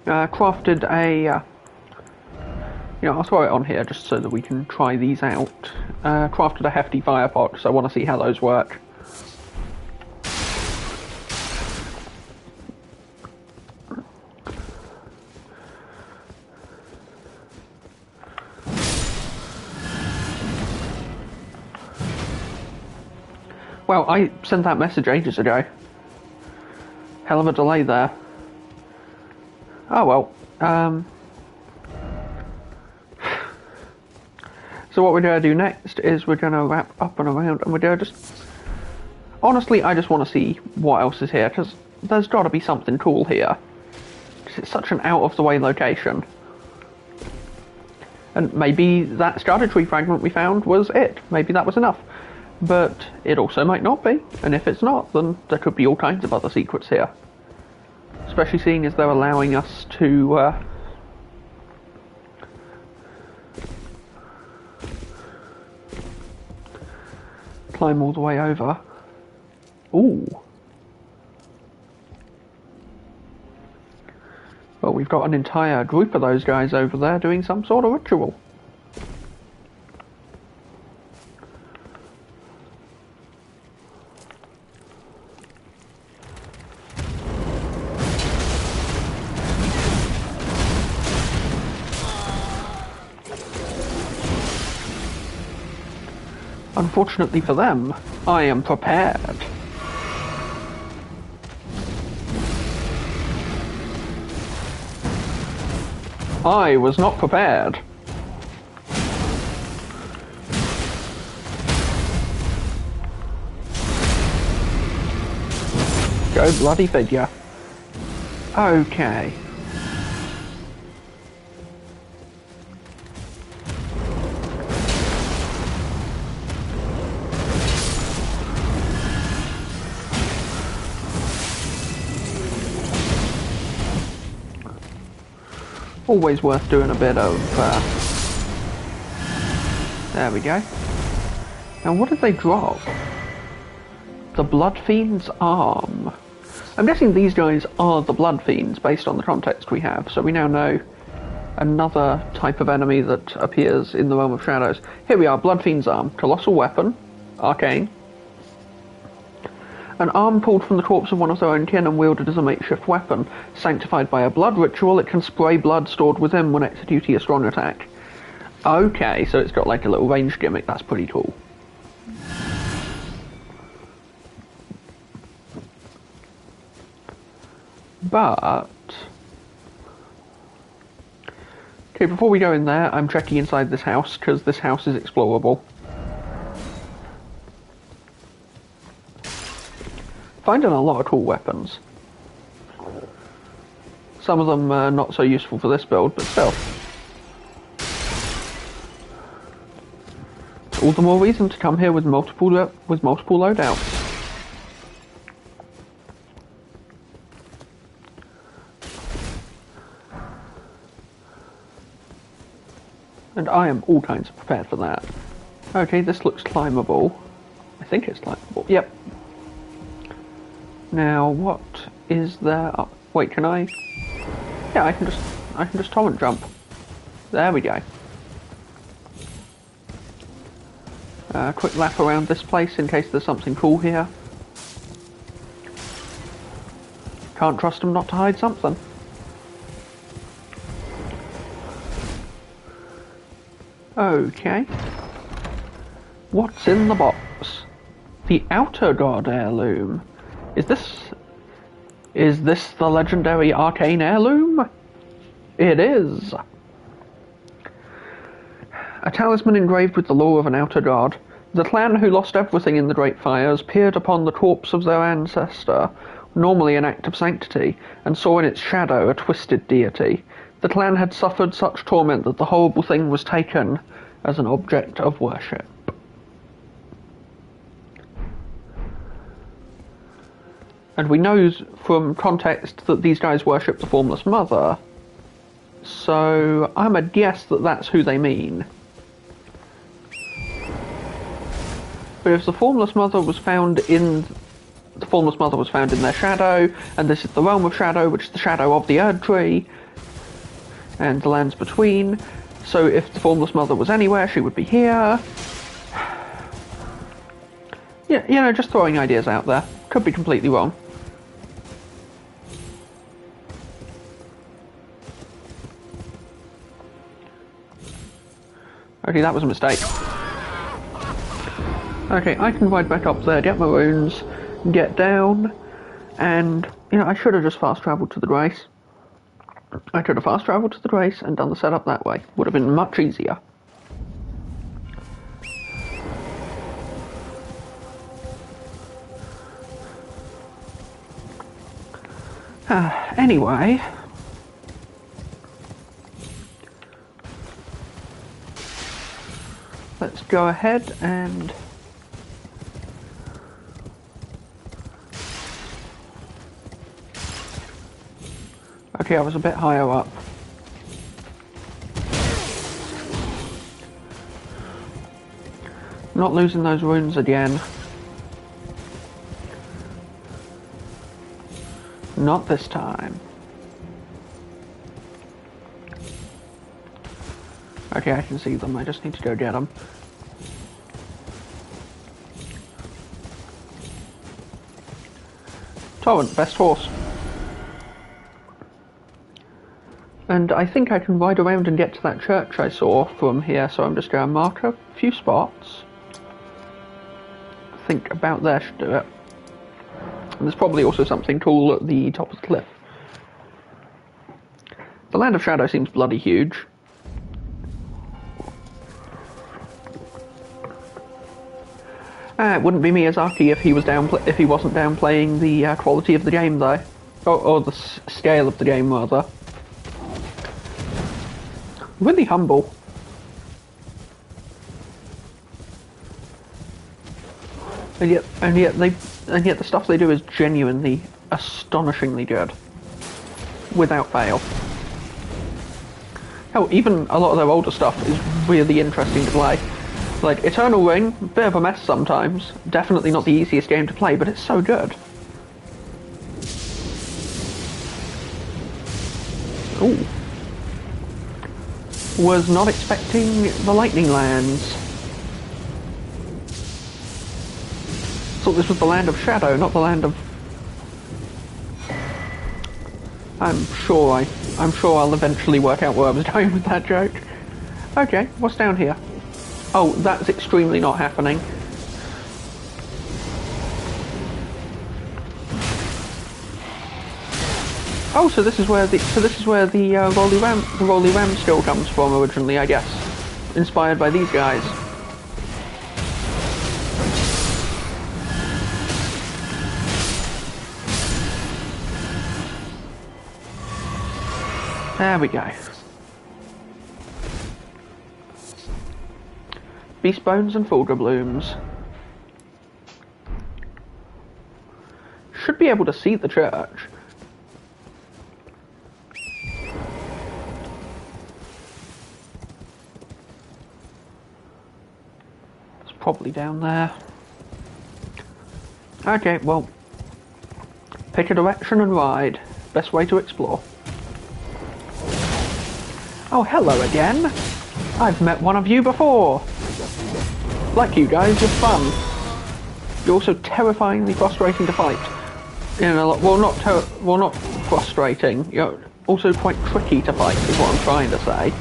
Speaker 1: Crafted a... I'll throw it on here just so that we can try these out. Crafted a hefty fire pot, because I want to see how those work. Well, I sent that message ages ago. Hell of a delay there. Oh well. So what we're going to do next is we're going to wrap up and around, and we're going to just... Honestly, I just want to see what else is here, because there's got to be something cool here. It's such an out-of-the-way location. And maybe that Erdtree fragment we found was it. Maybe that was enough. But it also might not be, and if it's not, then there could be all kinds of other secrets here. Especially seeing as they're allowing us to climb all the way over. Ooh. Well, we've got an entire group of those guys over there doing some sort of ritual. Unfortunately for them, I am prepared. I was not prepared. Go bloody figure. Okay. Always worth doing a bit of, there we go. Now what did they drop? The Blood Fiend's arm. I'm guessing these guys are the Blood Fiends based on the context we have, so we now know another type of enemy that appears in the Realm of Shadows. Here we are, Blood Fiend's arm. Colossal weapon. Arcane. An arm pulled from the corpse of one of their own kin and wielded as a makeshift weapon. Sanctified by a blood ritual, it can spray blood stored within when executing a strong attack. Okay, so it's got like a little range gimmick. That's pretty cool. But... okay, before we go in there, I'm checking inside this house, because this house is explorable. Finding a lot of cool weapons. Some of them are not so useful for this build, but still. All the more reason to come here with multiple loadouts. And I am all kinds of prepared for that. Okay, this looks climbable. I think it's climbable. Yep. Now, what is there? Oh, wait, can I? Yeah, I can just torrent jump. There we go. Quick lap around this place in case there's something cool here. Can't trust them not to hide something. Okay. What's in the box? The Outer God heirloom. Is this the legendary arcane heirloom? It is. A talisman engraved with the lore of an outer god. The clan who lost everything in the Great Fires peered upon the corpse of their ancestor, normally an act of sanctity, and saw in its shadow a twisted deity. The clan had suffered such torment that the horrible thing was taken as an object of worship. And we know from context that these guys worship the Formless Mother, so I'm gonna guess that that's who they mean. But if the Formless Mother was found in their shadow, and this is the realm of shadow, which is the shadow of the Erdtree, and the lands between. So if the Formless Mother was anywhere, she would be here. Yeah, you know, just throwing ideas out there. Could be completely wrong. Okay, that was a mistake. Okay, I can ride back up there, get my runes, get down, and, you know, I should have just fast travelled to the race. I could have fast travelled to the race and done the setup that way. Would have been much easier. Anyway. Let's go ahead and... Okay, I was a bit higher up. Not losing those runes again. Not this time. Okay, I can see them. I just need to go get them. Torrent, best horse. And I think I can ride around and get to that church I saw from here, so I'm just going to mark a few spots. I think about there should do it. And there's probably also something cool at the top of the cliff. The Land of Shadow seems bloody huge. It wouldn't be Miyazaki if he was if he wasn't downplaying the quality of the game, though, or the scale of the game, rather. Really humble. And yet the stuff they do is genuinely, astonishingly good, without fail. Hell, even a lot of their older stuff is really interesting to play. Like Eternal Ring, bit of a mess sometimes. Definitely not the easiest game to play, but it's so good. Ooh. Was not expecting the Lightning Lands. Thought this was the Land of Shadow, not the Land of... I'm sure I'll eventually work out where I was going with that joke. Okay, what's down here? Oh, that's extremely not happening. Oh, so this is where the Rolly Ram skill comes from originally, I guess. Inspired by these guys. There we go. Beast Bones and Fulgur Blooms. Should be able to see the church. It's probably down there. Okay, well, pick a direction and ride. Best way to explore. Oh, hello again. I've met one of you before. Like you guys, you're fun. You're also terrifyingly frustrating to fight. Well, not frustrating. You're also quite tricky to fight, is what I'm trying to say.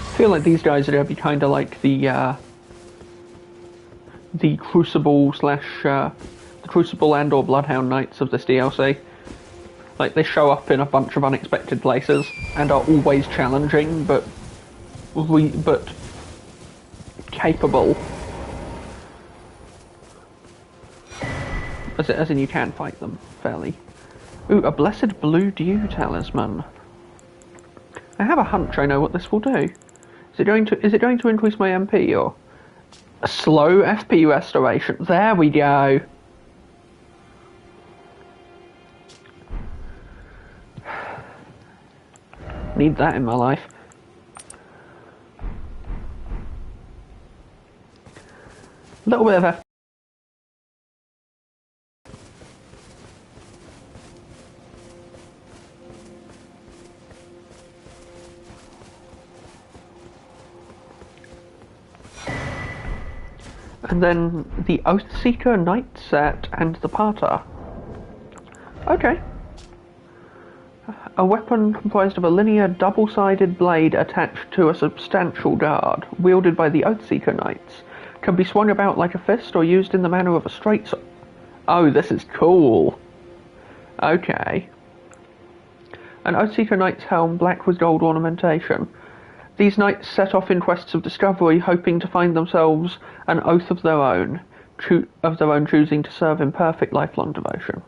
Speaker 1: I feel like these guys are going to be kind of like the Crucible the Crucible and or Bloodhound Knights of this DLC. Like, they show up in a bunch of unexpected places and are always challenging, but capable. As in you can fight them fairly. Ooh, a Blessed Blue Dew Talisman. I have a hunch I know what this will do. Is it going to increase my MP or? Slow FP restoration. There we go. Need that in my life. A little bit of FP. And then the Oathseeker Knight set and the Parter. Okay. A weapon comprised of a linear double-sided blade attached to a substantial dart, wielded by the Oathseeker Knights. Can be swung about like a fist or used in the manner of a straight sword. Oh, this is cool. Okay. An Oathseeker Knight's helm, black with gold ornamentation. These knights set off in quests of discovery, hoping to find themselves an oath of their own, choosing to serve in perfect lifelong devotion.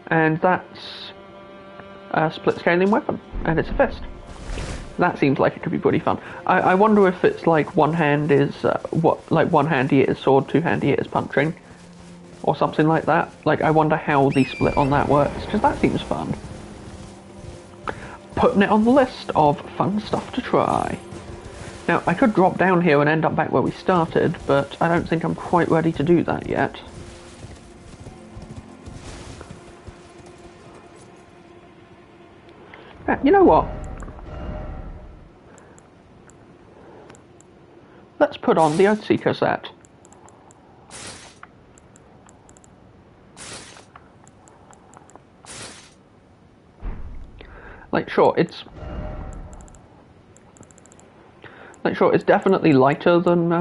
Speaker 1: And that's a split-scaling weapon, and it's a fist. That seems like it could be pretty fun. I wonder if it's like one hand is one-handy it is sword, two-handy it is punching, or something like that. Like, I wonder how the split on that works, because that seems fun. Putting it on the list of fun stuff to try. Now, I could drop down here and end up back where we started, but I don't think I'm quite ready to do that yet. Yeah, you know what? Let's put on the Oathseeker set. Sure, it's definitely lighter than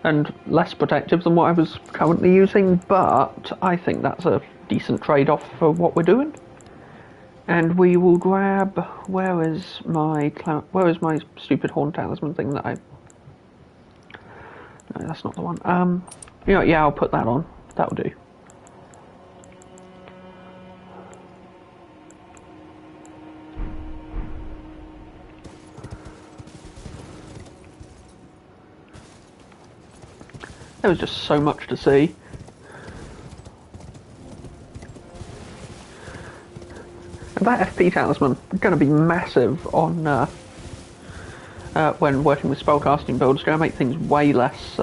Speaker 1: and less protective than what I was currently using, but I think that's a decent trade-off for what we're doing. And we will grab, where is my stupid horn talisman thing that I... No, that's not the one. You know, yeah, I'll put that on. That'll do. There was just so much to see. And that FP talisman is going to be massive on when working with spellcasting builds. It's going to make things way less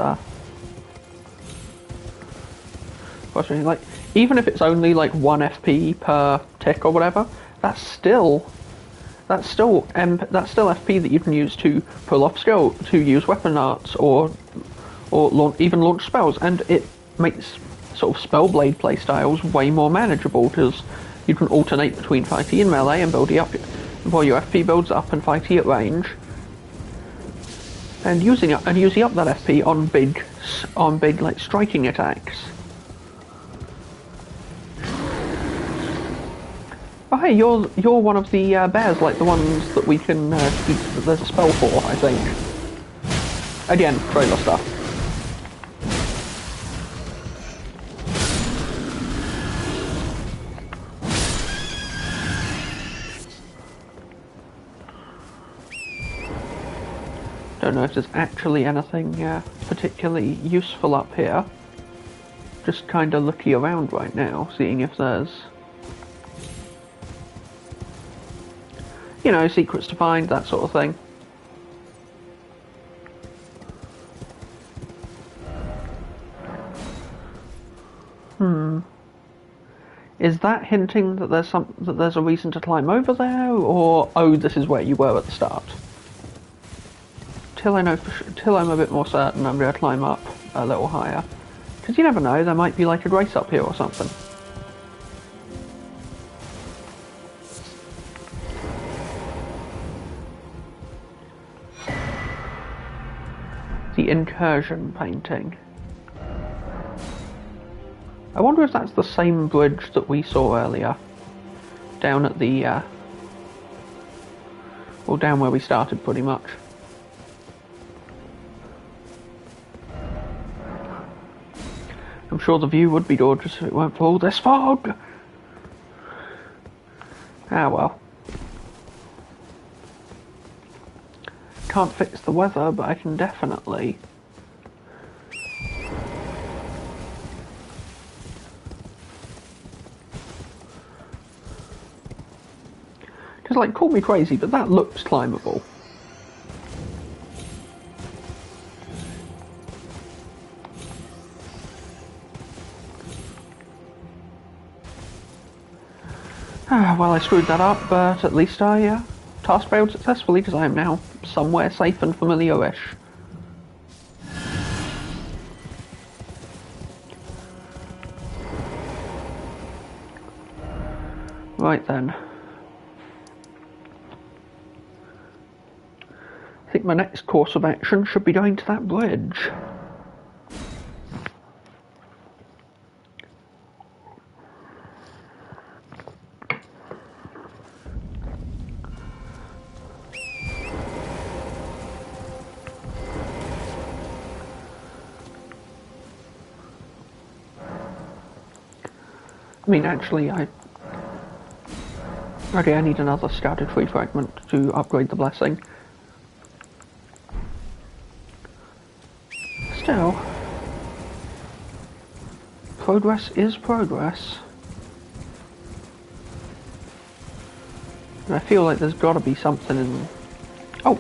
Speaker 1: frustrating. Like, even if it's only like 1 FP per tick or whatever, that's still FP that you can use to pull off skill, to use weapon arts, or even launch spells, and it makes sort of spellblade playstyles way more manageable, because you can alternate between fighting and melee and building up while your FP builds up and fighting at range, and using up that FP on big like striking attacks. Oh hey, you're one of the bears, like the ones that we can eat that there's a spell for, I think. Again, trailer stuff. Don't know if there's actually anything particularly useful up here. Just kind of looking around right now, seeing if there's, you know, secrets to find, that sort of thing. Is that hinting that there's a reason to climb over there, or oh, this is where you were at the start? Till I'm a bit more certain, I'm going to climb up a little higher. Because you never know, there might be like a grace up here or something. The incursion painting. I wonder if that's the same bridge that we saw earlier. Down at the, well, down where we started pretty much. I'm sure the view would be gorgeous if it weren't for all this fog. Ah well. Can't fix the weather, but I can definitely... Because, like, call me crazy, but that looks climbable. Well, I screwed that up, but at least I task failed successfully, because I am now somewhere safe and familiar-ish. Right then. I think my next course of action should be going to that bridge. I mean, actually, okay, I need another Erdtree fragment to upgrade the blessing. Still, progress is progress. And I feel like there's got to be something in... Oh!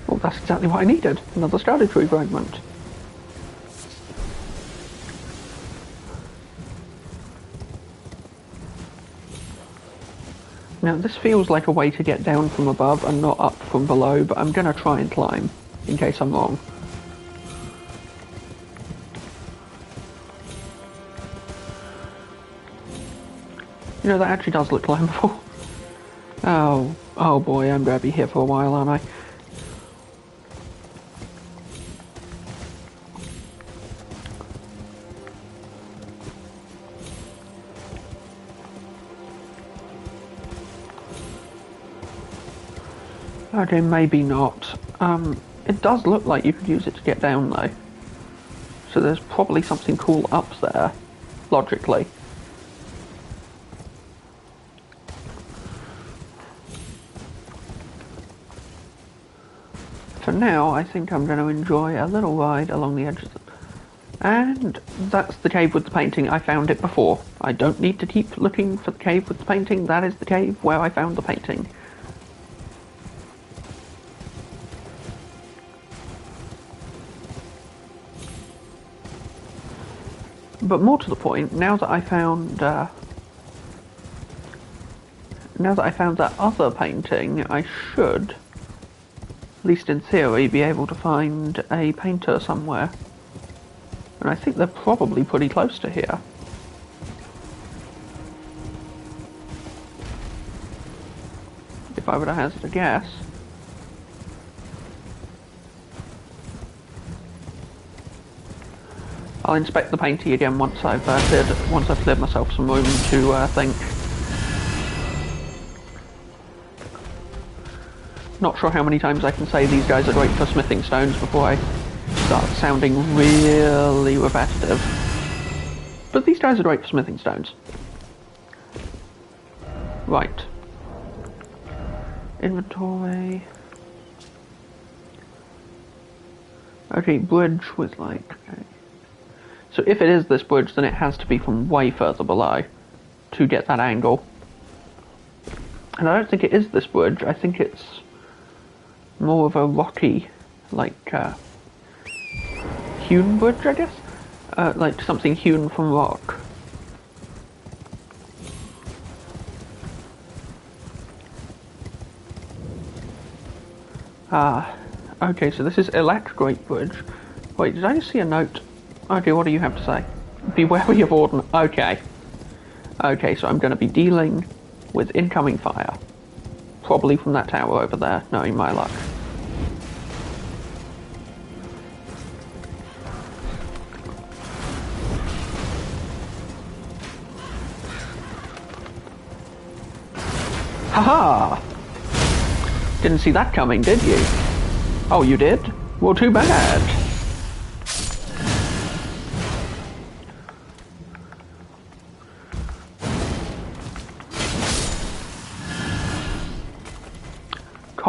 Speaker 1: Well, that's exactly what I needed. Another Erdtree fragment. Now, this feels like a way to get down from above and not up from below, but I'm gonna try and climb, in case I'm wrong. You know, that actually does look climbable. Oh boy, I'm gonna be here for a while, aren't I? Okay, maybe not. It does look like you could use it to get down, though. So there's probably something cool up there, logically. For now, I think I'm going to enjoy a little ride along the edges. And that's the cave with the painting. I found it before. I don't need to keep looking for the cave with the painting. That is the cave where I found the painting. But more to the point, now that I found that other painting, I should, at least in theory, be able to find a painter somewhere. And I think they're probably pretty close to here. If I were to hazard a guess. I'll inspect the painting again once I've cleared myself some room to think. Not sure how many times I can say these guys are great for smithing stones before I start sounding really repetitive. But these guys are great for smithing stones. Right. Inventory. Okay, bridge with like... Okay. So if it is this bridge, then it has to be from way further below to get that angle. And I don't think it is this bridge. I think it's more of a rocky, like, hewn bridge, I guess? Like something hewn from rock. Okay, so this is Erdtree Bridge. Wait, did I just see a note? Okay, what do you have to say? Be wary of Orden. Okay. Okay, so I'm going to be dealing with incoming fire. Probably from that tower over there, knowing my luck. Haha! Didn't see that coming, did you? Oh, you did? Well, too bad.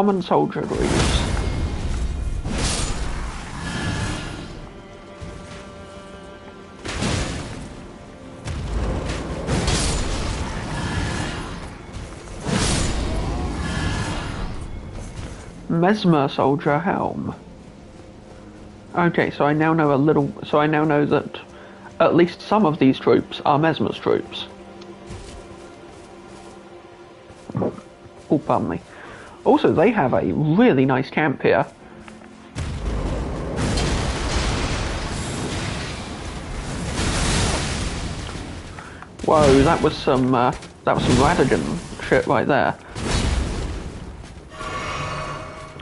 Speaker 1: common soldier greaves. Mesmer soldier helm. Okay, so I now know that at least some of these troops are Mesmer's troops. Oh, pardon me. Also, they have a really nice camp here. Whoa, that was some Radigan shit right there.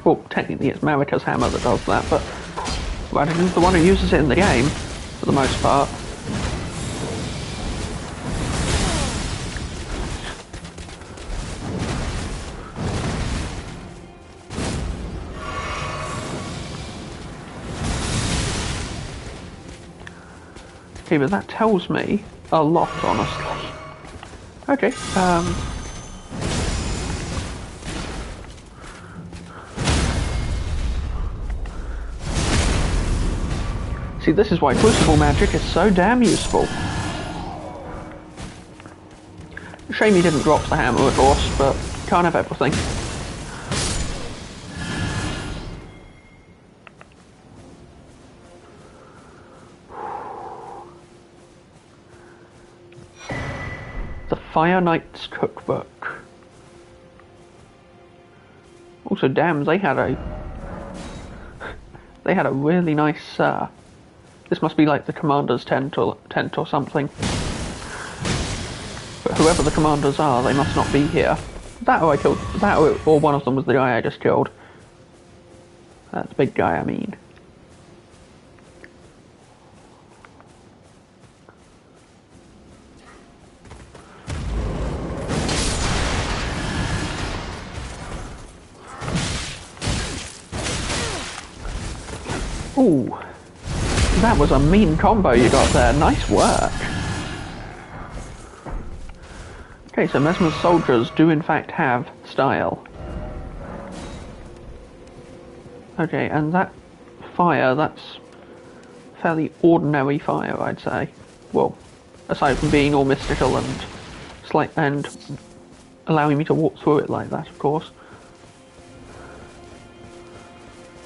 Speaker 1: Well, technically it's Marika's hammer that does that, but Radigan's the one who uses it in the game, for the most part. Okay, but that tells me a lot, honestly. Okay, see, this is why Crucible magic is so damn useful. Shame he didn't drop the hammer, of course, but can't have everything. The Fire Knight's Cookbook. Also, damn, they had a really nice, this must be like the commander's tent or something. But whoever the commanders are, they must not be here. That or I killed, that or one of them was the guy I just killed. That's the big guy, I mean. Ooh, that was a mean combo you got there. Nice work. Okay, so Mesmer's soldiers do in fact have style. Okay, and that fire, that's fairly ordinary fire, I'd say. Well, aside from being all mystical and allowing me to walk through it like that, of course.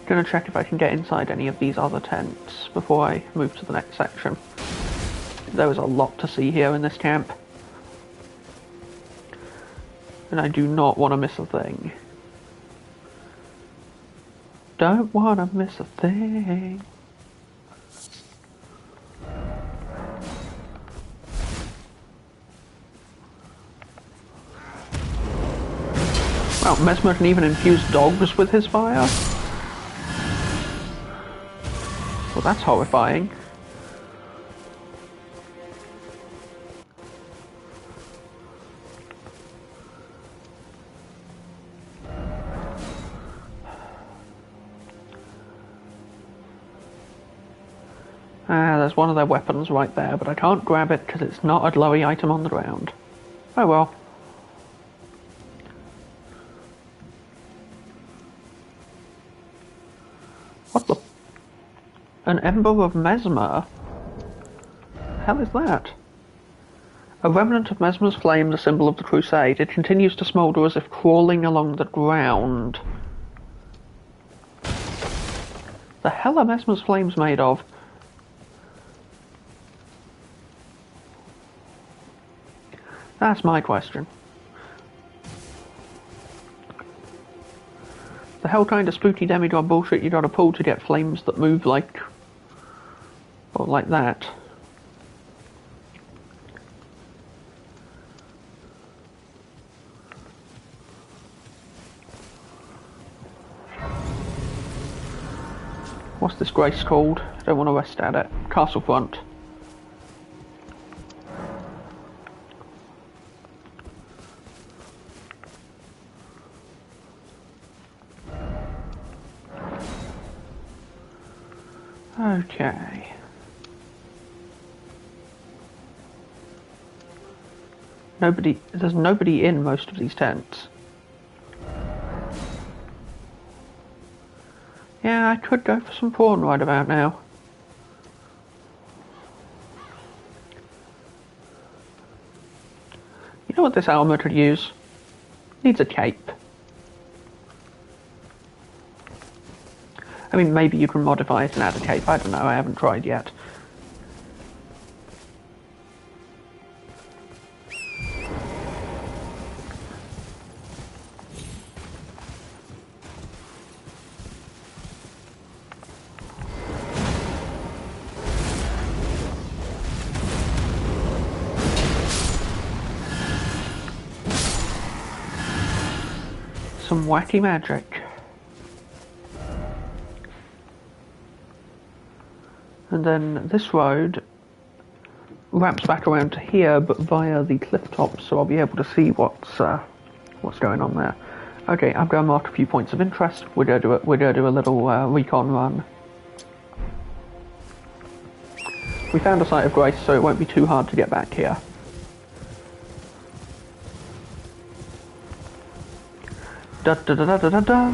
Speaker 1: Gonna check if I can get inside any of these other tents before I move to the next section. There is a lot to see here in this camp. And I do not want to miss a thing. Don't want to miss a thing. Well, Mesmer can even infuse dogs with his fire. Well, that's horrifying. Ah, there's one of their weapons right there, but I can't grab it because it's not a glowy item on the ground. Oh well. What the? An Ember of Mesmer? The hell is that? A remnant of Mesmer's flame, the symbol of the Crusade. It continues to smoulder as if crawling along the ground. The hell are Mesmer's flames made of? That's my question. The hell kind of spooky demigod bullshit you gotta pull to get flames that move like... or like that? What's this grace called? I don't want to rest at it. Castle front. Okay. There's nobody in most of these tents. Yeah, I could go for some prawn right about now. You know what this armor could use? Needs a cape. I mean, maybe you can modify it and add a cape. I don't know, I haven't tried yet. Some wacky magic. And then this road wraps back around to here, but via the cliff top, so I'll be able to see what's going on there. Okay, I'm going to mark a few points of interest. We're going to do a little recon run. We found a site of grace, so it won't be too hard to get back here. Da da da da da da da.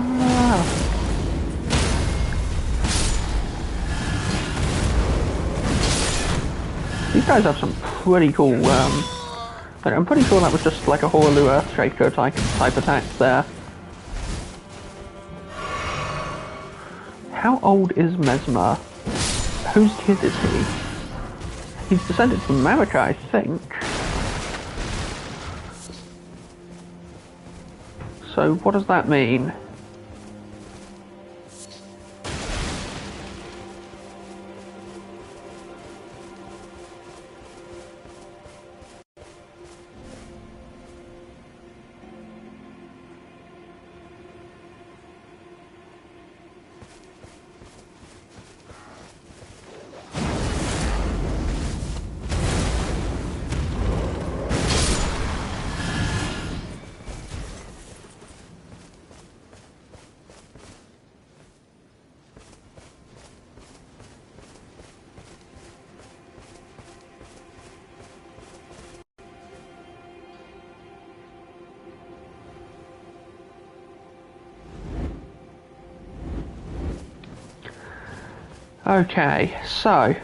Speaker 1: These guys have some pretty cool. I'm pretty sure that was just like a Horaloo Earthshaker type attack there. How old is Mesmer? Whose kid is he? He's descended from Marika, I think. So what does that mean? Okay, so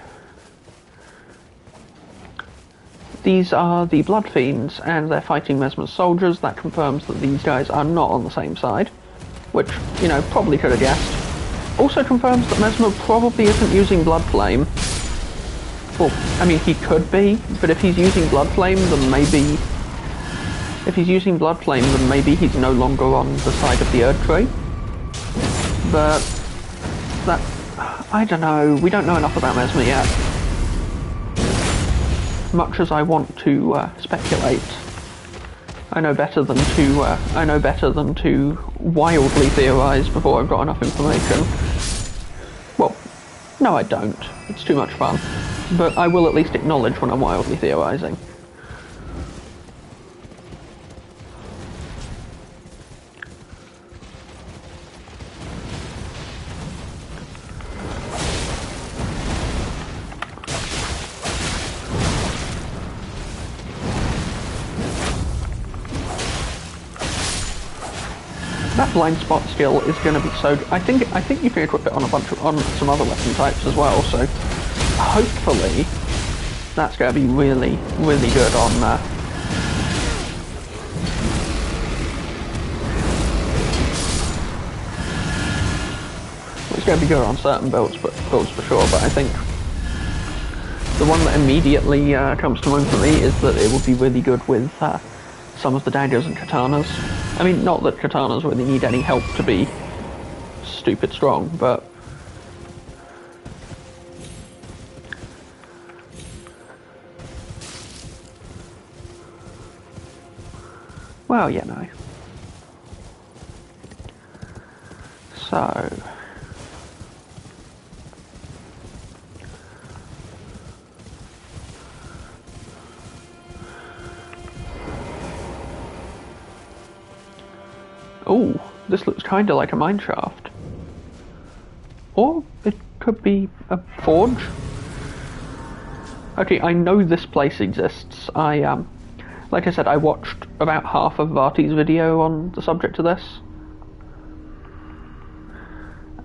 Speaker 1: these are the Blood Fiends, and they're fighting Mesmer's soldiers. That confirms that these guys are not on the same side, which, you know, probably could have guessed. Also confirms that Mesmer probably isn't using Blood Flame. Well, I mean, he could be, but if he's using Blood Flame, then maybe... If he's using Blood Flame, then maybe he's no longer on the side of the Erdtree. But that... I don't know, we don't know enough about Mesmer yet. Much as I want to speculate, I know better than to wildly theorise before I've got enough information. Well, no I don't, it's too much fun. But I will at least acknowledge when I'm wildly theorising. That blind spot skill is going to be so. I think you can equip it on on some other weapon types as well. So hopefully that's going to be really good on. It's going to be good on certain builds for sure. But I think the one that immediately comes to mind for me is that it would be really good with some of the daggers and katanas. I mean, not that katanas really need any help to be stupid strong, but... Well, yeah, no. So... Oh, this looks kind of like a mineshaft. Or it could be a forge. Okay, I know this place exists. Like I said, I watched about half of Varti's video on the subject of this.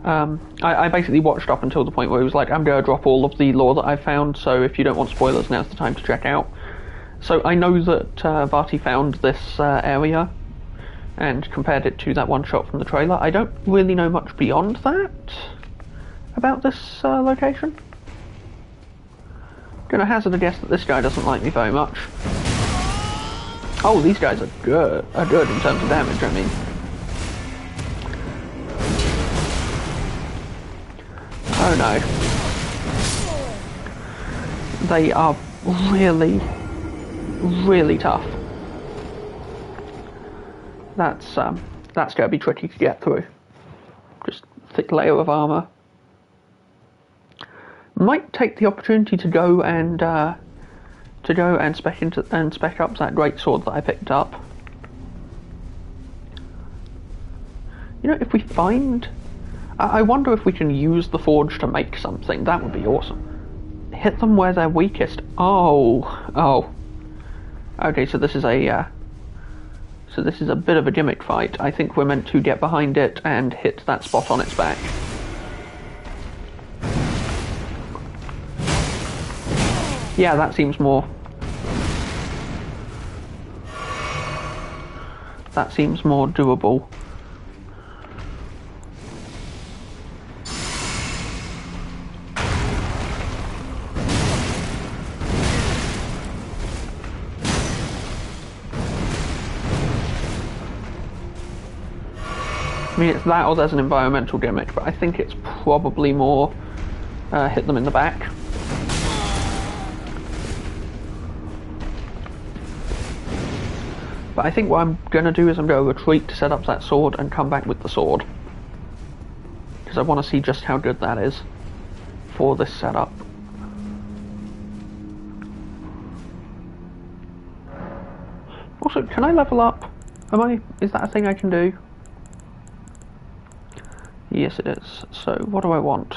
Speaker 1: I basically watched up until the point where he was like, I'm going to drop all of the lore that I've found, so if you don't want spoilers, now's the time to check out. So I know that Vati found this area and compared it to that one shot from the trailer. I don't really know much beyond that about this location. Gonna hazard a guess that this guy doesn't like me very much. Oh, these guys are good in terms of damage, I mean. Oh no. They are really, really tough. That's gonna be tricky to get through. Just thick layer of armor. Might take the opportunity to go and spec up that greatsword that I picked up. You know, if we find, I wonder if we can use the forge to make something. That would be awesome. Hit them where they're weakest. Oh. Okay, so this is a bit of a gimmick fight. I think we're meant to get behind it and hit that spot on its back. Yeah, that seems more doable. I mean, it's that or there's an environmental gimmick, but I think it's probably more hit them in the back. But I think what I'm going to do is I'm going to retreat to set up that sword and come back with the sword. Because I want to see just how good that is for this setup. Also, can I level up? Is that a thing I can do? Yes it is. So what do I want?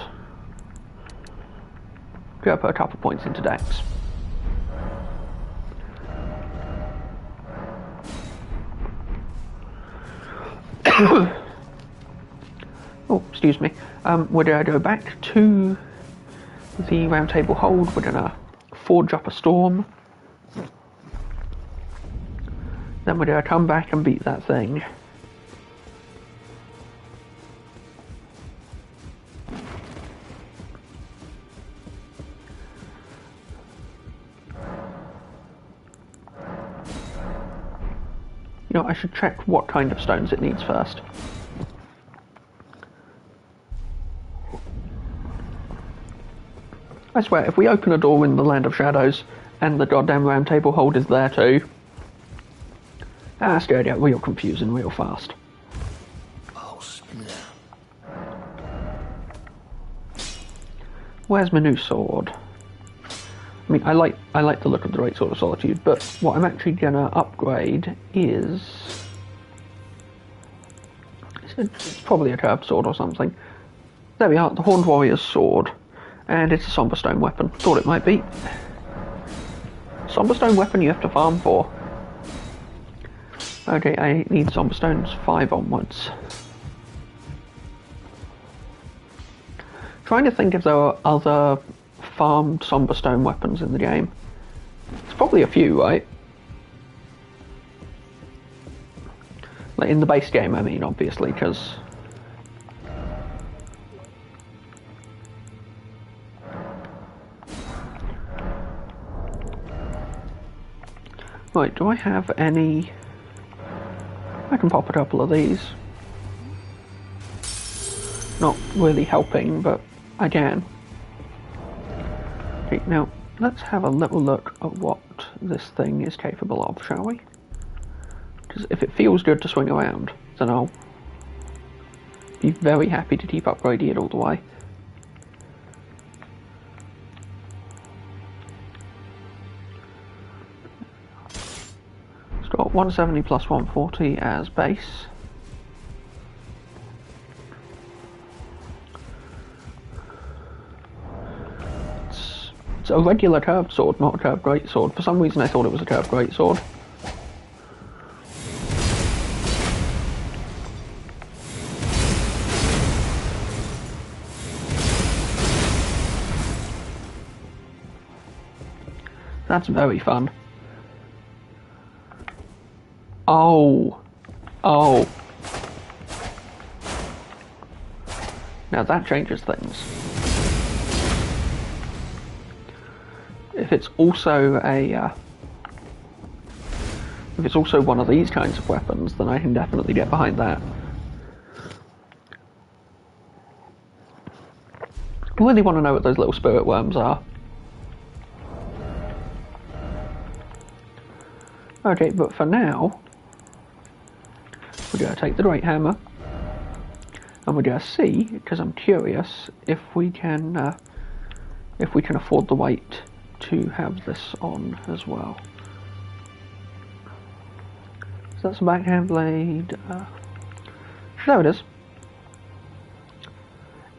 Speaker 1: Go put a couple points into Dex. Oh, excuse me. We're going to go back to the round table hold. We're going to forge up a storm. Then we're going to come back and beat that thing. You know, I should check what kind of stones it needs first. I swear, if we open a door in the Land of Shadows, and the goddamn round table hold is there too, that's going to get real confusing real fast. Where's my new sword? I mean, I like the look of the Greatsword of Solitude, but what I'm actually gonna upgrade is it's probably a curved sword or something. There we are, the Horned Warrior's sword, and it's a Somberstone weapon. Thought it might be. Somberstone weapon you have to farm for. Okay, I need Somberstones 5 onwards. Trying to think if there are other farmed Somberstone weapons in the game. It's probably a few, right? Like in the base game, I mean, obviously, because right, do I have any? I can pop a couple of these. Not really helping, but I can. Okay, now let's have a little look at what this thing is capable of, shall we? Because if it feels good to swing around, then I'll be very happy to keep upgrading it all the way. It's got 170 plus 140 as base. It's a regular curved sword, not a curved greatsword. For some reason I thought it was a curved greatsword. That's very fun. Oh. Oh. Now that changes things. If it's also if it's also one of these kinds of weapons, then I can definitely get behind that. I really want to know what those little spirit worms are. Okay, but for now, we're going to take the Great Hammer, and we're going to see, because I'm curious, if we can afford the weight to have this on as well. So that's a backhand blade. There it is.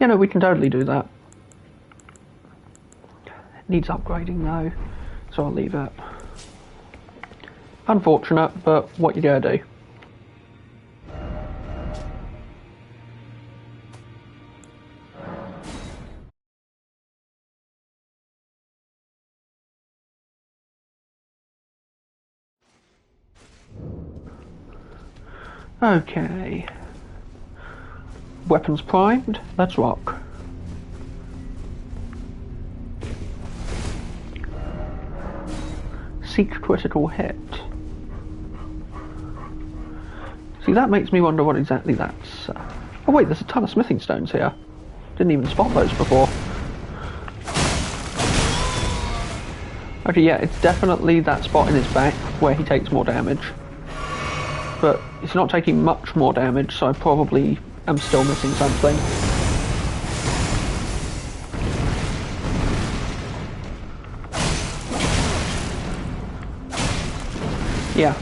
Speaker 1: Yeah, no, we can totally do that. It needs upgrading though, so I'll leave it. Unfortunate, but what you gonna do? Okay. Weapons primed, let's rock. Seek critical hit. See, that makes me wonder what exactly that's... Oh wait, there's a ton of smithing stones here. Didn't even spot those before. Okay, yeah, it's definitely that spot in his back where he takes more damage. But he's not taking much more damage, so I probably am still missing something. Yeah.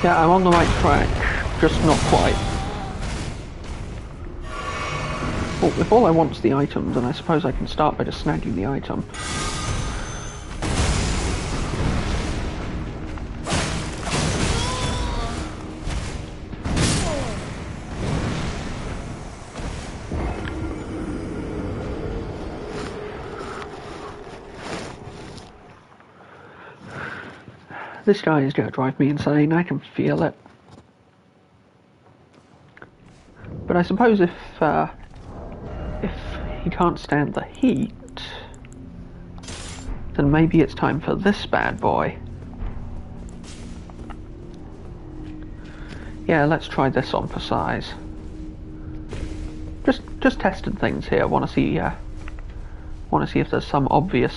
Speaker 1: Yeah, I'm on the right track, just not quite. Well, if all I want's the item, then I suppose I can start by just snagging the item. This guy is going to drive me insane, I can feel it. But I suppose if he can't stand the heat, then maybe it's time for this bad boy. Yeah, let's try this on for size. Just testing things here. Want to see if there's some obvious.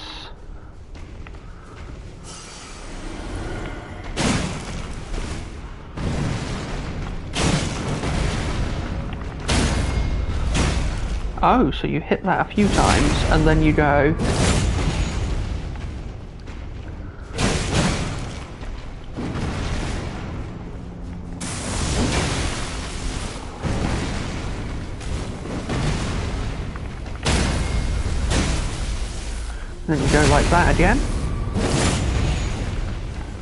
Speaker 1: Oh, so you hit that a few times, and then you go... Then you go like that again.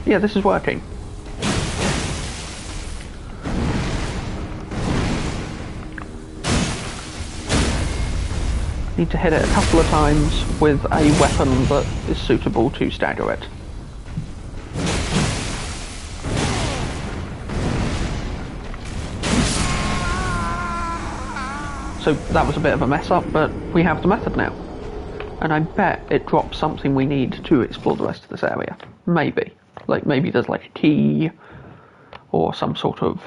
Speaker 1: Yeah, this is working. Need to hit it a couple of times with a weapon that is suitable to stagger it. So that was a bit of a mess up, but we have the method now. And I bet it drops something we need to explore the rest of this area. Maybe. Like maybe there's like a key or some sort of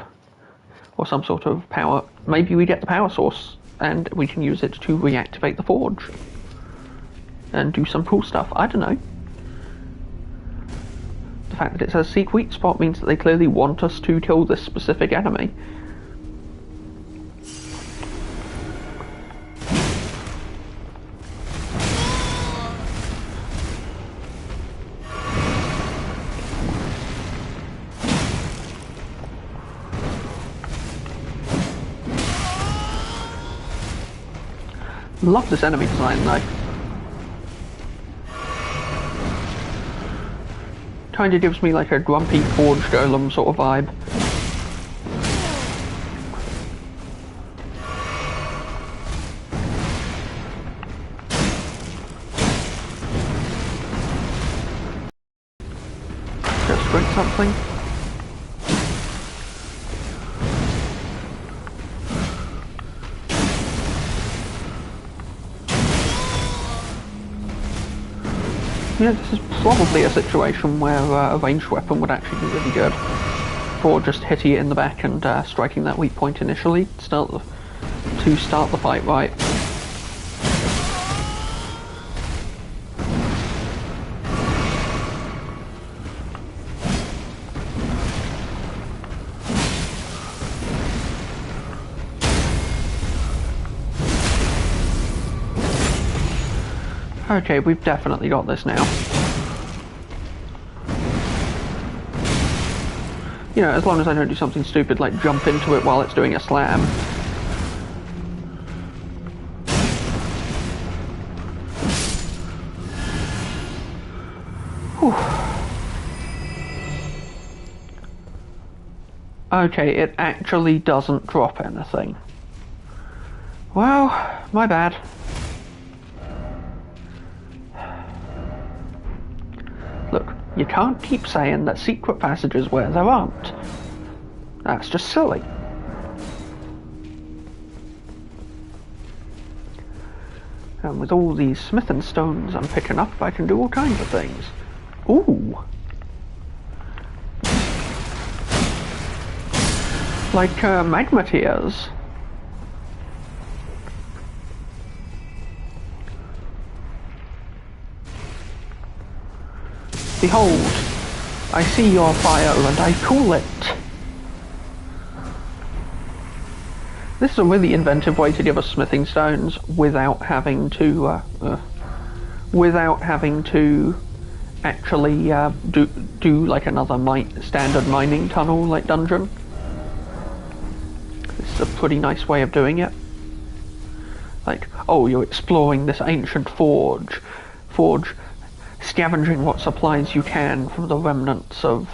Speaker 1: power. Maybe we get the power source and we can use it to reactivate the forge and do some cool stuff. I don't know. The fact that it says seek weak spot means that they clearly want us to kill this specific enemy. Love this enemy design though. Kinda gives me like a grumpy forge golem sort of vibe. drink something. Yeah, this is probably a situation where a ranged weapon would actually be really good for just hitting it in the back and striking that weak point initially to start the fight right. Okay, we've definitely got this now. You know, as long as I don't do something stupid like jump into it while it's doing a slam. Whew. Okay, it actually doesn't drop anything. Well, my bad. Look, you can't keep saying that secret passages where there aren't. That's just silly. And with all these smithing stones I'm picking up, I can do all kinds of things. Ooh! Like magma tears. Behold, I see your fire and I cool it. This is a really inventive way to give us smithing stones without having to actually do like another standard mining tunnel like dungeon. This is a pretty nice way of doing it. Like, oh, you're exploring this ancient forge, scavenging what supplies you can from the remnants of...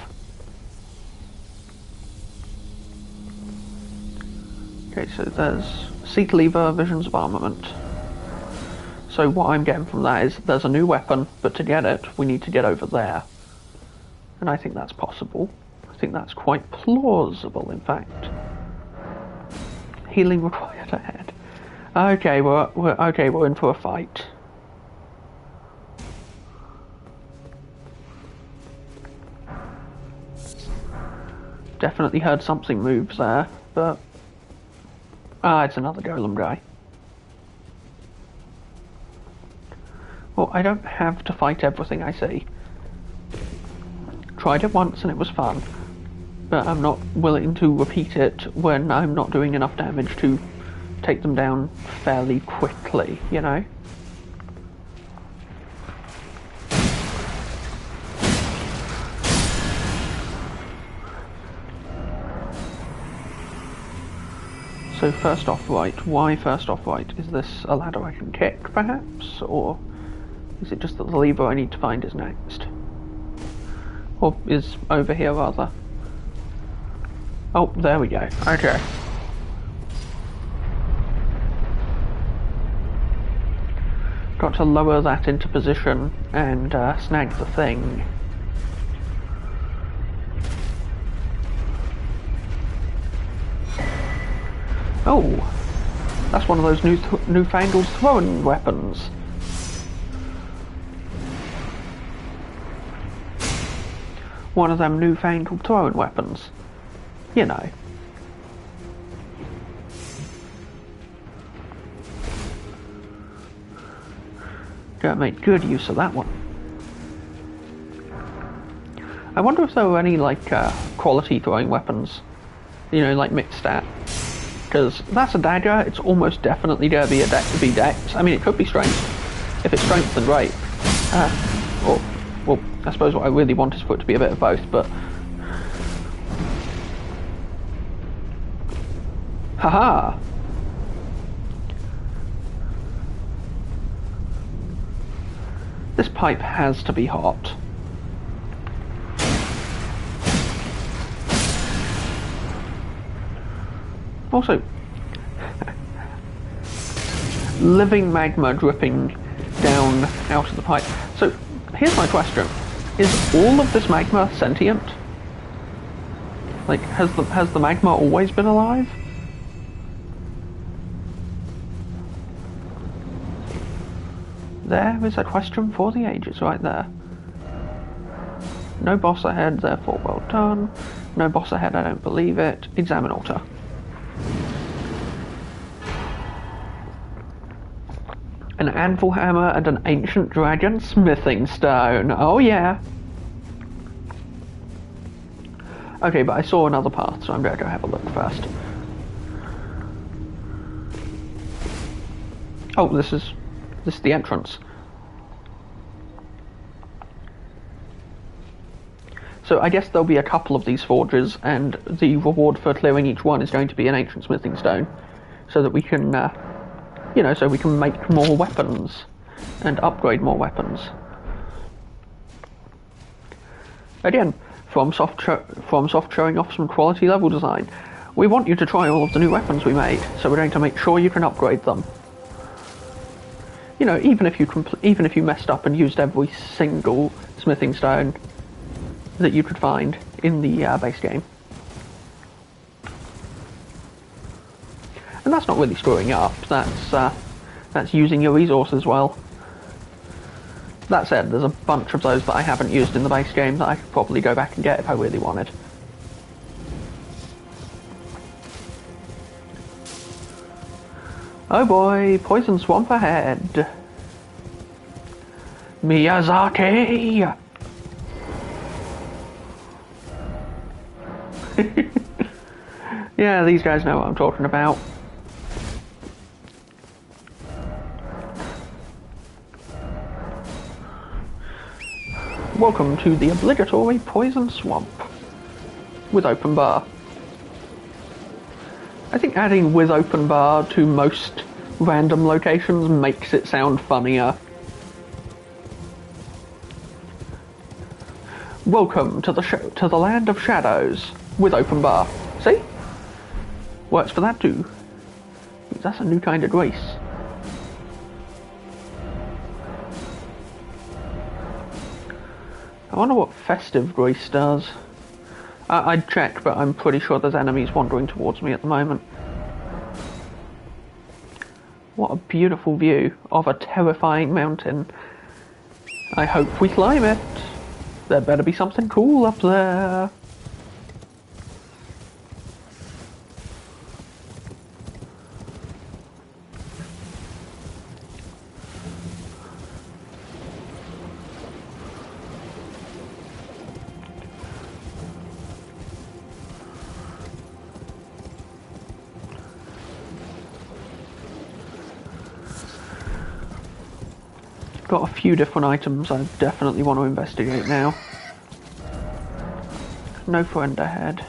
Speaker 1: Okay, so there's seat lever, visions of armament. So what I'm getting from that is there's a new weapon, but to get it, we need to get over there. And I think that's possible. I think that's quite plausible, in fact. Healing required ahead. Okay, we're in for a fight. Definitely heard something moves there, but... Ah, it's another golem guy. Well, I don't have to fight everything I see. Tried it once and it was fun, but I'm not willing to repeat it when I'm not doing enough damage to take them down fairly quickly, you know? So first off right, why first off right? Is this a ladder I can kick, perhaps? Or is it just that the lever I need to find is next? Or is over here, rather? Oh, there we go. Okay. Got to lower that into position and snag the thing. Oh, that's one of those newfangled throwing weapons. One of them newfangled throwing weapons. You know. Gotta make good use of that one. I wonder if there were any, like, quality throwing weapons. You know, like mixed stat. Because that's a dagger, it's almost definitely going to be dex. I mean, it could be strength. If it's strength, then great. Well, I suppose what I really want is for it to be a bit of both, but... Haha! This pipe has to be hot. Also, living magma dripping down out of the pipe. So, here's my question. Is all of this magma sentient? Like, has the magma always been alive? There is a question for the ages right there. No boss ahead, therefore well done. No boss ahead, I don't believe it. Examine altar. An anvil hammer and an ancient dragon smithing stone. Oh yeah. Okay, but I saw another path, so I'm gonna go have a look first. Oh, this is the entrance. So I guess there'll be a couple of these forges, and the reward for clearing each one is going to be an ancient smithing stone, so that we can, so we can make more weapons and upgrade more weapons. Again, FromSoft showing off some quality level design. We want you to try all of the new weapons we made, so we're going to make sure you can upgrade them. You know, even if you messed up and used every single smithing stone that you could find in the base game. And that's not really screwing up, that's using your resources well. That said, there's a bunch of those that I haven't used in the base game that I could probably go back and get if I really wanted. Oh boy, poison swamp ahead. Miyazaki! Yeah, these guys know what I'm talking about. Welcome to the obligatory poison swamp with open bar. I think adding with open bar to most random locations makes it sound funnier. Welcome to the land of shadows with open bar. See? Works for that too. That's a new kind of grace. I wonder what festive grace does. I'd check, but I'm pretty sure there's enemies wandering towards me at the moment. What a beautiful view of a terrifying mountain. I hope we climb it. There better be something cool up there. Got a few different items I definitely want to investigate now. No friend ahead.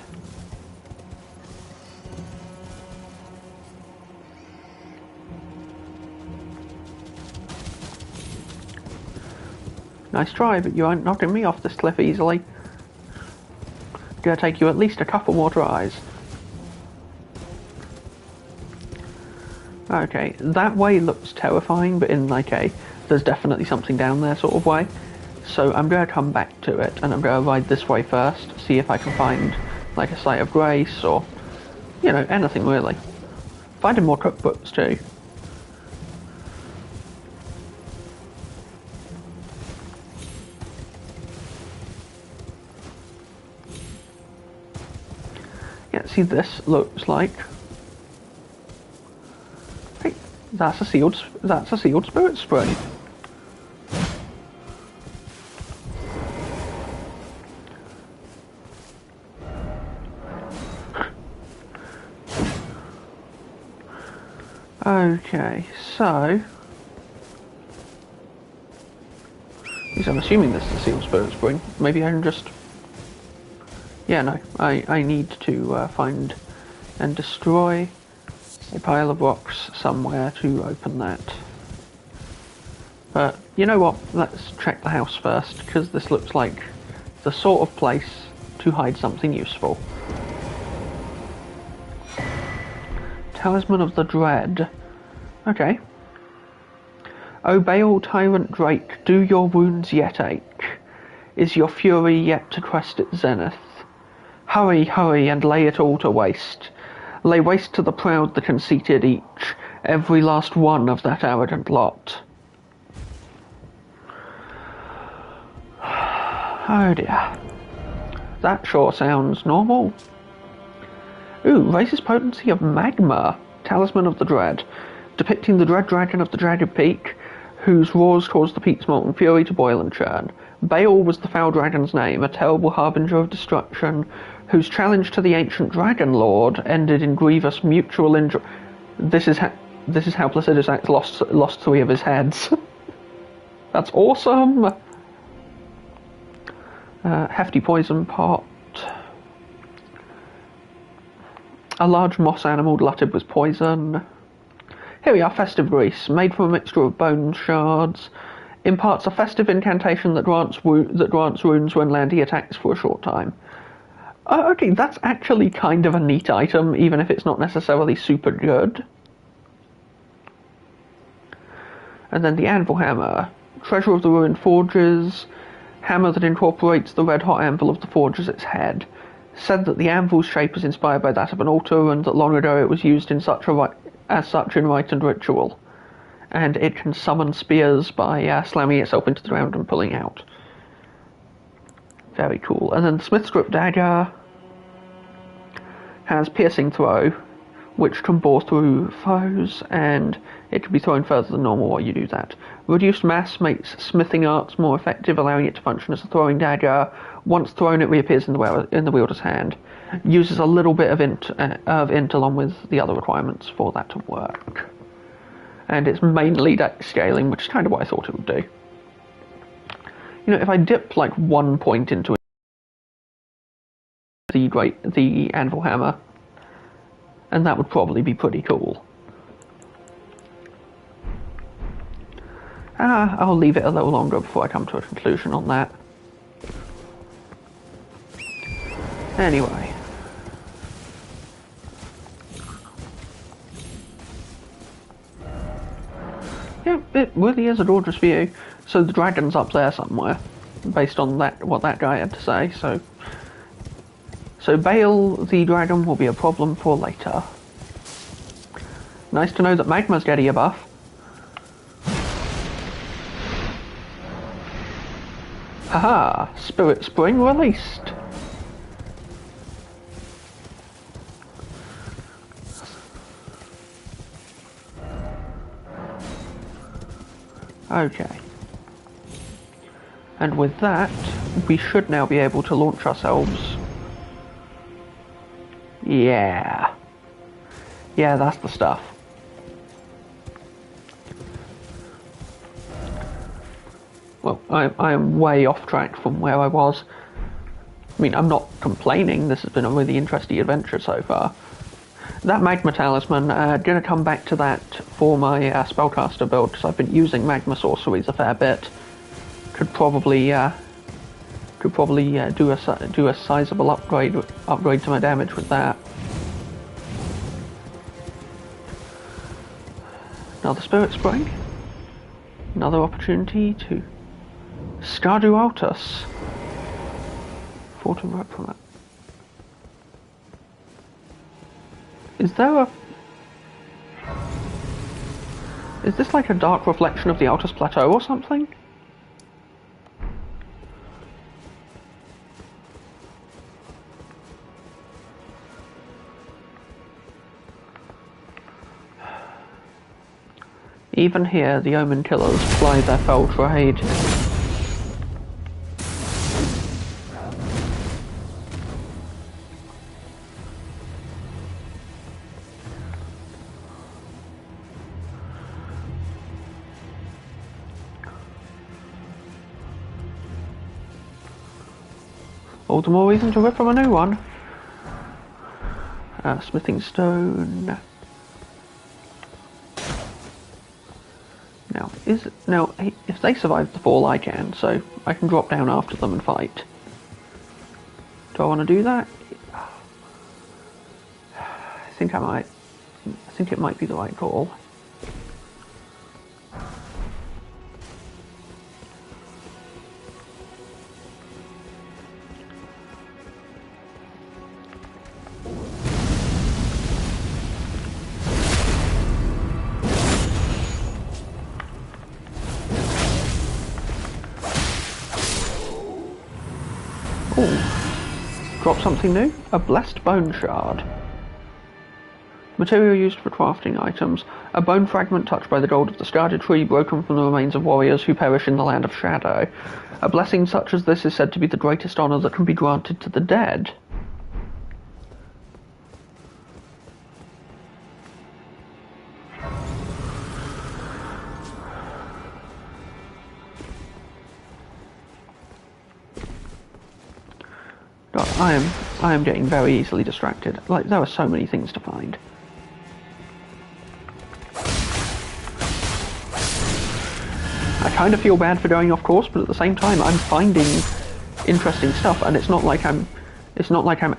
Speaker 1: Nice try, but you aren't knocking me off this cliff easily. Gonna take you at least a couple more tries. Okay, that way looks terrifying, but in like there's definitely something down there sort of way. So I'm going to come back to it, and I'm going to ride this way first, see if I can find like a site of grace, or, you know, anything really. Finding more cookbooks too. Yeah, see, this looks like... Hey, that's a sealed spirit spray. Okay, so... At least I'm assuming this is a sealed spirit spring. Maybe I can just... Yeah, no. I need to find and destroy a pile of rocks somewhere to open that. But, you know what? Let's check the house first, because this looks like the sort of place to hide something useful. Talisman of the Dread. Okay. O Baal Tyrant Drake, do your wounds yet ache? Is your fury yet to crest its zenith? Hurry, hurry, and lay it all to waste. Lay waste to the proud, the conceited each, every last one of that arrogant lot. Oh dear. That sure sounds normal. Ooh, raises potency of magma. Talisman of the Dread. Depicting the dread dragon of the Jagged Peak, whose roars caused the peak's molten fury to boil and churn. Baal was the foul dragon's name, a terrible harbinger of destruction, whose challenge to the ancient dragon lord ended in grievous mutual injury. This is how Placidus Act lost 3 of his heads. That's awesome. Hefty poison pot. A large moss animal glutted with poison. Here we are, festive grease, made from a mixture of bone shards. Imparts a festive incantation that grants wounds when Landy attacks for a short time. Okay, that's actually kind of a neat item, even if it's not necessarily super good. And then the Anvil Hammer. Treasure of the Ruined Forges. Hammer that incorporates the red-hot anvil of the forge as its head. Said that the anvil's shape was inspired by that of an altar, and that long ago it was used in as such in rite and ritual. And it can summon spears by slamming itself into the ground and pulling out. Very cool. And then the Smith's Grip Dagger has Piercing Throw, which can bore through foes, and it can be thrown further than normal while you do that. Reduced mass makes smithing arts more effective, allowing it to function as a throwing dagger. Once thrown, it reappears in the wielder's hand. Uses a little bit of int along with the other requirements for that to work. And it's mainly dex scaling, which is kind of what I thought it would do. You know, if I dip like 1 point into the Anvil Hammer, and that would probably be pretty cool. I'll leave it a little longer before I come to a conclusion on that. Anyway. Yeah, it really is a gorgeous view. So the dragon's up there somewhere, based on what that guy had to say, So Baal the dragon will be a problem for later. Nice to know that Magma's getting a buff. Haha! Spirit Spring released! Okay. And with that, we should now be able to launch ourselves. Yeah. Yeah, that's the stuff. Well, I am way off track from where I was. I mean, I'm not complaining. This has been a really interesting adventure so far. That Magma Talisman, gonna come back to that for my Spellcaster build, because I've been using Magma Sorceries a fair bit. Could probably do a sizable upgrade to my damage with that. Another Spirit Spring. Another opportunity to Stardew Altus. Fort and from that. Is this like a dark reflection of the Altus Plateau or something? Even here, the Omen Killers ply their fell trade. All the more reason to rip from a new one. Smithing Stone. Now, if they survive the fall, I can, so I can drop down after them and fight. Do I want to do that? I think I might. I think it might be the right call. Ooh. Drop something new? A blessed bone shard. Material used for crafting items. A bone fragment touched by the gold of the Erdtree, broken from the remains of warriors who perish in the land of shadow. A blessing such as this is said to be the greatest honor that can be granted to the dead. God, I am getting very easily distracted. Like, there are so many things to find. I kind of feel bad for going off course, but at the same time, I'm finding interesting stuff, and it's not like I'm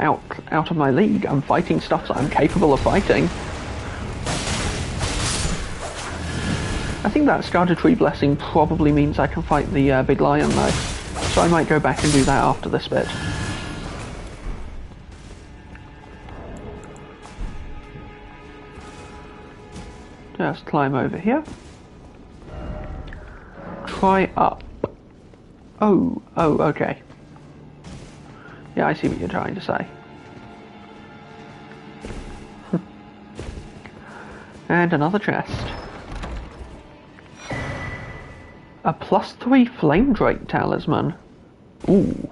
Speaker 1: out of my league. I'm fighting stuff that I'm capable of fighting. I think that Erdtree blessing probably means I can fight the big lion though, so I might go back and do that after this bit. Just climb over here. Try up. Oh, okay. Yeah, I see what you're trying to say. And another chest. A +3 flame drake talisman. Ooh.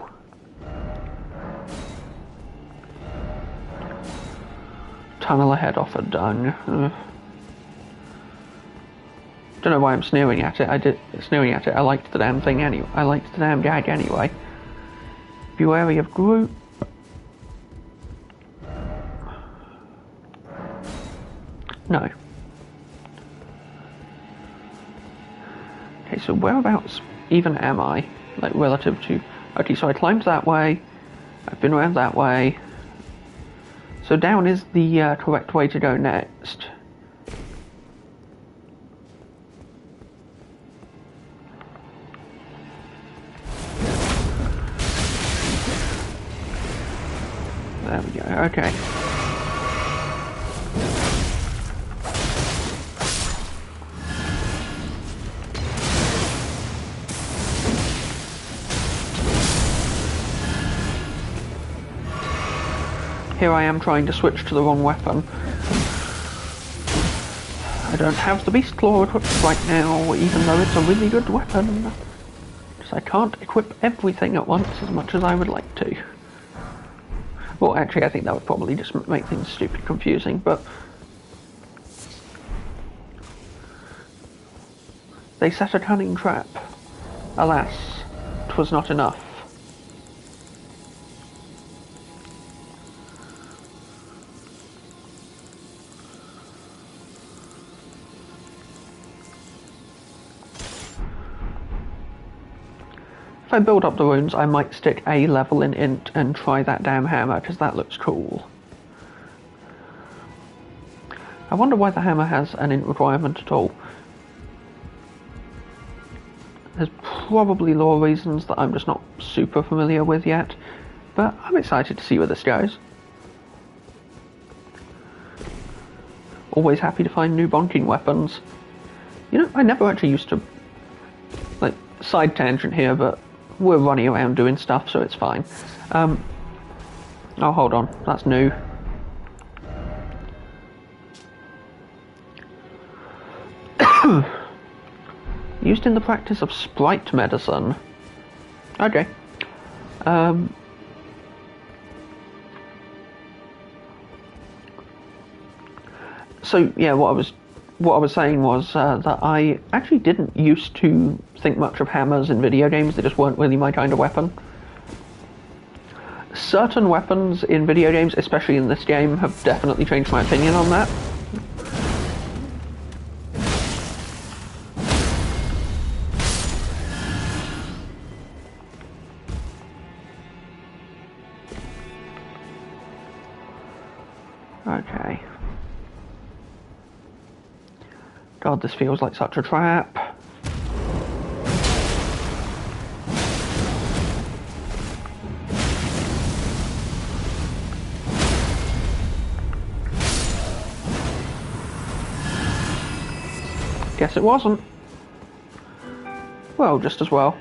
Speaker 1: Tunnel ahead offered dung. Don't know why I'm sneering at it. I liked the damn thing anyway. I liked the damn gag anyway. View area of group. No. Okay, so whereabouts even am I? Like, relative to... Okay, so I climbed that way. I've been around that way. So down is the correct way to go next. There we go, okay. Here I am trying to switch to the wrong weapon. I don't have the Beast Claw equipped right now, even though it's a really good weapon. Because I can't equip everything at once as much as I would like to. Well, actually, I think that would probably just make things stupid confusing, but... They set a cunning trap. Alas, 'twas not enough. If I build up the runes, I might stick a level in Int and try that damn hammer, because that looks cool. I wonder why the hammer has an Int requirement at all. There's probably lore reasons that I'm just not super familiar with yet, but I'm excited to see where this goes. Always happy to find new bonking weapons. You know, I never actually used to... Like, side tangent here, but we're running around doing stuff, so it's fine. Oh, hold on. That's new. Used in the practice of sprite medicine. Okay. So, yeah, what I was saying was that I actually didn't used to think much of hammers in video games. They just weren't really my kind of weapon. Certain weapons in video games, especially in this game, have definitely changed my opinion on that. Okay. God, this feels like such a trap. Guess it wasn't. Well, just as well.